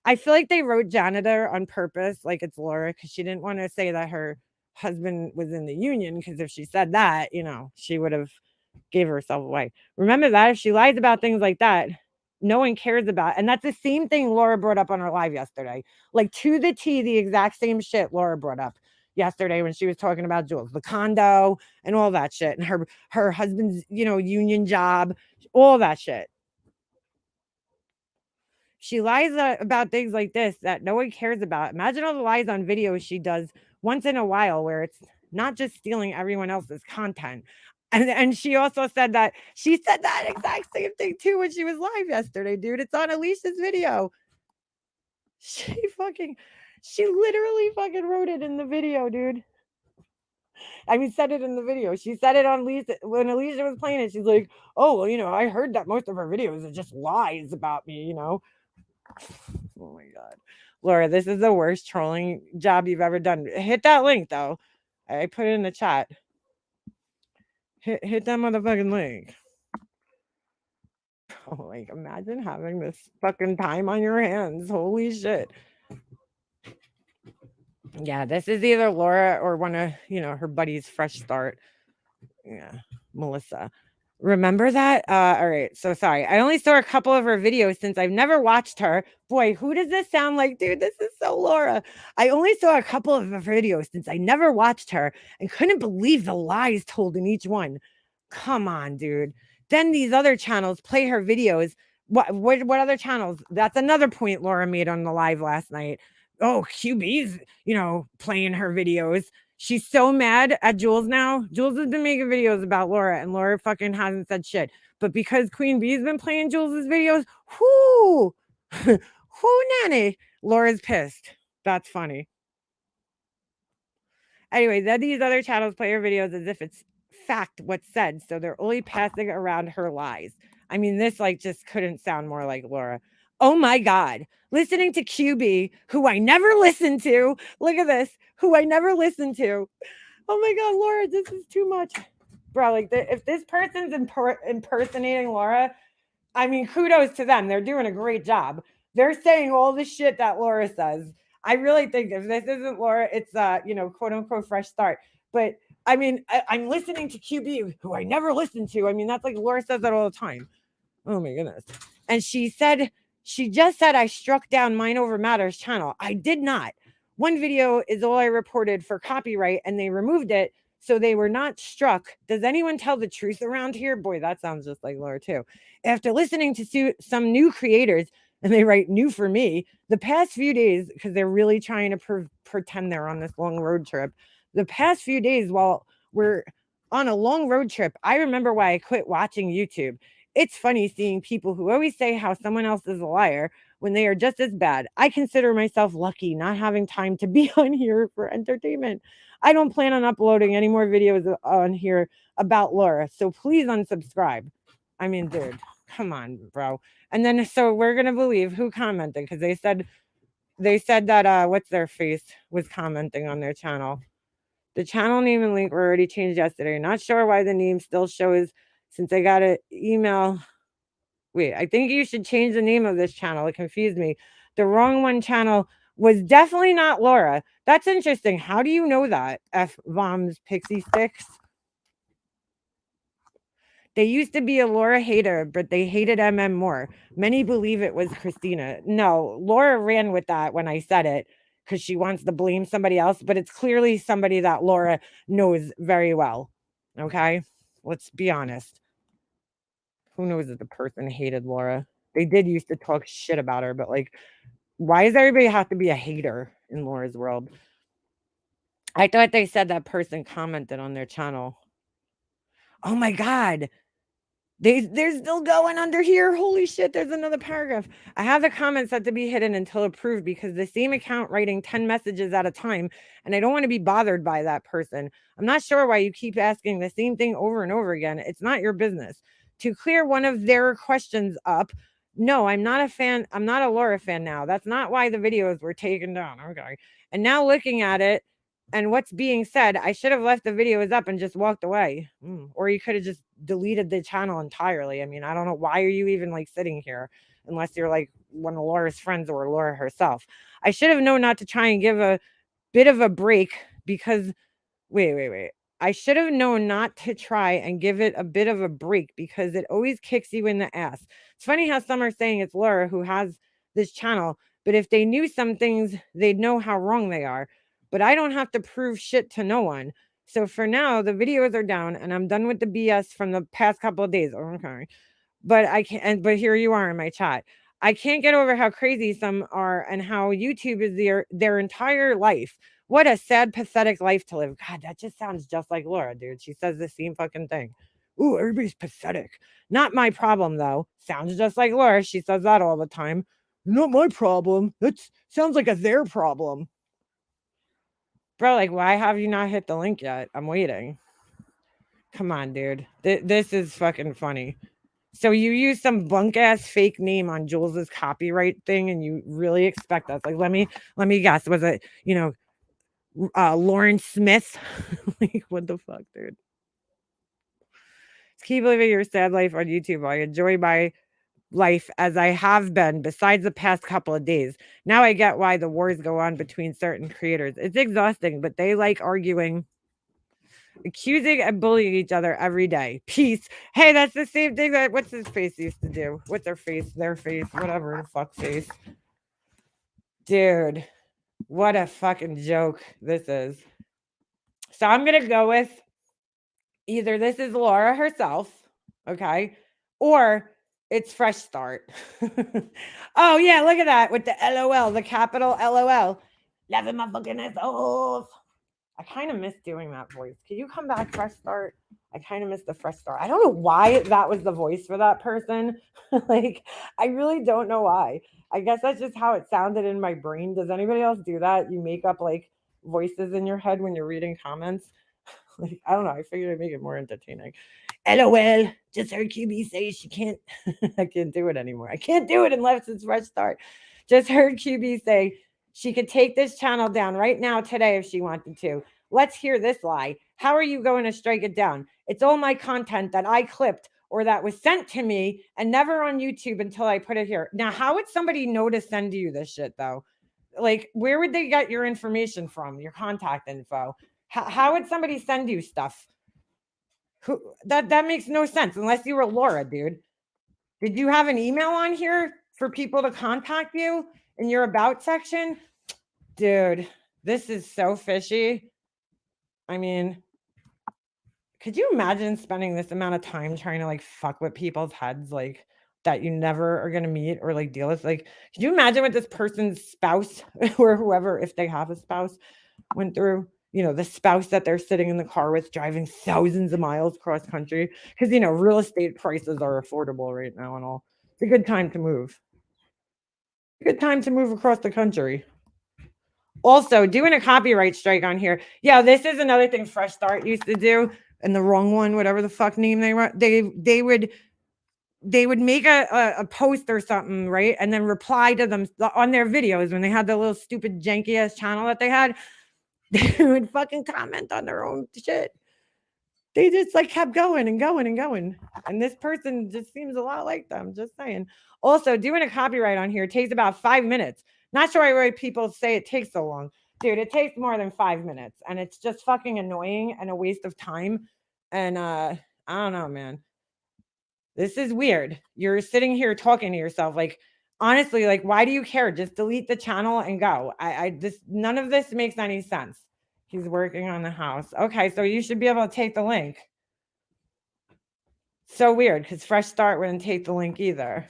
I feel like they wrote janitor on purpose, like it's Laura, because she didn't want to say that her husband was in the union, because if she said that, she would have gave herself away. Remember that if she lies about things like that, no one cares about. And that's the same thing Laura brought up on her live yesterday. Like to the T, the exact same shit Laura brought up yesterday when she was talking about Jules, the condo and all that shit, and her husband's, union job, all that shit. She lies about things like this that no one cares about. Imagine all the lies on videos she does once in a while where it's not just stealing everyone else's content. And she also said that exact same thing too when she was live yesterday, dude. It's on Alicia's video. She literally fucking wrote it in the video, dude. I mean, said it in the video. She said it on Lisa when Alicia was playing it. She's like, "Oh, well, I heard that most of her videos are just lies about me." Oh my god, Laura, this is the worst trolling job you've ever done. Hit that link though. I put it in the chat. Hit that motherfucking link. Oh, like imagine having this fucking time on your hands. Holy shit. Yeah, this is either Laura or one of her buddies' fresh start. Yeah, Melissa. Remember that? All right. So sorry. I only saw a couple of her videos since I've never watched her. Boy, who does this sound like, dude? This is so Laura. I only saw a couple of her videos since I never watched her and couldn't believe the lies told in each one. Come on, dude. Then these other channels play her videos. What other channels? That's another point Laura made on the live last night. Oh, QB's, playing her videos. She's so mad at Jules now. Jules has been making videos about Laura, and Laura fucking hasn't said shit. But because Queen Bee's been playing Jules's videos, whoo, whoo, nanny, Laura's pissed. That's funny. Anyway, then these other channels play her videos as if it's fact what's said, so they're only passing around her lies. I mean, this just couldn't sound more like Laura. Oh my god, listening to QB, who I never listened to. Look at this, who I never listened to. Oh my god, Laura, this is too much, bro. If this person's impersonating Laura, I mean, kudos to them. They're doing a great job. They're saying all the shit that Laura says. I really think if this isn't Laura, it's quote unquote fresh start. But I mean, I'm listening to QB, who I never listened to. I mean, that's like Laura says that all the time. Oh my goodness. And she just said I struck down Mind Over Matters channel. I did not. One video is all I reported for copyright, and they removed it. so they were not struck. Does anyone tell the truth around here? Boy, that sounds just like Laura too. After listening to some new creators, and they write new for me, the past few days, because they're really trying to pretend they're on this long road trip. The past few days while we're on a long road trip, I remember why I quit watching YouTube. It's funny seeing people who always say how someone else is a liar when they are just as bad. I consider myself lucky not having time to be on here for entertainment. I don't plan on uploading any more videos on here about Laura, so please unsubscribe. I mean, dude, come on, bro. And then so we're gonna believe who commented, because they said that what's their face was commenting on their channel. The channel name and link were already changed yesterday. Not sure why the name still shows since I got an email. Wait, I think you should change the name of this channel. It confused me. The wrong one channel was definitely not Laura. That's interesting. How do you know that? F bombs pixie sticks. They used to be a Laura hater, but they hated MM more. Many believe it was Christina. No, Laura ran with that when I said it because she wants to blame somebody else, but it's clearly somebody that Laura knows very well. Okay? Let's be honest. Who knows if the person hated Laura? They did used to talk shit about her, but like, why does everybody have to be a hater in Laura's world? I thought they said that person commented on their channel. Oh my God. They're still going under here. Holy shit, there's another paragraph. I have the comments set to be hidden until approved because the same account writing 10 messages at a time, and I don't want to be bothered by that person. I'm not sure why you keep asking the same thing over and over again. It's not your business. To clear one of their questions up, no, I'm not a fan. I'm not a Laura fan now. That's not why the videos were taken down. Okay. And now looking at it, and what's being said, I should have left the videos up and just walked away. Or you could have just deleted the channel entirely. I mean, I don't know, why are you even like sitting here unless you're like one of Laura's friends or Laura herself. I should have known not to try and give a bit of a break because wait. I should have known not to try and give it a bit of a break because it always kicks you in the ass. It's funny how some are saying it's Laura who has this channel, but if they knew some things, they'd know how wrong they are. But I don't have to prove shit to no one. So for now, the videos are down and I'm done with the BS from the past couple of days. Okay. But I can't, but here you are in my chat. I can't get over how crazy some are and how YouTube is their entire life. What a sad, pathetic life to live. God, that just sounds just like Laura, dude. She says the same fucking thing. Ooh, everybody's pathetic. Not my problem, though. Sounds just like Laura. She says that all the time. Not my problem. That sounds like a their problem. Bro, like, why have you not hit the link yet? I'm waiting. Come on, dude. This is fucking funny. So you use some bunk ass fake name on Jules's copyright thing, and you really expect us? Like, let me guess. Was it Lauren Smith? Like, what the fuck, dude? Keep living your sad life on YouTube. I enjoy my life as I have been, besides the past couple of days. Now I get why the wars go on between certain creators. It's exhausting, but they like arguing, accusing and bullying each other every day. Peace. Hey, that's the same thing that what's his face used to do. What's their face, whatever the fuck face. Dude, what a fucking joke this is. So I'm gonna go with either this is Laura herself, okay, or it's Fresh Start. Oh yeah, look at that with the LOL, the capital LOL. Loving my fucking assholes. I kind of miss doing that voice. Can you come back, Fresh Start? I kind of miss the Fresh Start. I don't know why that was the voice for that person. Like, I really don't know why. I guess that's just how it sounded in my brain. Does anybody else do that? You make up like voices in your head when you're reading comments? Like, I don't know. I figured I'd make it more entertaining. LOL. Just heard QB say she can't. I can't do it anymore. I can't do it unless it's Fresh Start. Just heard QB say she could take this channel down right now today if she wanted to. Let's hear this lie. How are you going to strike it down? It's all my content that I clipped or that was sent to me and never on YouTube until I put it here. Now, how would somebody know to send you this shit, though? Like, where would they get your information from, your contact info? How would somebody send you stuff? That makes no sense unless you were Laura, dude. Did you have an email on here for people to contact you in your about section? Dude, this is so fishy. I mean, Could you imagine spending this amount of time trying to like fuck with people's heads, like that you never are gonna meet or like deal with? Like, could you imagine what this person's spouse or whoever, if they have a spouse, went through? The spouse that they're sitting in the car with, driving thousands of miles cross country because real estate prices are affordable right now and all. It's a good time to move. Good time to move across the country. Also, doing a copyright strike on here. Yeah, this is another thing Fresh Start used to do, and the wrong one, whatever the fuck name they were. They would make a post or something, right, and then reply to them on their videos when they had the little stupid janky ass channel that they had. They would fucking comment on their own shit. They just like kept going and going and going. And this person just seems a lot like them. Just saying. Also, doing a copyright on here takes about 5 minutes. Not sure why people say it takes so long. Dude, it takes more than 5 minutes. And it's just fucking annoying and a waste of time. And I don't know, man. This is weird. You're sitting here talking to yourself. Like, honestly, like, why do you care? Just delete the channel and go. None of this makes any sense. He's working on the house. Okay, so you should be able to take the link. So weird because Fresh Start wouldn't take the link either.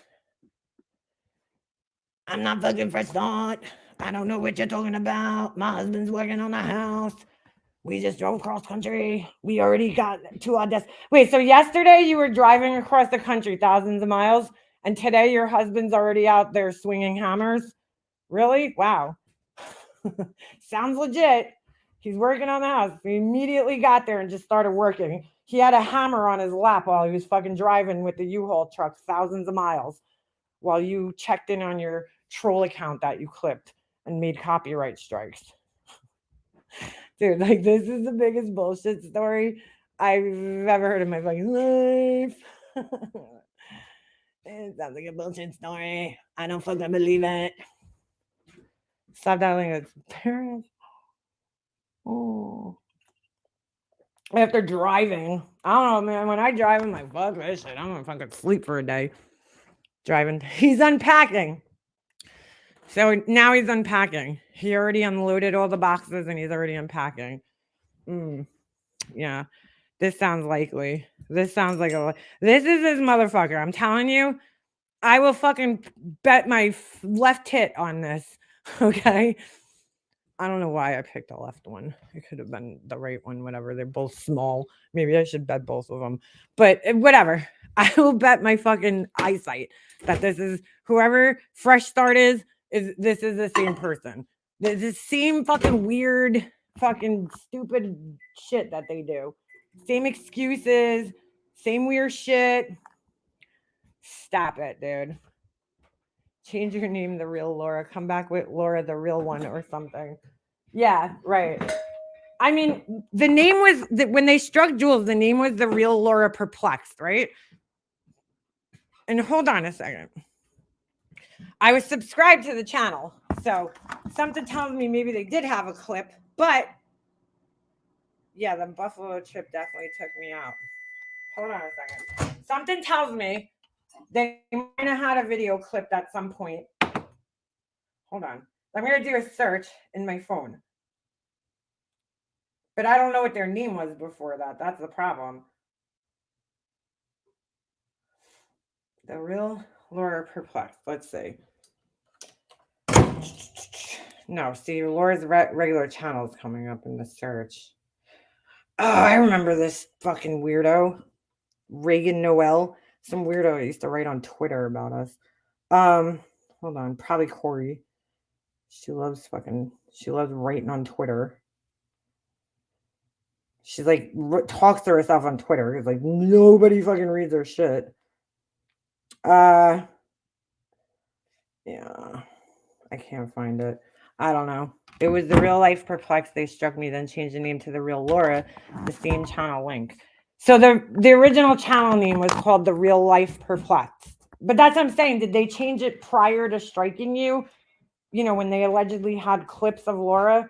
I'm not fucking Fresh Start. I don't know what you're talking about. My husband's working on the house. We just drove cross country. We already got to our desk. Wait, so yesterday you were driving across the country thousands of miles, and today your husband's already out there swinging hammers? Really? Wow. Sounds legit. He's working on the house. He immediately got there and just started working. He had a hammer on his lap while he was fucking driving with the U-Haul truck thousands of miles while you checked in on your troll account that you clipped and made copyright strikes. Dude, like, this is the biggest bullshit story I've ever heard in my fucking life. It sounds like a bullshit story. I don't fucking believe it. Stop dialing its parents. Oh. After driving, I don't know, man. When I drive, I'm like, fuck this shit. I'm gonna fucking sleep for a day. Driving. He's unpacking. So now he's unpacking. He already unloaded all the boxes and he's already unpacking. Yeah. This sounds likely. This sounds like this is his motherfucker. I'm telling you, I will fucking bet my left tit on this. Okay. I don't know why I picked the left one. It could have been the right one, whatever. They're both small. Maybe I should bet both of them. But whatever. I will bet my fucking eyesight that this is whoever Fresh Start is this is the same person. There's the same fucking weird, fucking stupid shit that they do. Same excuses, same weird shit. Stop it, dude. Change your name, The Real Laura. Come back with Laura, the real one, or something. Yeah, right. I mean, the name was, when they struck Jules, the name was The Real Laura Perplexed, right? And hold on a second. I was subscribed to the channel, so something tells me maybe they did have a clip, but yeah, the buffalo chip definitely took me out. Hold on a second. Something tells me they might have had a video clipped at some point. Hold on. I'm going to do a search in my phone. But I don't know what their name was before that. That's the problem. The Real Laura Perplexed. Let's see. No, see, Laura's regular channel is coming up in the search. Oh, I remember this fucking weirdo. Reagan Noel. Some weirdo used to write on Twitter about us. Hold on. Probably Corey. She loves writing on Twitter. She's like, talks to herself on Twitter. It's like, nobody fucking reads her shit. Yeah. I can't find it. I don't know. It was The Real Life Perplexed. They struck me, then changed the name to The Real Laura, the same channel link. So the original channel name was called The Real Life Perplexed. But that's what I'm saying. Did they change it prior to striking you? You know, when they allegedly had clips of Laura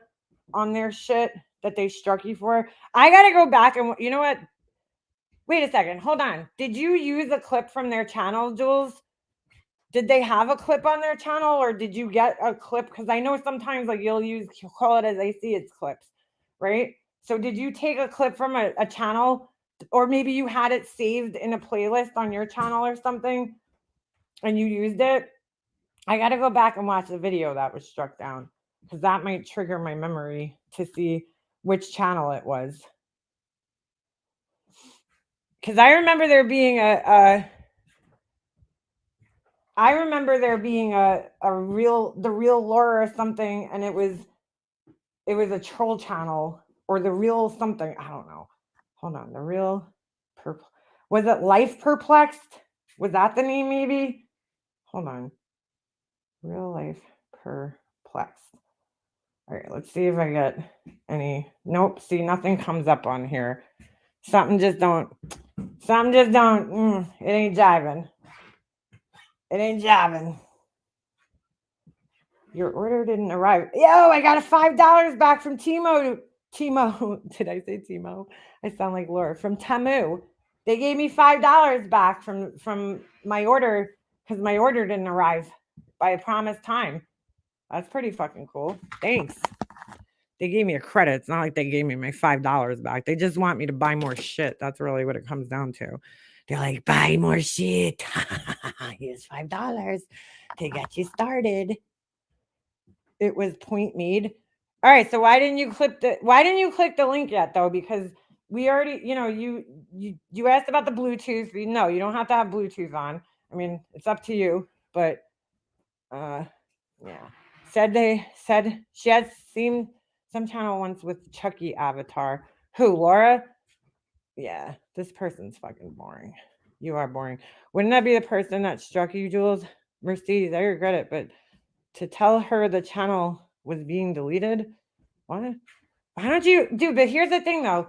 on their shit that they struck you for? I got to go back and, you know what? Wait a second. Hold on. Did you use a clip from their channel, Jules? Did they have a clip on their channel, or did you get a clip? Because I know sometimes like you'll call it as they see it's clips, right? So did you take a clip from a channel or maybe you had it saved in a playlist on your channel or something and you used it. I got to go back and watch the video that was struck down because that might trigger my memory to see which channel it was. Because I remember there being the real Laura or something, and it was a troll channel or the real something. I don't know. Hold on, the real was it Life Perplexed? Was that the name maybe? Hold on. Real Life Perplexed. All right, let's see if I get any. Nope, see, nothing comes up on here. Something just don't. It ain't jiving. It ain't jiving. Your order didn't arrive. Yo, I got a $5 back from Timo. Did I say Timo? I sound like Laura. From Temu. They gave me $5 back from my order because my order didn't arrive by a promised time. That's pretty fucking cool. Thanks. They gave me a credit. It's not like they gave me my $5 back. They just want me to buy more shit. That's really what it comes down to. They're like, buy more shit. Here's $5 to get you started. It was point made. All right. So why didn't you click the link yet though? Because we already, you asked about the Bluetooth. No, you don't have to have Bluetooth on. I mean, it's up to you. But yeah. Said she had seen some channel once with Chucky avatar. Who, Laura? Yeah, this person's fucking boring. You are boring. Wouldn't that be the person that struck you, Jules? Mercedes, I regret it, but to tell her the channel was being deleted? What? Why don't you, dude? But here's the thing, though.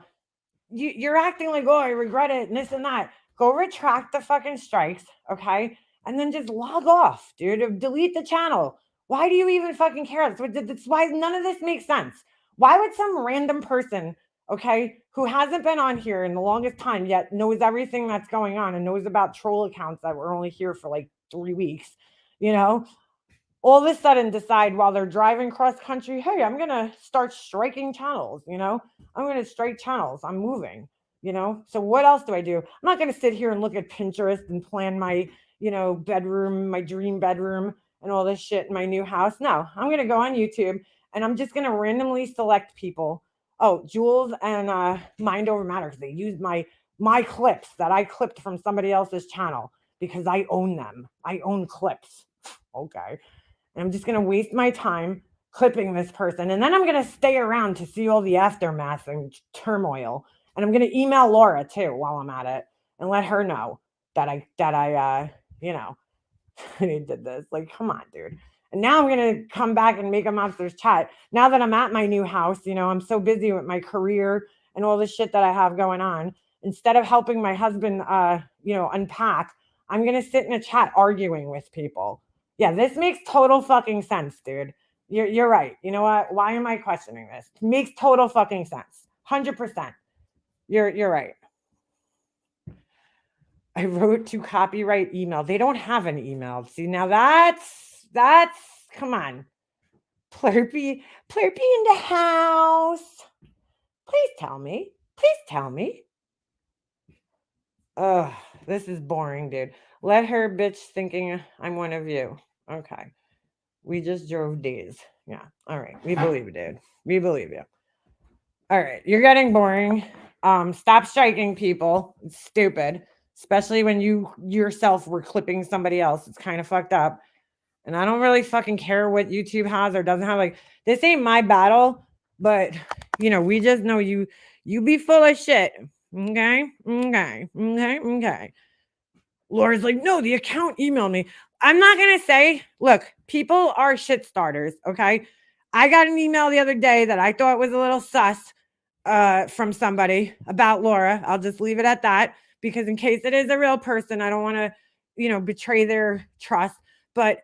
You're acting like, oh, I regret it, and this and that. Go retract the fucking strikes, okay? And then just log off, dude. Delete the channel. Why do you even fucking care? That's why none of this makes sense. Why would some random person, okay, who hasn't been on here in the longest time yet knows everything that's going on and knows about troll accounts that were only here for like 3 weeks, all of a sudden decide while they're driving cross country, hey, I'm going to start striking channels, I'm going to strike channels. I'm moving, So what else do I do? I'm not going to sit here and look at Pinterest and plan my, bedroom, my dream bedroom and all this shit in my new house. No, I'm going to go on YouTube and I'm just going to randomly select people. Oh, Jules and Mind Over Matter, because they used my clips that I clipped from somebody else's channel because I own them. I own clips. Okay. And I'm just going to waste my time clipping this person. And then I'm going to stay around to see all the aftermath and turmoil. And I'm going to email Laura too while I'm at it and let her know that I I did this. Like, come on, dude. And now I'm going to come back and make a monsters chat. Now that I'm at my new house, I'm so busy with my career and all the shit that I have going on. Instead of helping my husband, unpack, I'm going to sit in a chat arguing with people. Yeah, this makes total fucking sense, dude. You're right. You know what? Why am I questioning this? It makes total fucking sense. 100%. You're right. I wrote to copyright email. They don't have an email. See, now that's come on. Plurpy in the house. Please tell me. Ugh, this is boring, dude. Let her bitch thinking I'm one of you. Okay. We just drove days. Yeah. All right. We believe you, dude. We believe you. All right. You're getting boring. Stop striking people. It's stupid. Especially when you yourself were clipping somebody else. It's kind of fucked up. And I don't really fucking care what YouTube has or doesn't have. Like, this ain't my battle. But, we just know you be full of shit. Okay? Laura's like, no, the account emailed me. I'm not going to say, look, people are shit starters, okay? I got an email the other day that I thought was a little sus from somebody about Laura. I'll just leave it at that because in case it is a real person, I don't want to, betray their trust. But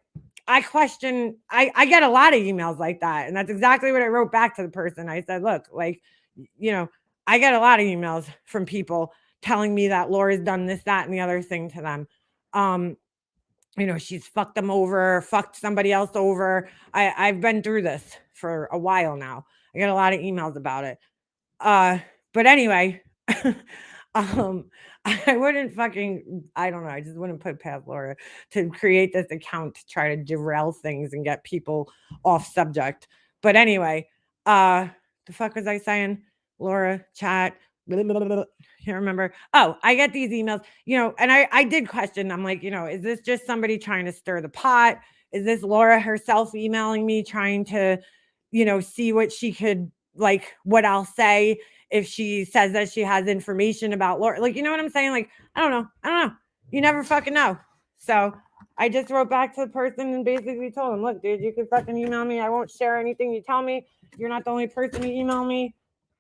I question, I get a lot of emails like that. And that's exactly what I wrote back to the person. I said, look, like, I get a lot of emails from people telling me that Laura's done this, that, and the other thing to them. She's fucked them over, fucked somebody else over. I've been through this for a while now. I get a lot of emails about it. But anyway, I wouldn't fucking, I don't know. I just wouldn't put past Laura to create this account to try to derail things and get people off subject. But anyway, the fuck was I saying? Laura, chat, blah, blah, blah, blah. Can't remember. Oh, I get these emails, and I did question. I'm like, is this just somebody trying to stir the pot? Is this Laura herself emailing me trying to, see what she could, like, what I'll say if she says that she has information about Laura? Like, you know what I'm saying? Like, I don't know. You never fucking know. So I just wrote back to the person and basically told him, look, dude, you can fucking email me. I won't share anything you tell me. You're not the only person to email me.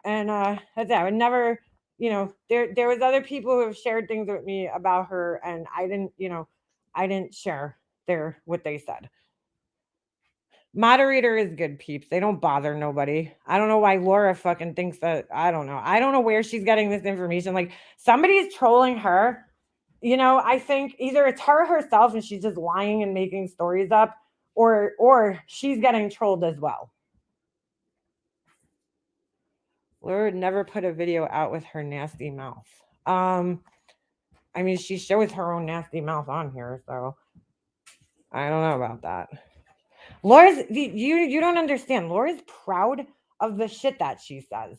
And that's it. I would never, there was other people who have shared things with me about her, and I didn't share what they said. Moderator is good, peeps. They don't bother nobody. I don't know why Laura fucking thinks that. I don't know. I don't know where she's getting this information. Like, somebody's trolling her. I think either it's her herself and she's just lying and making stories up, or she's getting trolled as well. Laura would never put a video out with her nasty mouth. I mean, she shows her own nasty mouth on here, so I don't know about that. Laura's, you don't understand. Laura's proud of the shit that she says.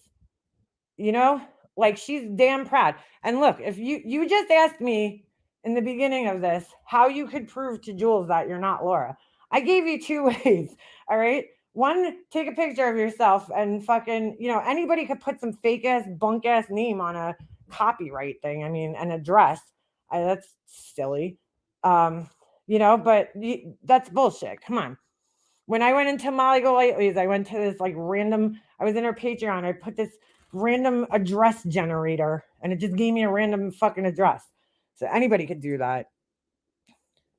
Like, she's damn proud. And look, if you just asked me in the beginning of this how you could prove to Jules that you're not Laura, I gave you 2 ways. All right. One, take a picture of yourself and fucking, anybody could put some fake ass, bunk ass name on a copyright thing. I mean, an address. That's silly. But that's bullshit. Come on. When I went into Molly Golightly's, I went to this like random, I was in her Patreon. I put this random address generator and it just gave me a random fucking address. So anybody could do that.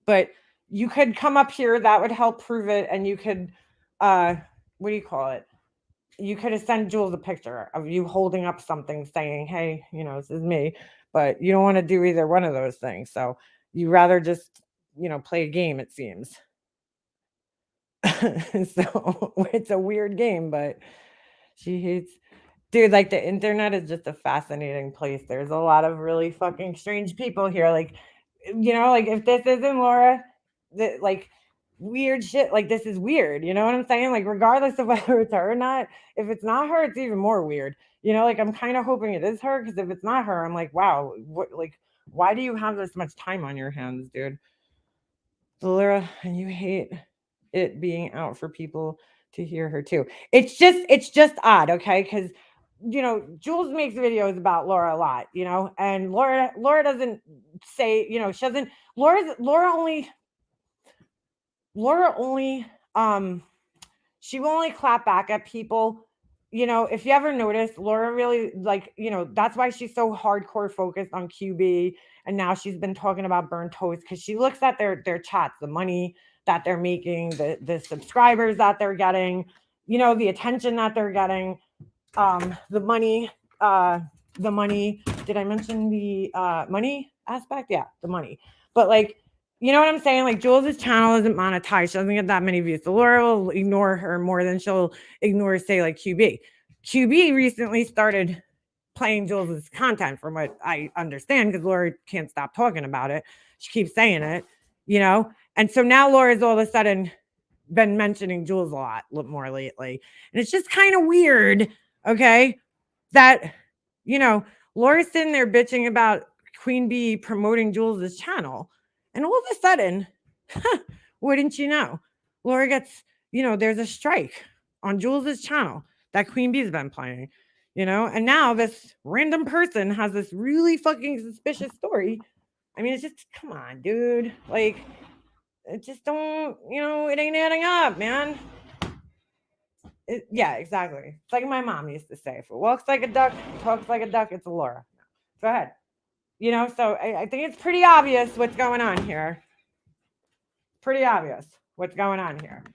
But you could come up here, that would help prove it. And you could, what do you call it? You could have sent Jules a picture of you holding up something saying, hey, this is me. But you don't want to do either one of those things. So you rather just, play a game, it seems. So it's a weird game, but she hates, dude, like, the internet is just a fascinating place. There's a lot of really fucking strange people here. Like, like, if this isn't Laura, like, weird shit, like, this is weird. You know what I'm saying? Like, regardless of whether it's her or not, if it's not her, it's even more weird. Like, I'm kind of hoping it is her, because if it's not her, I'm like, wow, why do you have this much time on your hands, dude? Laura, and you hate it being out for people to hear her too. It's just odd, okay? Because Jules makes videos about Laura a lot, and Laura doesn't say, she doesn't. Laura only she will only clap back at people. If you ever notice, Laura really, like, that's why she's so hardcore focused on QB, and now she's been talking about burnt toast, because she looks at their chats, the money that they're making, the subscribers that they're getting, the attention that they're getting, the money. Did I mention the money aspect? Yeah, the money. But, like, you know what I'm saying? Like, Jules' channel isn't monetized. She doesn't get that many views. So Laura will ignore her more than she'll ignore, say, like, QB. QB recently started playing Jules' content, from what I understand, because Laura can't stop talking about it. She keeps saying it, And so now Laura's all of a sudden been mentioning Jules a lot more lately. And it's just kind of weird, okay, that, Laura's sitting there bitching about Queen Bee promoting Jules' channel. And all of a sudden, wouldn't you know, Laura gets, there's a strike on Jules' channel that Queen Bee's been playing, and now this random person has this really fucking suspicious story. I mean, it's just, come on, dude. Like, it just don't, it ain't adding up, man. Yeah, exactly. It's like my mom used to say, if it walks like a duck, talks like a duck, it's a Laura. Go ahead. So I think it's pretty obvious what's going on here. Pretty obvious what's going on here.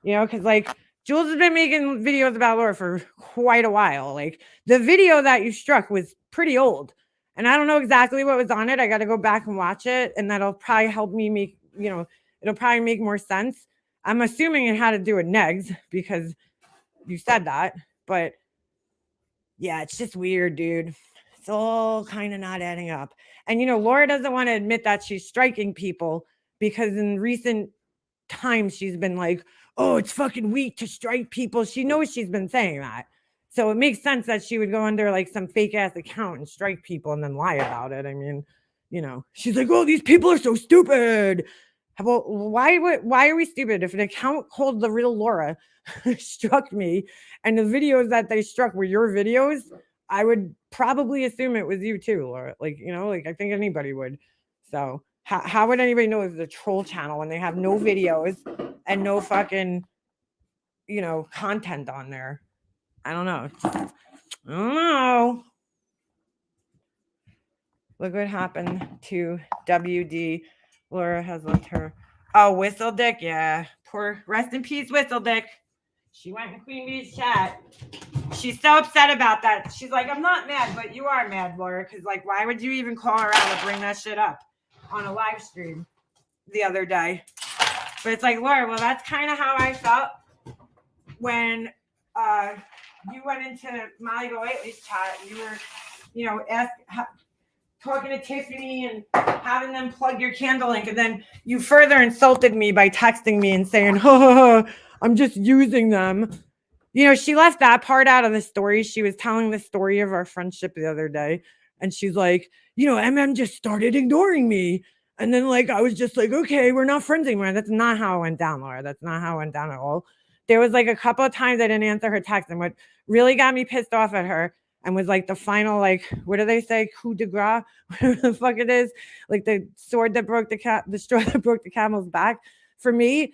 Because, like, Jules has been making videos about Laura for quite a while. Like, the video that you struck was pretty old. And I don't know exactly what was on it. I got to go back and watch it. And that'll probably help me make, it'll probably make more sense. I'm assuming it had to do with negs, because you said that. But yeah, it's just weird, dude. it's all kind of not adding up. And Laura doesn't want to admit that she's striking people because in recent times she's been like, oh, it's fucking weak to strike people. She knows she's been saying that. So it makes sense that she would go under like some fake ass account and strike people and then lie about it. I mean, she's like, oh, these people are so stupid. Well, why are we stupid? If an account called the real Laura struck me and the videos that they struck were your videos, I would probably assume it was you too, Laura. Like, like I think anybody would. So how would anybody know it's a troll channel when they have no videos and no fucking, content on there? I don't know. Look what happened to WD. Laura has left her. Oh, Whistle Dick. Yeah. Poor, rest in peace, Whistle Dick. She went in Queen Bee's chat. She's so upset about that. She's like, I'm not mad, but you are mad, Laura. Because, like, why would you even call her out or bring that shit up on a live stream the other day? But it's like, Laura, well, that's kind of how I felt when you went into Molly Golightly's chat and you were, talking to Tiffany and having them plug your candle link. And then you further insulted me by texting me and saying, I'm just using them. She left that part out of the story. She was telling the story of our friendship the other day. And she's like, MM just started ignoring me. And then like, I was just like, okay, we're not friends anymore. That's not how it went down, Laura. That's not how it went down at all. There was like a couple of times I didn't answer her text. And what really got me pissed off at her and was like the final, like, what do they say? Coup de grace, whatever the fuck it is. Like the sword that broke the straw that broke the camel's back. For me,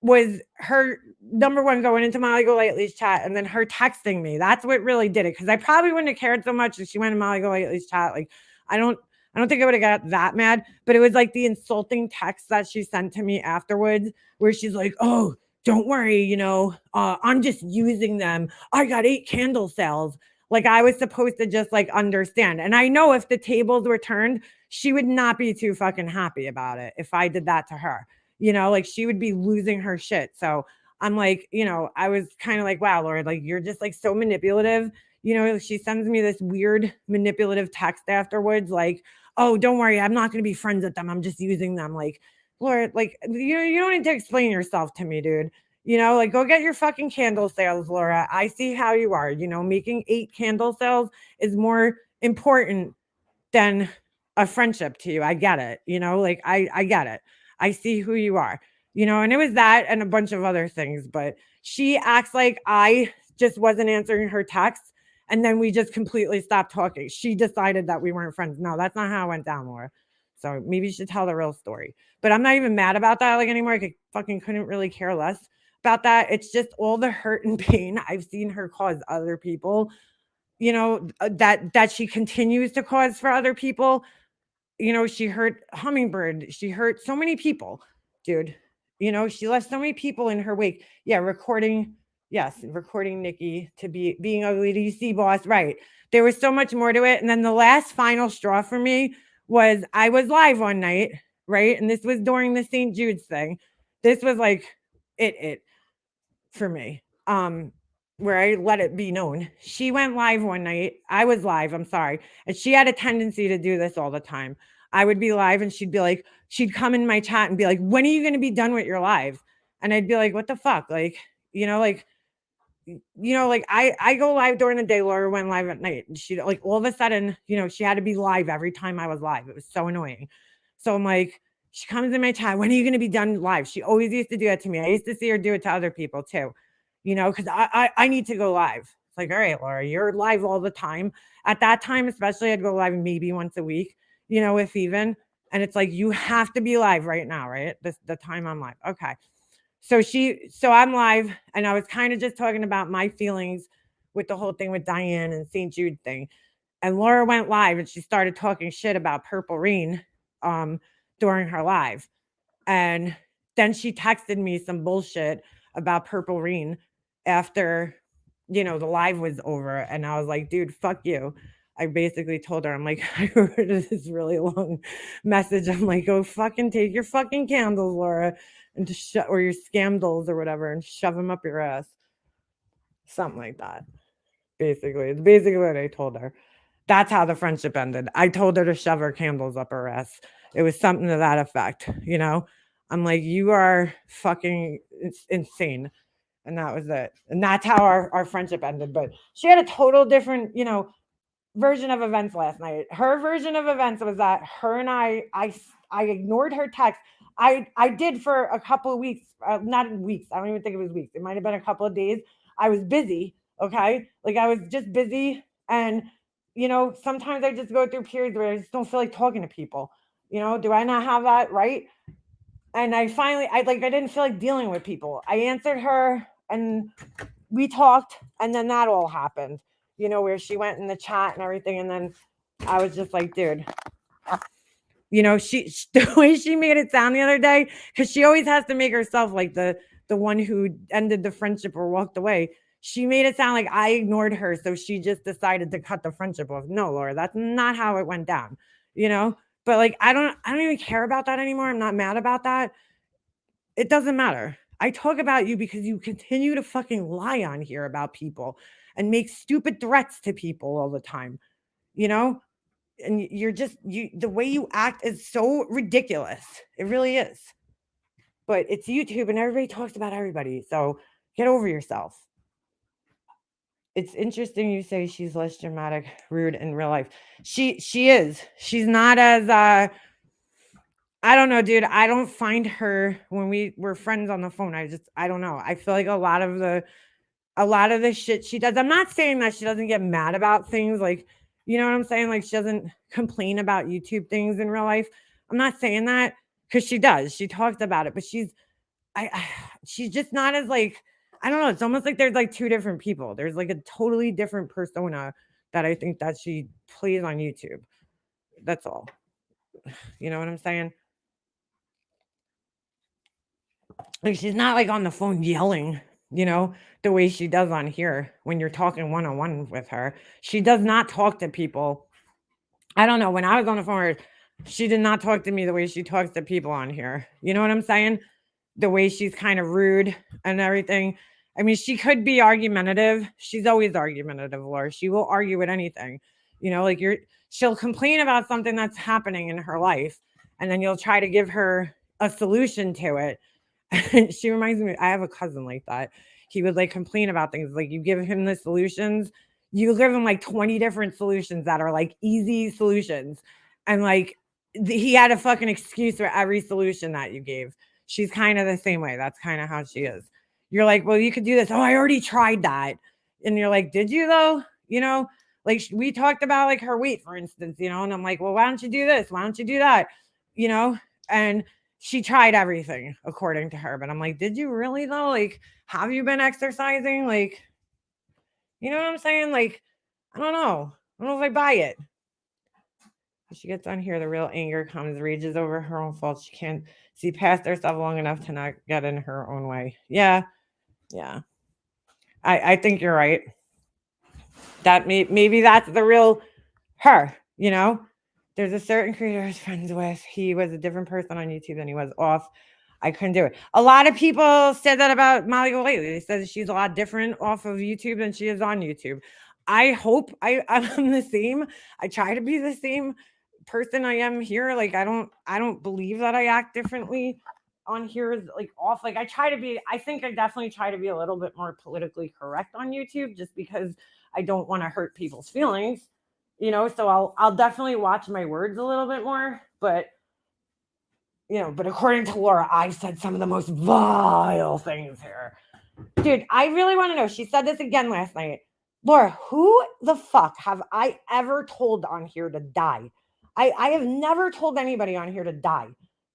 was her number one going into Molly Golightly's chat and then her texting me. That's what really did it. Cause I probably wouldn't have cared so much if she went to Molly Golightly's chat. Like, I don't think I would have got that mad, but it was like the insulting text that she sent to me afterwards where she's like, oh, don't worry, I'm just using them. I got 8 candle sales. Like I was supposed to just like understand. And I know if the tables were turned, she would not be too fucking happy about it if I did that to her. Like she would be losing her shit. So I'm like, I was kind of like, wow, Laura, like you're just like so manipulative. She sends me this weird manipulative text afterwards, like, oh, don't worry, I'm not going to be friends with them. I'm just using them. Like, Laura, like, you don't need to explain yourself to me, dude. Like go get your fucking candle sales, Laura. I see how you are. Making 8 candle sales is more important than a friendship to you. I get it. Like I get it. I see who you are, and it was that and a bunch of other things, but she acts like I just wasn't answering her texts. And then we just completely stopped talking. She decided that we weren't friends. No, that's not how it went down, Laura. So maybe you should tell the real story, but I'm not even mad about that. Like anymore. I fucking couldn't really care less about that. It's just all the hurt and pain I've seen her cause other people, that she continues to cause for other people. She hurt Hummingbird. She hurt so many people, dude. She left so many people in her wake. Yeah, recording Nikki to being ugly. Do you see, boss? Right. There was so much more to it. And then the last final straw for me was I was live one night, right? And this was during the St. Jude's thing. This was like it for me. Where I let it be known. She went live one night. I was live, I'm sorry. And she had a tendency to do this all the time. I would be live and she'd be like, she'd come in my chat and be like, when are you going to be done with your live? And I'd be like, what the fuck? Like, I go live during the day. Laura went live at night. And she like all of a sudden, she had to be live every time I was live. It was so annoying. So I'm like, she comes in my chat. When are you going to be done live? She always used to do that to me. I used to see her do it to other people too. Because I need to go live. It's like, all right, Laura, you're live all the time. At that time, especially, I'd go live maybe once a week, if even. And it's like, you have to be live right now, right? The time I'm live. Okay. So I'm live, and I was kind of just talking about my feelings with the whole thing with Diane and St. Jude thing. And Laura went live, and she started talking shit about Purple Rain during her live. And then she texted me some bullshit about Purple Rain after, the live was over. And I was like, dude, fuck you. I basically told her, I'm like, I wrote this really long message. I'm like, go fucking take your fucking candles, Laura, and just or your scandals or whatever, and shove them up your ass. Something like that. Basically, it's basically what I told her. That's how the friendship ended. I told her to shove her candles up her ass. It was something to that effect, you know? I'm like, you are fucking insane. And that was it. And that's how our friendship ended. But she had a total different, version of events last night. Her version of events was that her and I ignored her text. I did for a couple of weeks, not weeks. I don't even think it was weeks. It might have been a couple of days. I was busy. Okay, like I was just busy, and sometimes I just go through periods where I just don't feel like talking to people. Do I not have that right? And I finally, I didn't feel like dealing with people. I answered her, and we talked, and then that all happened. Where she went in the chat and everything, and then I was just like, dude, she the way she made it sound the other day, because she always has to make herself like the one who ended the friendship or walked away. She made it sound like I ignored her, so she just decided to cut the friendship off. No, Laura, that's not how it went down. But like I don't even care about that anymore. I'm not mad about that. It doesn't matter. I talk about you because you continue to fucking lie on here about people and make stupid threats to people all the time, you know? And you're just the way you act is so ridiculous. It really is. But it's YouTube and everybody talks about everybody. So get over yourself. It's interesting you say she's less dramatic, rude in real life. She is. She's not as I don't know, dude. I don't find her when we were friends on the phone. I don't know. I feel like a lot of the shit she does. I'm not saying that she doesn't get mad about things, like, you know what I'm saying? Like she doesn't complain about YouTube things in real life. I'm not saying that because she does. She talks about it, but she's just not as like, I don't know. It's almost like there's like two different people. There's like a totally different persona that I think that she plays on YouTube. That's all. You know what I'm saying? Like she's not like on the phone yelling, the way she does on here when you're talking one on one with her. She does not talk to people. I don't know. When I was on the phone with her, she did not talk to me the way she talks to people on here. You know what I'm saying? The way she's kind of rude and everything. I mean, she could be argumentative. She's always argumentative, Laura. She will argue with anything. Like she'll complain about something that's happening in her life, and then you'll try to give her a solution to it. And she reminds me, I have a cousin like that. He would like complain about things. Like you give him the solutions, you give him like 20 different solutions that are like easy solutions. And like he had a fucking excuse for every solution that you gave. She's kind of the same way. That's kind of how she is. You're like, well, you could do this. Oh, I already tried that. And you're like, did you though? Like we talked about like her weight, for instance, and I'm like, well, why don't you do this? Why don't you do that? And she tried everything according to her, but I'm like, did you really though? Like, have you been exercising? Like, you know what I'm saying? Like, I don't know. I don't know if I buy it. When she gets on here, the real anger comes, rages over her own faults. She can't see past herself long enough to not get in her own way. Yeah. Yeah. I think you're right. That maybe that's the real her, There's a certain creator I was friends with. He was a different person on YouTube than he was off. I couldn't do it. A lot of people said that about Molly Golightly. They said she's a lot different off of YouTube than she is on YouTube. I hope I'm the same. I try to be the same person I am here. Like I don't believe that I act differently on here, like off. Like I think I definitely try to be a little bit more politically correct on YouTube just because I don't want to hurt people's feelings. So I'll definitely watch my words a little bit more, but but according to Laura, I said some of the most vile things here. Dude, I really want to know. She said this again last night. Laura, who the fuck have I ever told on here to die? I have never told anybody on here to die,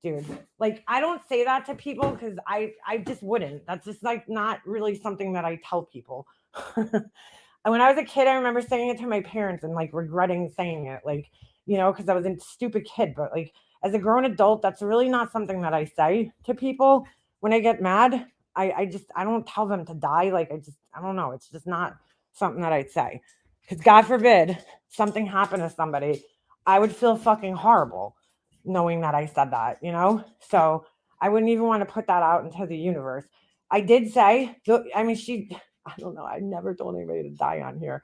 dude. Like, I don't say that to people because I just wouldn't. That's just like not really something that I tell people. And when I was a kid, I remember saying it to my parents and like regretting saying it, like, because I was a stupid kid. But like as a grown adult, that's really not something that I say to people. When I get mad, I don't tell them to die. Like I don't know. It's just not something that I'd say. Because God forbid something happened to somebody, I would feel fucking horrible knowing that I said that, So I wouldn't even want to put that out into the universe. I did say, I don't know. I never told anybody to die on here.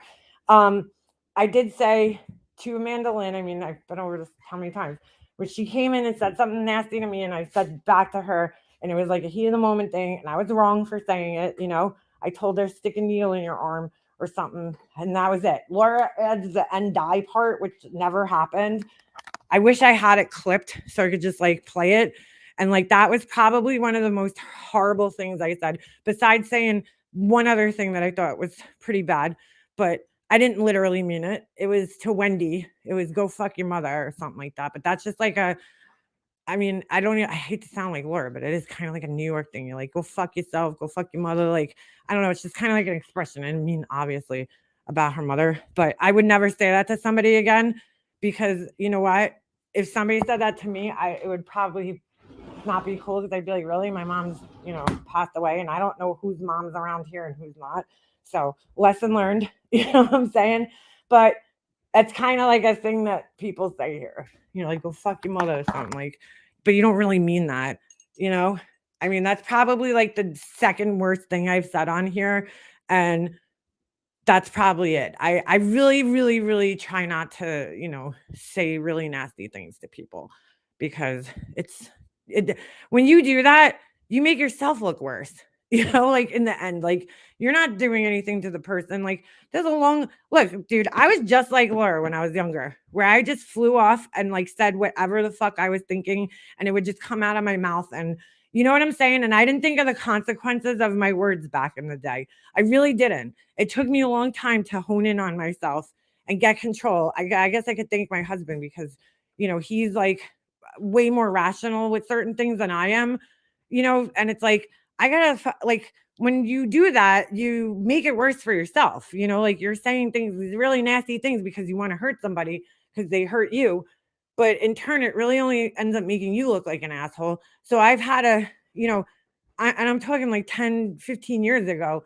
I did say to Amanda Lynn, I mean, I've been over this how many times, when she came in and said something nasty to me, and I said back to her, and it was like a heat of the moment thing, and I was wrong for saying it, you know. I told her stick a needle in your arm or something, and that was it. Laura adds the and die part, which never happened. I wish I had it clipped so I could just like play it. And like that was probably one of the most horrible things I said, besides saying one other thing that I thought was pretty bad, but I didn't literally mean it. It was to Wendy. It was go fuck your mother or something like that. But that's just like a, I mean, I hate to sound like Laura, but it is kind of like a New York thing. You're like, go fuck yourself, go fuck your mother. Like, I don't know. It's just kind of like an expression. I mean, obviously about her mother, but I would never say that to somebody again because you know what? If somebody said that to me, it would probably not be cool because I'd be like, really? My mom's, passed away and I don't know whose mom's around here and who's not. So lesson learned, you know what I'm saying? But it's kind of like a thing that people say here, like go fuck your mother or something like, but you don't really mean that, you know? I mean, that's probably like the second worst thing I've said on here. And that's probably it. I really, really, really try not to, say really nasty things to people because it when you do that, you make yourself look worse. Like in the end, like you're not doing anything to the person. Like there's a long look, dude. I was just like Laura when I was younger, where I just flew off and like said whatever the fuck I was thinking, and it would just come out of my mouth. And you know what I'm saying? And I didn't think of the consequences of my words back in the day. I really didn't. It took me a long time to hone in on myself and get control. I guess I could thank my husband because, he's like way more rational with certain things than I am, and it's like, I gotta, like, when you do that, you make it worse for yourself, like you're saying things, these really nasty things because you want to hurt somebody because they hurt you. But in turn, it really only ends up making you look like an asshole. So I've had to, and I'm talking like 10, 15 years ago,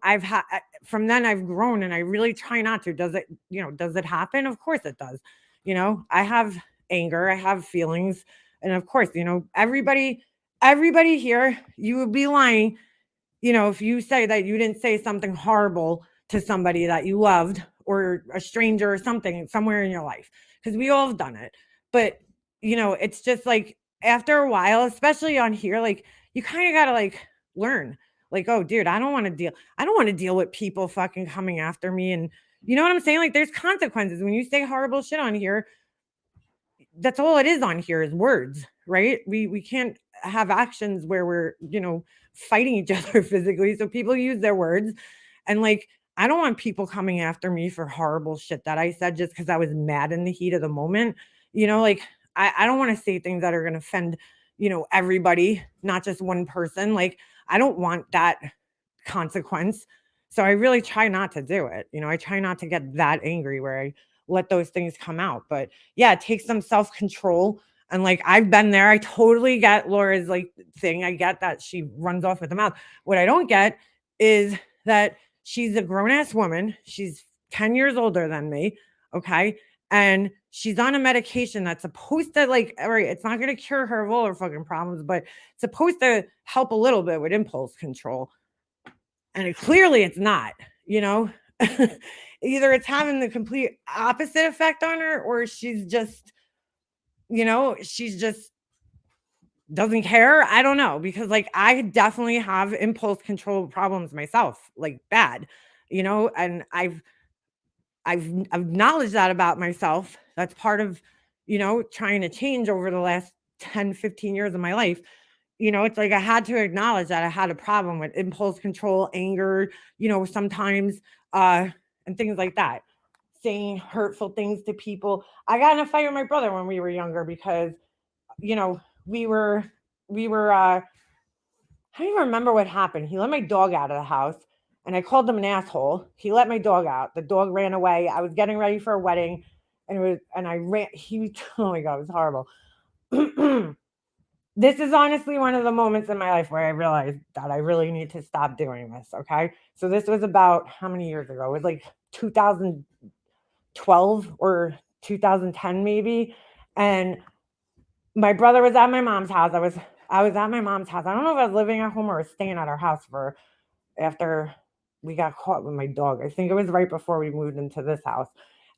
I've had from then I've grown and I really try not to. Does it happen? Of course it does. I have anger, I have feelings. And of course, everybody here, you would be lying, if you say that you didn't say something horrible to somebody that you loved or a stranger or something somewhere in your life, because we all have done it. But, it's just like after a while, especially on here, like you kind of got to like learn, like, oh, dude, I don't want to deal with people fucking coming after me. And you know what I'm saying? Like there's consequences when you say horrible shit on here. That's all it is on here is words, right? We can't have actions where we're, fighting each other physically. So people use their words. And like, I don't want people coming after me for horrible shit that I said just because I was mad in the heat of the moment. Like I don't want to say things that are going to offend, everybody, not just one person. Like I don't want that consequence. So I really try not to do it. I try not to get that angry where I let those things come out. But yeah, it takes some self-control. And like I've been there. I totally get Laura's like thing. I get that she runs off with the mouth. What I don't get is that she's a grown-ass woman. She's 10 years older than me. Okay. And she's on a medication that's supposed to like, all right, it's not going to cure her of all her fucking problems, but it's supposed to help a little bit with impulse control. And clearly it's not, either it's having the complete opposite effect on her or she's just doesn't care. I don't know, because like I definitely have impulse control problems myself, like bad, and I've acknowledged that about myself. That's part of, trying to change over the last 10, 15 years of my life. It's like I had to acknowledge that I had a problem with impulse control, anger, sometimes, and things like that. Saying hurtful things to people. I got in a fight with my brother when we were younger because, we were, I don't even remember what happened. He let my dog out of the house and I called him an asshole. He let my dog out. The dog ran away. I was getting ready for a wedding and I ran. Oh my God, it was horrible. This is honestly one of the moments in my life where I realized that I really need to stop doing this. Okay. So this was about how many years ago? It was like 2012 or 2010 maybe. And my brother was at my mom's house. I was at my mom's house. I don't know if I was living at home or staying at her house for after we got caught with my dog. I think it was right before we moved into this house.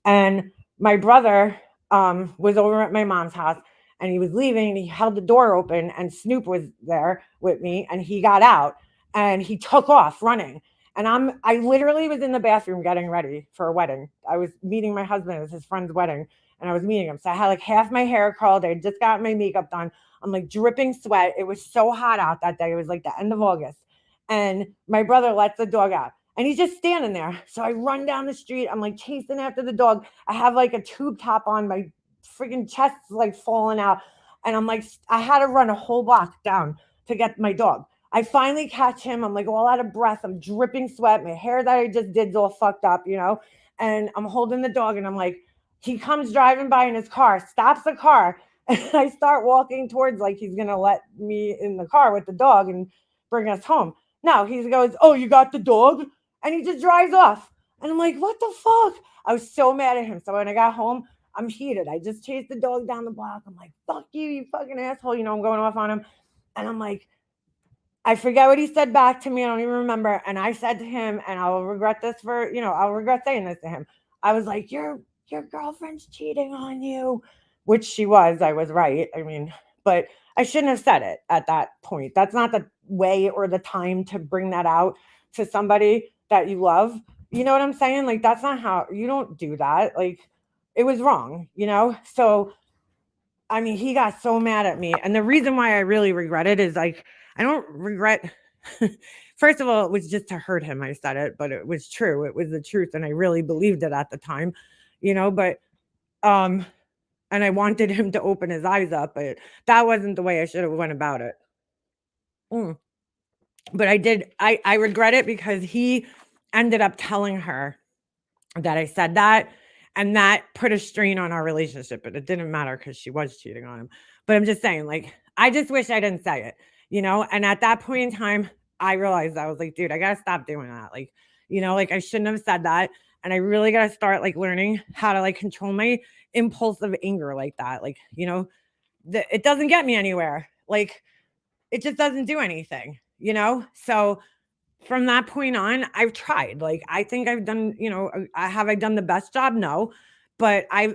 And my brother was over at my mom's house and he was leaving and he held the door open and Snoop was there with me and he got out and he took off running. And I literally was in the bathroom getting ready for a wedding. I was meeting my husband. It was his friend's wedding and I was meeting him. So I had like half my hair curled. I had just got my makeup done. I'm like dripping sweat. It was so hot out that day. It was like the end of August. And my brother lets the dog out and he's just standing there. So I run down the street. I'm like chasing after the dog. I have like a tube top on. My freaking chest's like falling out. And I'm like, I had to run a whole block down to get my dog. I finally catch him. I'm like all out of breath. I'm dripping sweat. My hair that I just did is all fucked up, you know? And I'm holding the dog and I'm like, he comes driving by in his car, stops the car. And I start walking towards like he's going to let me in the car with the dog and bring us home. No, he goes, oh, you got the dog? And he just drives off. And I'm like, what the fuck? I was so mad at him. So when I got home, I'm heated. I just chased the dog down the block. I'm like, fuck you, you fucking asshole. You know, I'm going off on him. And I'm like, I forget what he said back to me. I don't even remember. And I said to him, and I'll regret this for, you know, I'll regret saying this to him. I was like, your girlfriend's cheating on you, which she was. I was right. I mean, but I shouldn't have said it at that point. That's not the way or the time to bring that out to somebody that you love. You know what I'm saying? Like, that's not how you don't do that. Like, it was wrong, you know? So, I mean, he got so mad at me. And the reason why I really regret it is like, I don't regret. First of all, it was just to hurt him. I said it, but it was true. It was the truth. And I really believed it at the time, you know, but, and I wanted him to open his eyes up, but that wasn't the way I should have went about it. Mm. But I did, I regret it because he ended up telling her that I said that. And that put a strain on our relationship, but it didn't matter because she was cheating on him. But I'm just saying, like, I just wish I didn't say it, you know? And at that point in time, I realized I was like, dude, I got to stop doing that. Like, you know, like I shouldn't have said that. And I really got to start like learning how to like control my impulsive anger like that. Like, you know, it doesn't get me anywhere. Like, it just doesn't do anything, you know? So, from that point on, I've tried. Like, I think I've done, you know, I done the best job? No. But I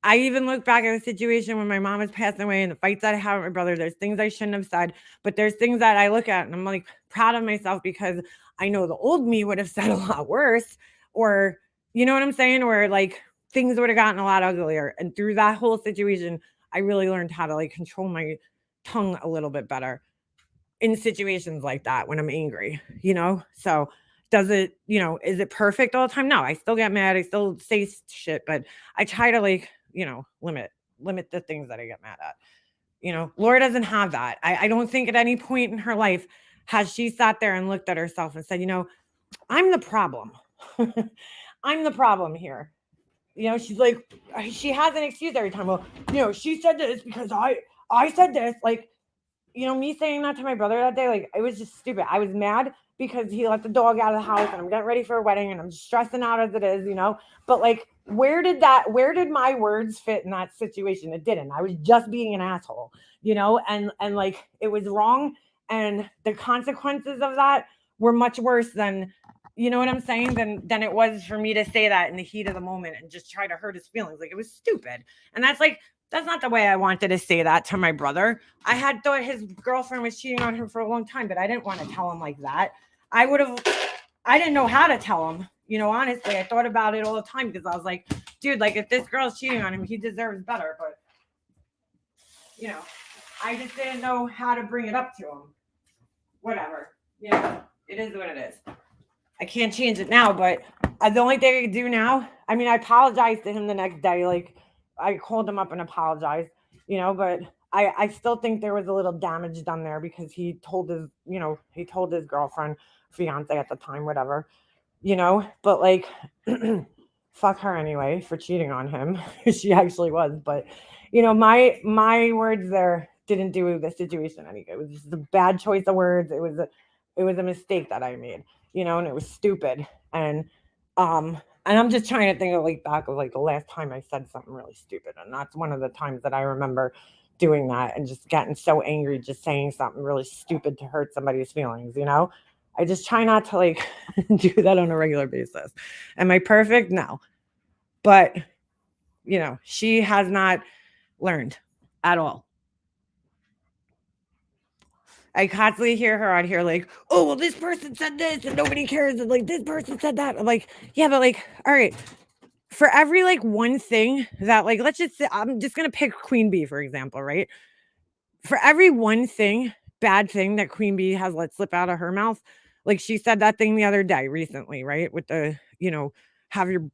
even look back at the situation when my mom was passing away and the fights that I had with my brother. There's things I shouldn't have said, but there's things that I look at and I'm like proud of myself because I know the old me would have said a lot worse, or you know what I'm saying? Or like things would have gotten a lot uglier. And through that whole situation, I really learned how to like control my tongue a little bit better in situations like that when I'm angry, you know? So does it, you know, is it perfect all the time? No, I still get mad. I still say shit, but I try to like, you know, limit the things that I get mad at. You know, Laura doesn't have that. I don't think at any point in her life has she sat there and looked at herself and said, you know, I'm the problem. I'm the problem here. You know, she's like, she has an excuse every time. Well, you know, she said this because I said this. Like, you know, me saying that to my brother that day, like, it was just stupid. I was mad because he let the dog out of the house and I'm getting ready for a wedding and I'm stressing out as it is, you know. But like, where did my words fit in that situation? It didn't. I was just being an asshole, you know, and like it was wrong. And the consequences of that were much worse than, you know what I'm saying, than it was for me to say that in the heat of the moment and just try to hurt his feelings. Like, it was stupid. And that's not the way I wanted to say that to my brother. I had thought his girlfriend was cheating on him for a long time, but I didn't want to tell him like that. I didn't know how to tell him. You know, honestly, I thought about it all the time because I was like, dude, like if this girl's cheating on him, he deserves better. But, you know, I just didn't know how to bring it up to him. Whatever. You know, it is what it is. I can't change it now, but the only thing I can do now, I mean, I apologized to him the next day. Like, I called him up and apologized, you know, but I still think there was a little damage done there because he told his girlfriend, fiance at the time, whatever, you know, but like, fuck her anyway for cheating on him. She actually was, but you know, my words there didn't do the situation any good. It was just a bad choice of words. It was a mistake that I made, you know, and it was stupid. And I'm just trying to think of like back of like the last time I said something really stupid. And that's one of the times that I remember doing that and just getting so angry, just saying something really stupid to hurt somebody's feelings, you know? I just try not to like do that on a regular basis. Am I perfect? No. But, she has not learned at all. I constantly hear her on here like, oh, well, this person said this and nobody cares. And like, this person said that. I'm like, yeah, but like, all right, for every like one thing that like, let's just say, I'm just going to pick Queen Bee, for example, right? For every one thing, bad thing that Queen Bee has let slip out of her mouth, like she said that thing the other day recently, right? With the, have your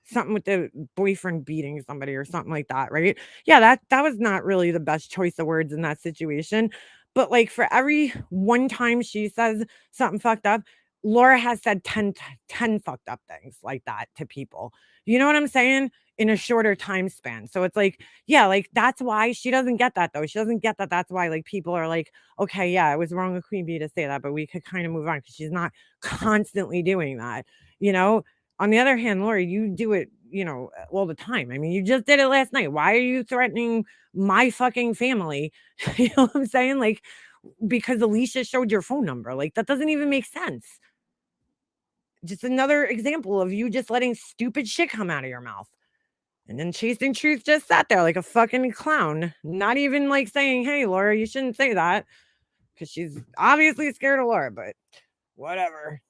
something with the boyfriend beating somebody or something like that, right? Yeah, that was not really the best choice of words in that situation. But like for every one time she says something fucked up, Laura has said 10 fucked up things like that to people. You know what I'm saying? In a shorter time span. So it's like, yeah, like that's why she doesn't get that though. She doesn't get that. That's why like people are like, okay, yeah, it was wrong of Queen Bee to say that, but we could kind of move on because she's not constantly doing that, you know? On the other hand, Lori, you do it, all the time. I mean, you just did it last night. Why are you threatening my fucking family? You know what I'm saying? Like, because Alicia showed your phone number. Like, that doesn't even make sense. Just another example of you just letting stupid shit come out of your mouth. And then Chasing Truth just sat there like a fucking clown, not even like saying, hey, Laura, you shouldn't say that. Because she's obviously scared of Laura, but whatever.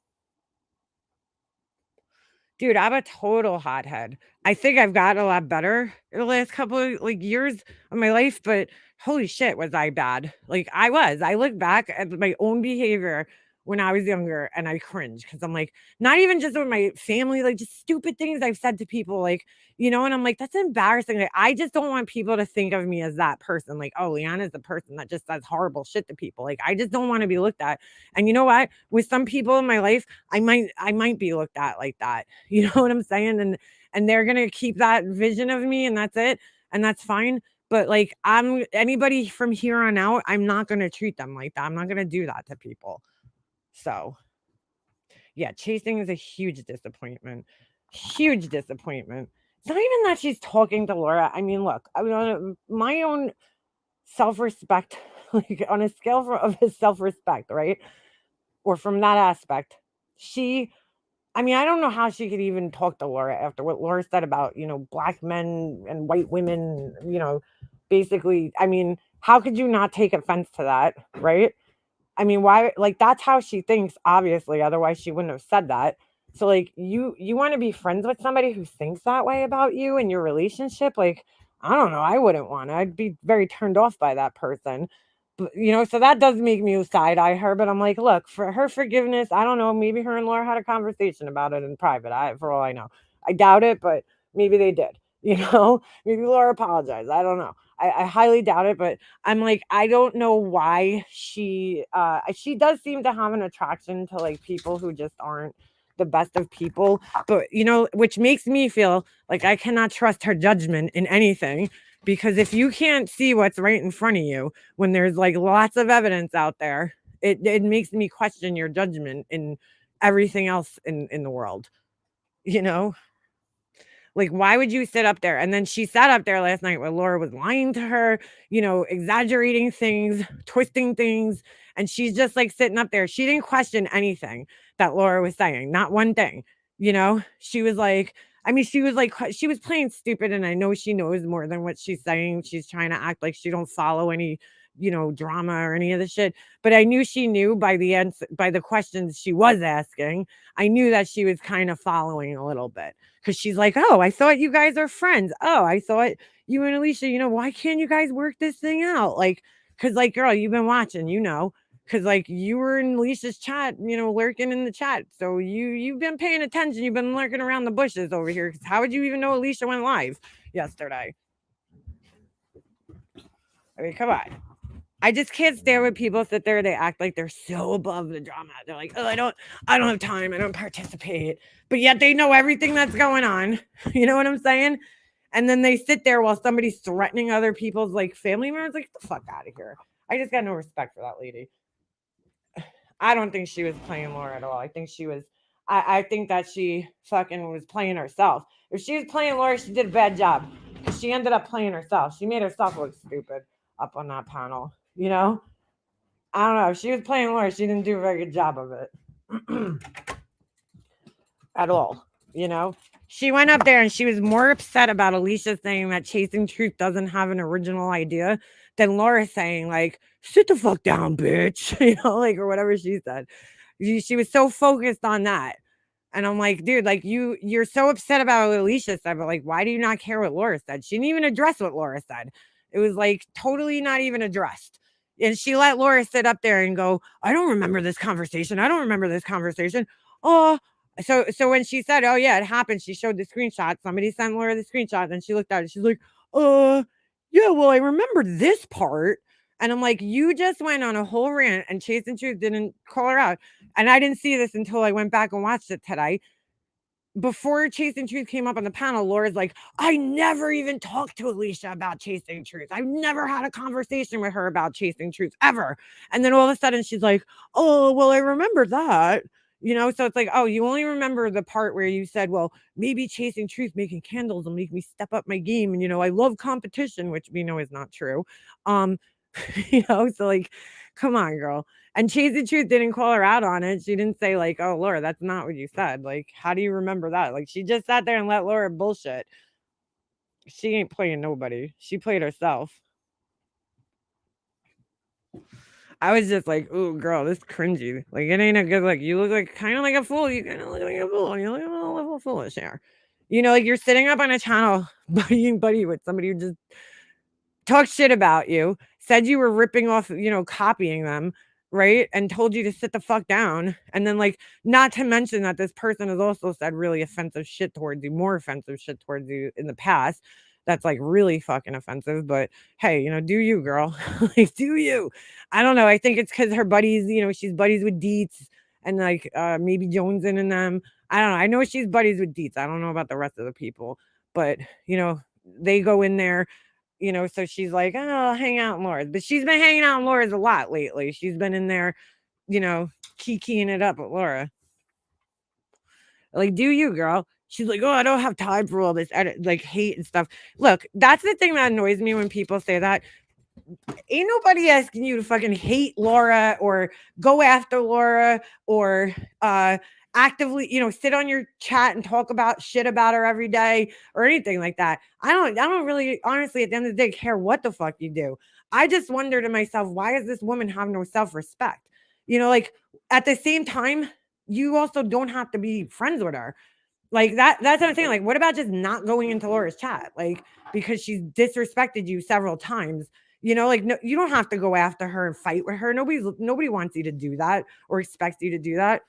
Dude, I'm a total hothead. I think I've gotten a lot better in the last couple of like years of my life, but holy shit, was I bad? Like I was. I look back at my own behavior when I was younger and I cringe because I'm like, not even just with my family, like just stupid things I've said to people, like, and I'm like, that's embarrassing. Like, I just don't want people to think of me as that person. Like, oh, Leanna's the person that just says horrible shit to people. Like, I just don't want to be looked at. And you know what? With some people in my life, I might be looked at like that. You know what I'm saying? And they're gonna keep that vision of me and that's it. And that's fine. But like I'm anybody from here on out, I'm not gonna treat them like that. I'm not gonna do that to people. So yeah, chasing is a huge disappointment. Huge disappointment. It's not even that she's talking to Laura. I mean, look, I mean, my own self-respect, like on a scale of his self-respect, right? Or from that aspect, I mean, I don't know how she could even talk to Laura after what Laura said about, black men and white women, basically. I mean, how could you not take offense to that, right? I mean, why like that's how she thinks, obviously, otherwise she wouldn't have said that. So like you want to be friends with somebody who thinks that way about you and your relationship? Like, I don't know, I wouldn't want to. I'd be very turned off by that person. But so that does make me side eye her, but I'm like, look, for her forgiveness, I don't know, maybe her and Laura had a conversation about it in private. For all I know. I doubt it, but maybe they did. Maybe Laura apologized. I don't know. I highly doubt it, but I'm like, I don't know why she does seem to have an attraction to like people who just aren't the best of people, but which makes me feel like I cannot trust her judgment in anything, because if you can't see what's right in front of you when there's like lots of evidence out there, it makes me question your judgment in everything else in the world, you know like, why would you sit up there? And then she sat up there last night where Laura was lying to her, exaggerating things, twisting things. And she's just like sitting up there. She didn't question anything that Laura was saying, not one thing. She was like, I mean, she was like, she was playing stupid. And I know she knows more than what she's saying. She's trying to act like she don't follow any, drama or any of the shit. But I knew she knew by the end, by the questions she was asking, I knew that she was kind of following a little bit. Because she's like, oh, I thought you guys are friends. Oh, I thought you and Alicia, why can't you guys work this thing out? Like, because, like, girl, you've been watching, because, like, you were in Alicia's chat, lurking in the chat. So you've been paying attention. You've been lurking around the bushes over here. Because how would you even know Alicia went live yesterday? I mean, come on. I just can't stand when people sit there. They act like they're so above the drama. They're like, oh, I don't have time. I don't participate. But yet they know everything that's going on. You know what I'm saying? And then they sit there while somebody's threatening other people's like family members. Like, get the fuck out of here. I just got no respect for that lady. I don't think she was playing Laura at all. I think she was. I think that she fucking was playing herself. If she was playing Laura, she did a bad job. Because she ended up playing herself. She made herself look stupid up on that panel. I don't know. She was playing Laura. She didn't do a very good job of it at all. You know, she went up there and she was more upset about Alicia saying that Chasing Truth doesn't have an original idea than Laura saying, like, sit the fuck down, bitch, you know, like, or whatever she said. She was so focused on that. And I'm like, dude, like you're so upset about what Alicia said, but like, why do you not care what Laura said? She didn't even address what Laura said. It was like totally not even addressed. And she let Laura sit up there and go, I don't remember this conversation. I don't remember this conversation. Oh, so when she said, oh yeah, it happened, she showed the screenshot. Somebody sent Laura the screenshot, and she looked at it. She's like, yeah, well, I remember this part. And I'm like, you just went on a whole rant and Chase and Truth didn't call her out. And I didn't see this until I went back and watched it today. Before Chasing Truth came up on the panel, Laura's like, I never even talked to Alicia about Chasing Truth. I've never had a conversation with her about Chasing Truth ever. And then all of a sudden she's like, oh, well, I remember that. You know, so it's like, oh, you only remember the part where you said, well, maybe Chasing Truth making candles will make me step up my game. And, you know, I love competition, which we know is not true. Um, you know, so like, come on, girl. And Chasing Truth didn't call her out on it. She didn't say, like, oh, Laura, that's not what you said. Like, how do you remember that? Like, she just sat there and let Laura bullshit. She ain't playing nobody. She played herself. I was just like, ooh, girl, this cringy. Like, it ain't a good, like, you look like kind of like a fool. You kind of look like a fool. You look a little foolish here. You know, like you're sitting up on a channel buddy with somebody who just talked shit about you, said you were ripping off, you know, copying them, right? And told you to sit the fuck down. And then, like, not to mention that this person has also said really offensive shit towards you, more offensive shit towards you in the past. That's like really fucking offensive. But hey, you know, do you, girl? Like, do you? I don't know. I think it's because her buddies, you know, she's buddies with Deets and like maybe Jones in them. I don't know. I know she's buddies with Deets. I don't know about the rest of the people, but you know, they go in there, you know, so she's like, oh, I'll hang out in Laura's. But she's been hanging out in Laura's a lot lately. She's been in there, you know, kikiing it up with Laura. Like, do you, girl? She's like, oh, I don't have time for all this like hate and stuff. Look, that's the thing that annoys me when people say that. Ain't nobody asking you to fucking hate Laura or go after Laura or actively, you know, sit on your chat and talk about shit about her every day or anything like that. I don't really honestly at the end of the day care what the fuck you do. I just wonder to myself, why does this woman have no self-respect? You know, like at the same time, you also don't have to be friends with her. Like that's what I'm saying. Like, what about just not going into Laura's chat? Like, because she's disrespected you several times. You know, like no, you don't have to go after her and fight with her. Nobody wants you to do that or expects you to do that.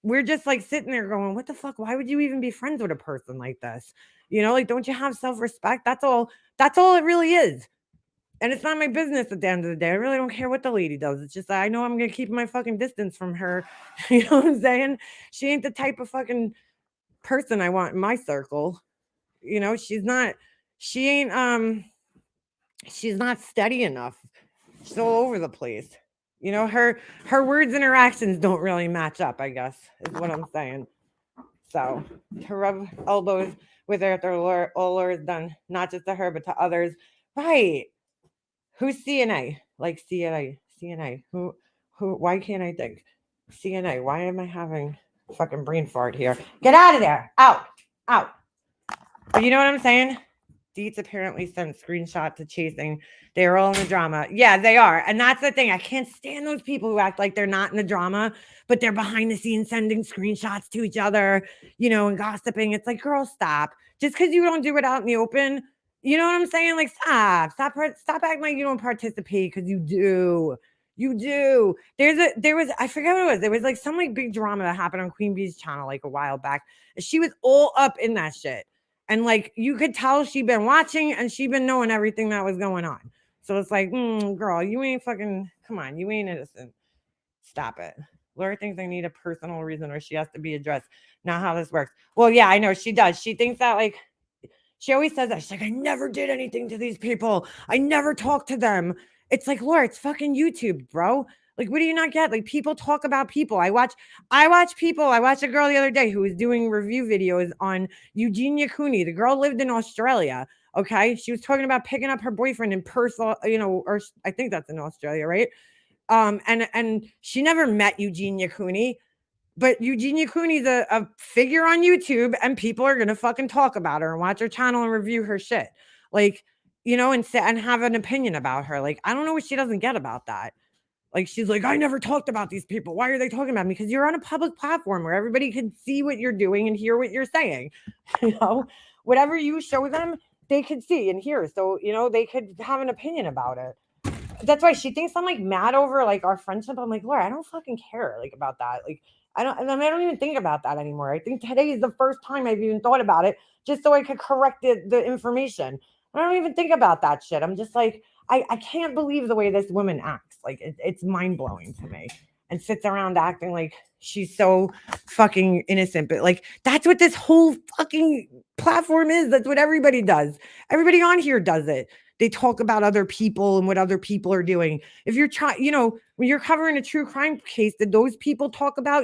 We're just like sitting there going, what the fuck? Why would you even be friends with a person like this? You know, like, don't you have self-respect? That's all it really is. And it's not my business at the end of the day. I really don't care what the lady does. It's just I know I'm gonna keep my fucking distance from her. You know what I'm saying? She ain't the type of fucking person I want in my circle. You know, she ain't she's not steady enough. She's all over the place. You know, her words and her actions don't really match up, I guess, is what I'm saying. So to rub elbows with her after all Laura's done, not just to her, but to others. Right. Who's CNA? Like CNA. Who why can't I think? CNA. Why am I having fucking brain fart here? Get out of there. Out. Out. But you know what I'm saying? Deets apparently sent screenshot to Chasing. They were all in the drama. Yeah, they are. And that's the thing. I can't stand those people who act like they're not in the drama, but they're behind the scenes sending screenshots to each other, you know, and gossiping. It's like, girl, stop. Just because you don't do it out in the open, you know what I'm saying? Like, stop acting like you don't participate because you do. You do. There was I forget what it was. There was like some like big drama that happened on Queen Bee's channel like a while back. She was all up in that shit. And like you could tell she'd been watching and she'd been knowing everything that was going on. So it's like, girl, you ain't fucking come on, you ain't innocent. Stop it. Laura thinks I need a personal reason or she has to be addressed. Not how this works. Well, yeah, I know she does. She thinks that like she always says that. She's like, I never did anything to these people. I never talked to them. It's like, Laura, it's fucking YouTube, bro. Like, what do you not get? Like, people talk about people. I watch people. I watched a girl the other day who was doing review videos on Eugenia Cooney. The girl lived in Australia. Okay. She was talking about picking up her boyfriend in Perth, you know, or I think that's in Australia, right? And she never met Eugenia Cooney, but Eugenia Cooney's a figure on YouTube, and people are gonna fucking talk about her and watch her channel and review her shit. Like, and say and have an opinion about her. Like, I don't know what she doesn't get about that. Like, she's like, I never talked about these people. Why are they talking about me? Because you're on a public platform where everybody can see what you're doing and hear what you're saying. You know, whatever you show them, they could see and hear. So, they could have an opinion about it. That's why she thinks I'm like mad over like our friendship. I'm like, Laura, I don't fucking care like about that. Like, I don't even think about that anymore. I think today is the first time I've even thought about it just so I could correct the information. I don't even think about that shit. I'm just like, I can't believe the way this woman acts. Like, it's mind blowing to me, and sits around acting like she's so fucking innocent. But like, that's what this whole fucking platform is. That's what everybody does. Everybody on here does it. They talk about other people and what other people are doing. If you're trying, when you're covering a true crime case that those people talk about,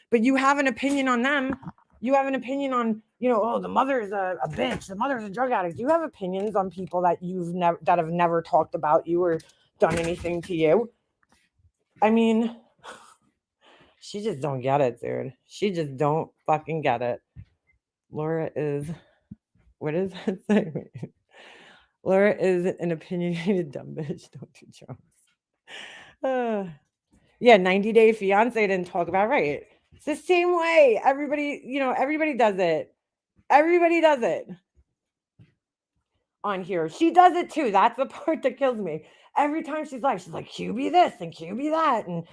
but you have an opinion on them. You have an opinion on, oh, the mother's a bitch, the mother's a drug addict. You have opinions on people that that have never talked about you or done anything to you. I mean, she just don't get it, dude. She just don't fucking get it. Laura is, what is that saying? Laura is an opinionated dumb bitch. Don't do jokes. Yeah, 90 Day Fiance didn't talk about, right? It's the same way. Everybody does it. Everybody does it on here. She does it too. That's the part that kills me. Every time she's like QB this and QB that. And,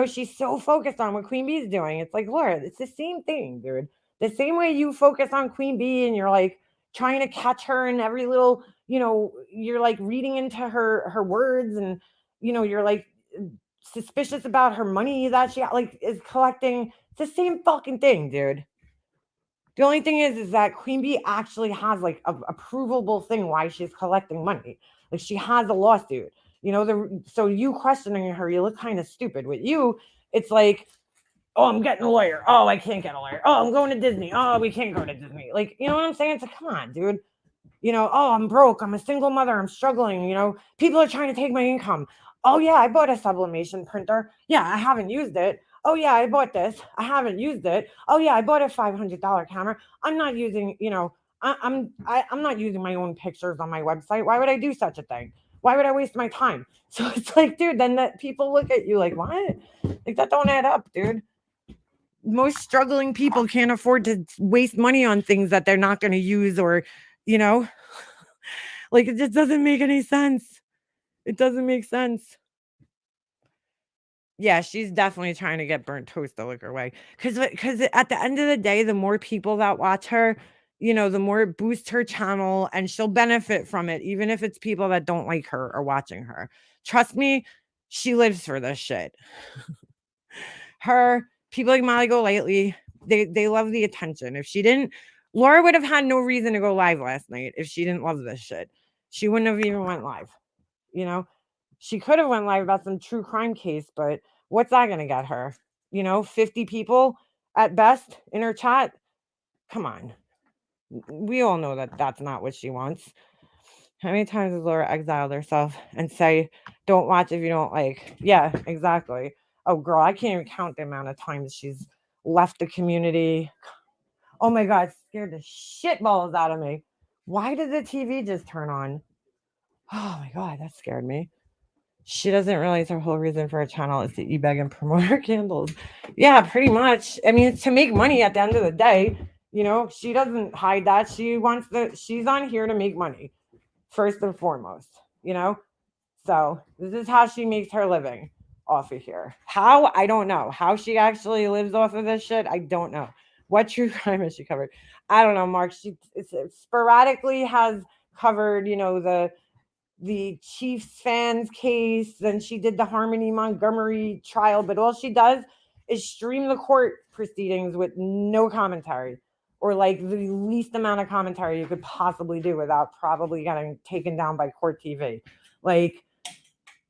she's so focused on what Queen Bee's doing. It's like, Laura, it's the same thing, dude. The same way you focus on Queen Bee and you're like trying to catch her in every little, you're like reading into her words, and, you're like suspicious about her money that she like is collecting. It's the same fucking thing, dude. The only thing is that Queen Bee actually has like a provable thing why she's collecting money. Like, she has a lawsuit. So you questioning her, you look kind of stupid. With you, it's like, oh, I'm getting a lawyer. Oh, I can't get a lawyer. Oh, I'm going to Disney. Oh, we can't go to Disney. Like, you know what I'm saying? It's like, come on, dude. Oh, I'm broke. I'm a single mother. I'm struggling. People are trying to take my income. Oh, yeah, I bought a sublimation printer. Yeah, I haven't used it. Oh, yeah, I bought this. I haven't used it. Oh, yeah, I bought a $500 camera. I'm not using, I'm not using my own pictures on my website. Why would I do such a thing? Why would I waste my time? So it's like, dude, then that people look at you like, what? Like, that don't add up, dude. Most struggling people can't afford to waste money on things that they're not going to use, or, like, it just doesn't make any sense. It doesn't make sense. Yeah, she's definitely trying to get burnt toast to look her way. Because at the end of the day, the more people that watch her, the more it boosts her channel, and she'll benefit from it, even if it's people that don't like her or watching her. Trust me, she lives for this shit. Her, people like Molly Go Lightly, they love the attention. If she didn't, Laura would have had no reason to go live last night if she didn't love this shit. She wouldn't have even went live. She could have went live about some true crime case, but what's that going to get her? 50 people at best in her chat. Come on. We all know that that's not what she wants. How many times has Laura exiled herself and say, don't watch if you don't like? Yeah, exactly. Oh, girl, I can't even count the amount of times she's left the community. Oh my God, scared the shit balls out of me. Why did the TV just turn on? Oh my God, that scared me. She doesn't realize her whole reason for her channel is to e-bag and promote her candles. Yeah, pretty much. I mean, it's to make money at the end of the day. She doesn't hide that. She's on here to make money first and foremost, So this is how she makes her living off of here. How? I don't know. How she actually lives off of this shit, I don't know. What true crime has she covered? I don't know, Mark. She sporadically has covered, the Chiefs fans case. Then she did the Harmony Montgomery trial, but all she does is stream the court proceedings with no commentary, or like the least amount of commentary you could possibly do without probably getting taken down by court TV. Like,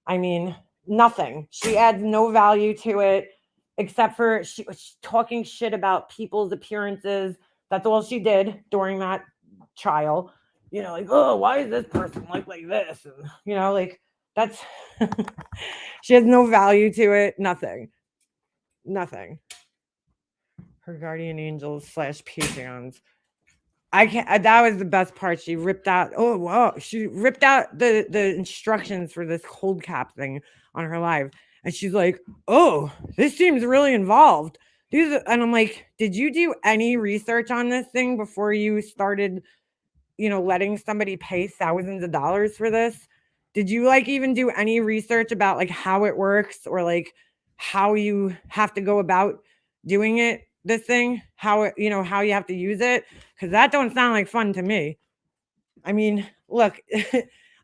I mean, nothing. She adds no value to it except for she talking shit about people's appearances. That's all she did during that trial. Like, oh, why is this person like this? And, like, That's she has no value to it. Nothing. Nothing. Her guardian angels / Patreons. I can't. That was the best part. She ripped out. Oh wow! She ripped out the instructions for this cold cap thing on her live, and she's like, "Oh, this seems really involved." And I'm like, "Did you do any research on this thing before you started? Letting somebody pay thousands of dollars for this? Did you like even do any research about like how it works or like how you have to go about doing it? This thing, how how you have to use it? Because that don't sound like fun to me. I mean, look,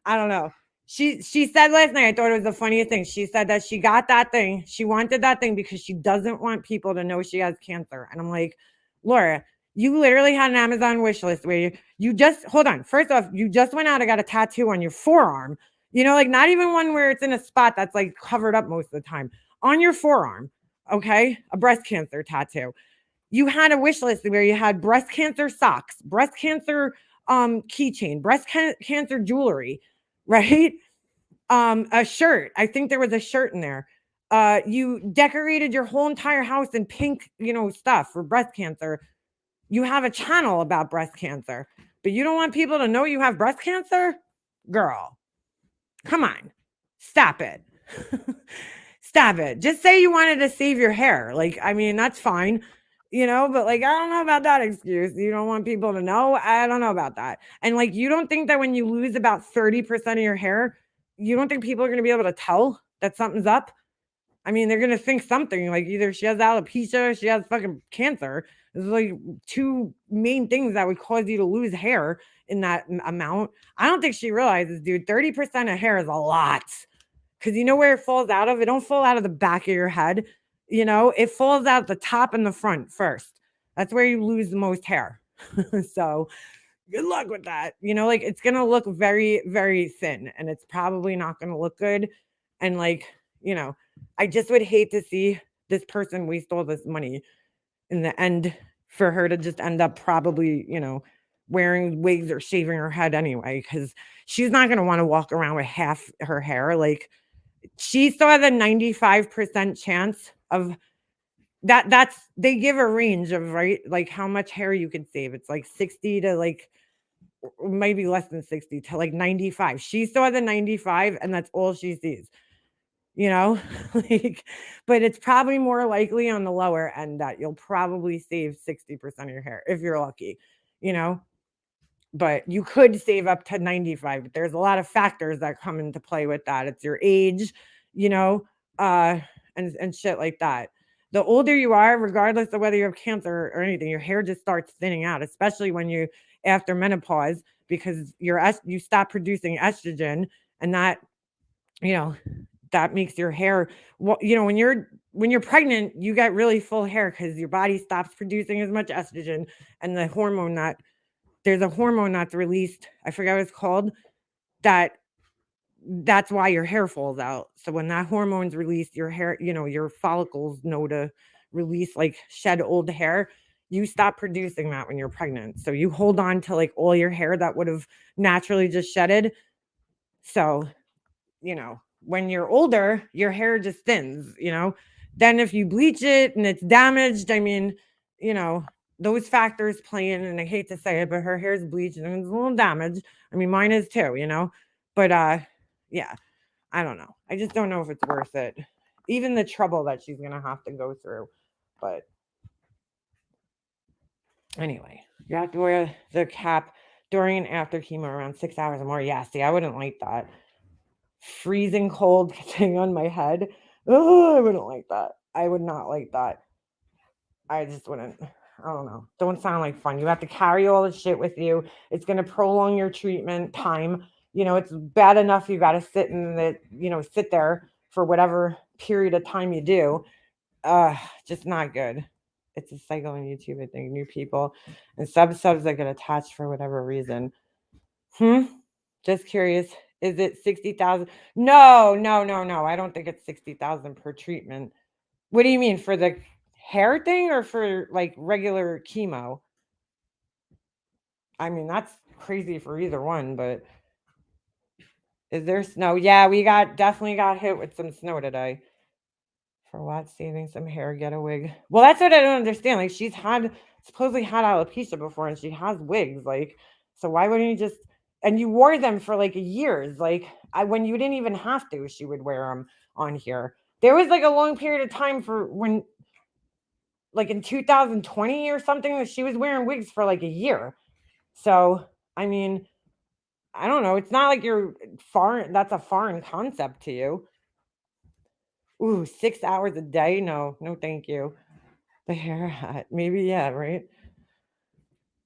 I don't know. She said last night, I thought it was the funniest thing. She said that she got that thing. She wanted that thing because she doesn't want people to know she has cancer. And I'm like, Laura, you literally had an Amazon wish list where you just hold on. First off, you just went out and got a tattoo on your forearm. Like not even one where it's in a spot that's like covered up most of the time. On your forearm, okay? A breast cancer tattoo. You had a wish list where you had breast cancer socks, breast cancer keychain, cancer jewelry, right? A shirt. I think there was a shirt in there. You decorated your whole entire house in pink, stuff for breast cancer. You have a channel about breast cancer, but you don't want people to know you have breast cancer? Girl, come on. Stop it. Stop it. Just say you wanted to save your hair. Like, I mean, that's fine, but like, I don't know about that excuse. You don't want people to know. I don't know about that. And like, you don't think that when you lose about 30% of your hair, you don't think people are going to be able to tell that something's up? I mean, they're going to think something like either she has alopecia or she has fucking cancer. There's like two main things that would cause you to lose hair in that amount. I don't think she realizes, dude, 30% of hair is a lot. Because you know where it falls out of? It don't fall out of the back of your head. It falls out the top and the front first. That's where you lose the most hair. So good luck with that. Like it's going to look very, very thin and it's probably not going to look good. And like, I just would hate to see this person waste all this money in the end for her to just end up probably, wearing wigs or shaving her head anyway, because she's not going to want to walk around with half her hair. Like, she still has a 95% chance of that's they give a range of right like how much hair you can save. It's like 60 to like maybe less than 60 to like 95. She still has a 95 and that's all she sees. Like, but it's probably more likely on the lower end that you'll probably save 60% of your hair if you're lucky, you know but you could save up to 95. But there's a lot of factors that come into play with that. It's your age, you know, uh, and shit like that. The older you are, regardless of whether you have cancer or anything, your hair just starts thinning out, especially when you after menopause, because you stop producing estrogen, and that you know that makes your hair. When you're pregnant, you get really full hair because your body stops producing as much estrogen, and there's a hormone that's released. I forget what it's called. That that's why your hair falls out. So when that hormone's released, your hair, your follicles know to release like shed old hair. You stop producing that when you're pregnant. So you hold on to like all your hair that would have naturally just shedded. So, when you're older, your hair just thins. Then if you bleach it and it's damaged, I mean, you know, those factors play in, and I hate to say it, but her hair's bleached and it's a little damaged. I mean, mine is too. But yeah, I don't know. I just don't know if it's worth it. Even the trouble that she's gonna have to go through. But anyway, you have to wear the cap during and after chemo around 6 hours or more. Yeah, see, I wouldn't like that. Freezing cold thing on my head. Oh, I wouldn't like that. I would not like that. I just wouldn't. I don't know. Don't sound like fun. You have to carry all this shit with you. It's going to prolong your treatment time. It's bad enough you got to sit there for whatever period of time you do. Just not good. It's a cycle on YouTube, I think. New people and subs that get attached for whatever reason. Just curious. Is it 60,000? No, no, no, no. I don't think it's 60,000 per treatment. What do you mean, for the hair thing or for like regular chemo? I mean, that's crazy for either one, but Is there snow? Yeah, we definitely got hit with some snow today. For what? Saving some hair, get a wig. Well, that's what I don't understand. Like she's supposedly had alopecia before and she has wigs. Like, so why wouldn't you just and you wore them for like years. Like when you didn't even have to, she would wear them on here. There was like a long period of time for when like in 2020 or something that she was wearing wigs for like a year. So, I mean, I don't know. It's not like you're foreign. That's a foreign concept to you. Ooh, 6 hours a day? No, no, thank you. The hair hat. Maybe, yeah, right?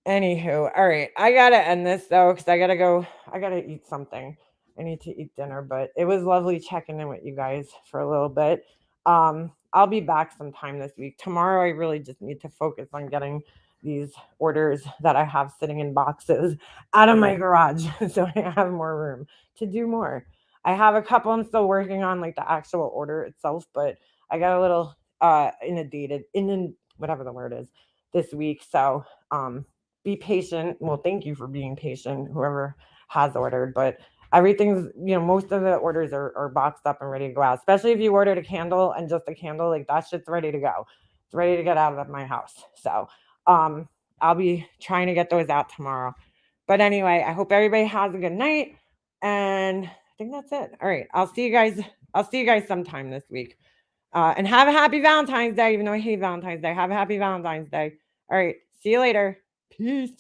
Anywho, all right. I gotta end this though, because I gotta go. I gotta eat something. I need to eat dinner, but it was lovely checking in with you guys for a little bit. I'll be back sometime this week. Tomorrow, I really just need to focus on getting these orders that I have sitting in boxes out of my garage so I have more room to do more. I have a couple I'm still working on, like the actual order itself, but I got a little inundated, whatever the word is, this week. So be patient. Well, thank you for being patient, whoever has ordered, but everything's, most of the orders are boxed up and ready to go out, especially if you ordered a candle and just a candle, like that shit's ready to go. It's ready to get out of my house. So I'll be trying to get those out tomorrow. But anyway, I hope everybody has a good night. And I think that's it. All right. I'll see you guys sometime this week. And have a happy Valentine's Day, even though I hate Valentine's Day. Have a happy Valentine's Day. All right. See you later. Peace.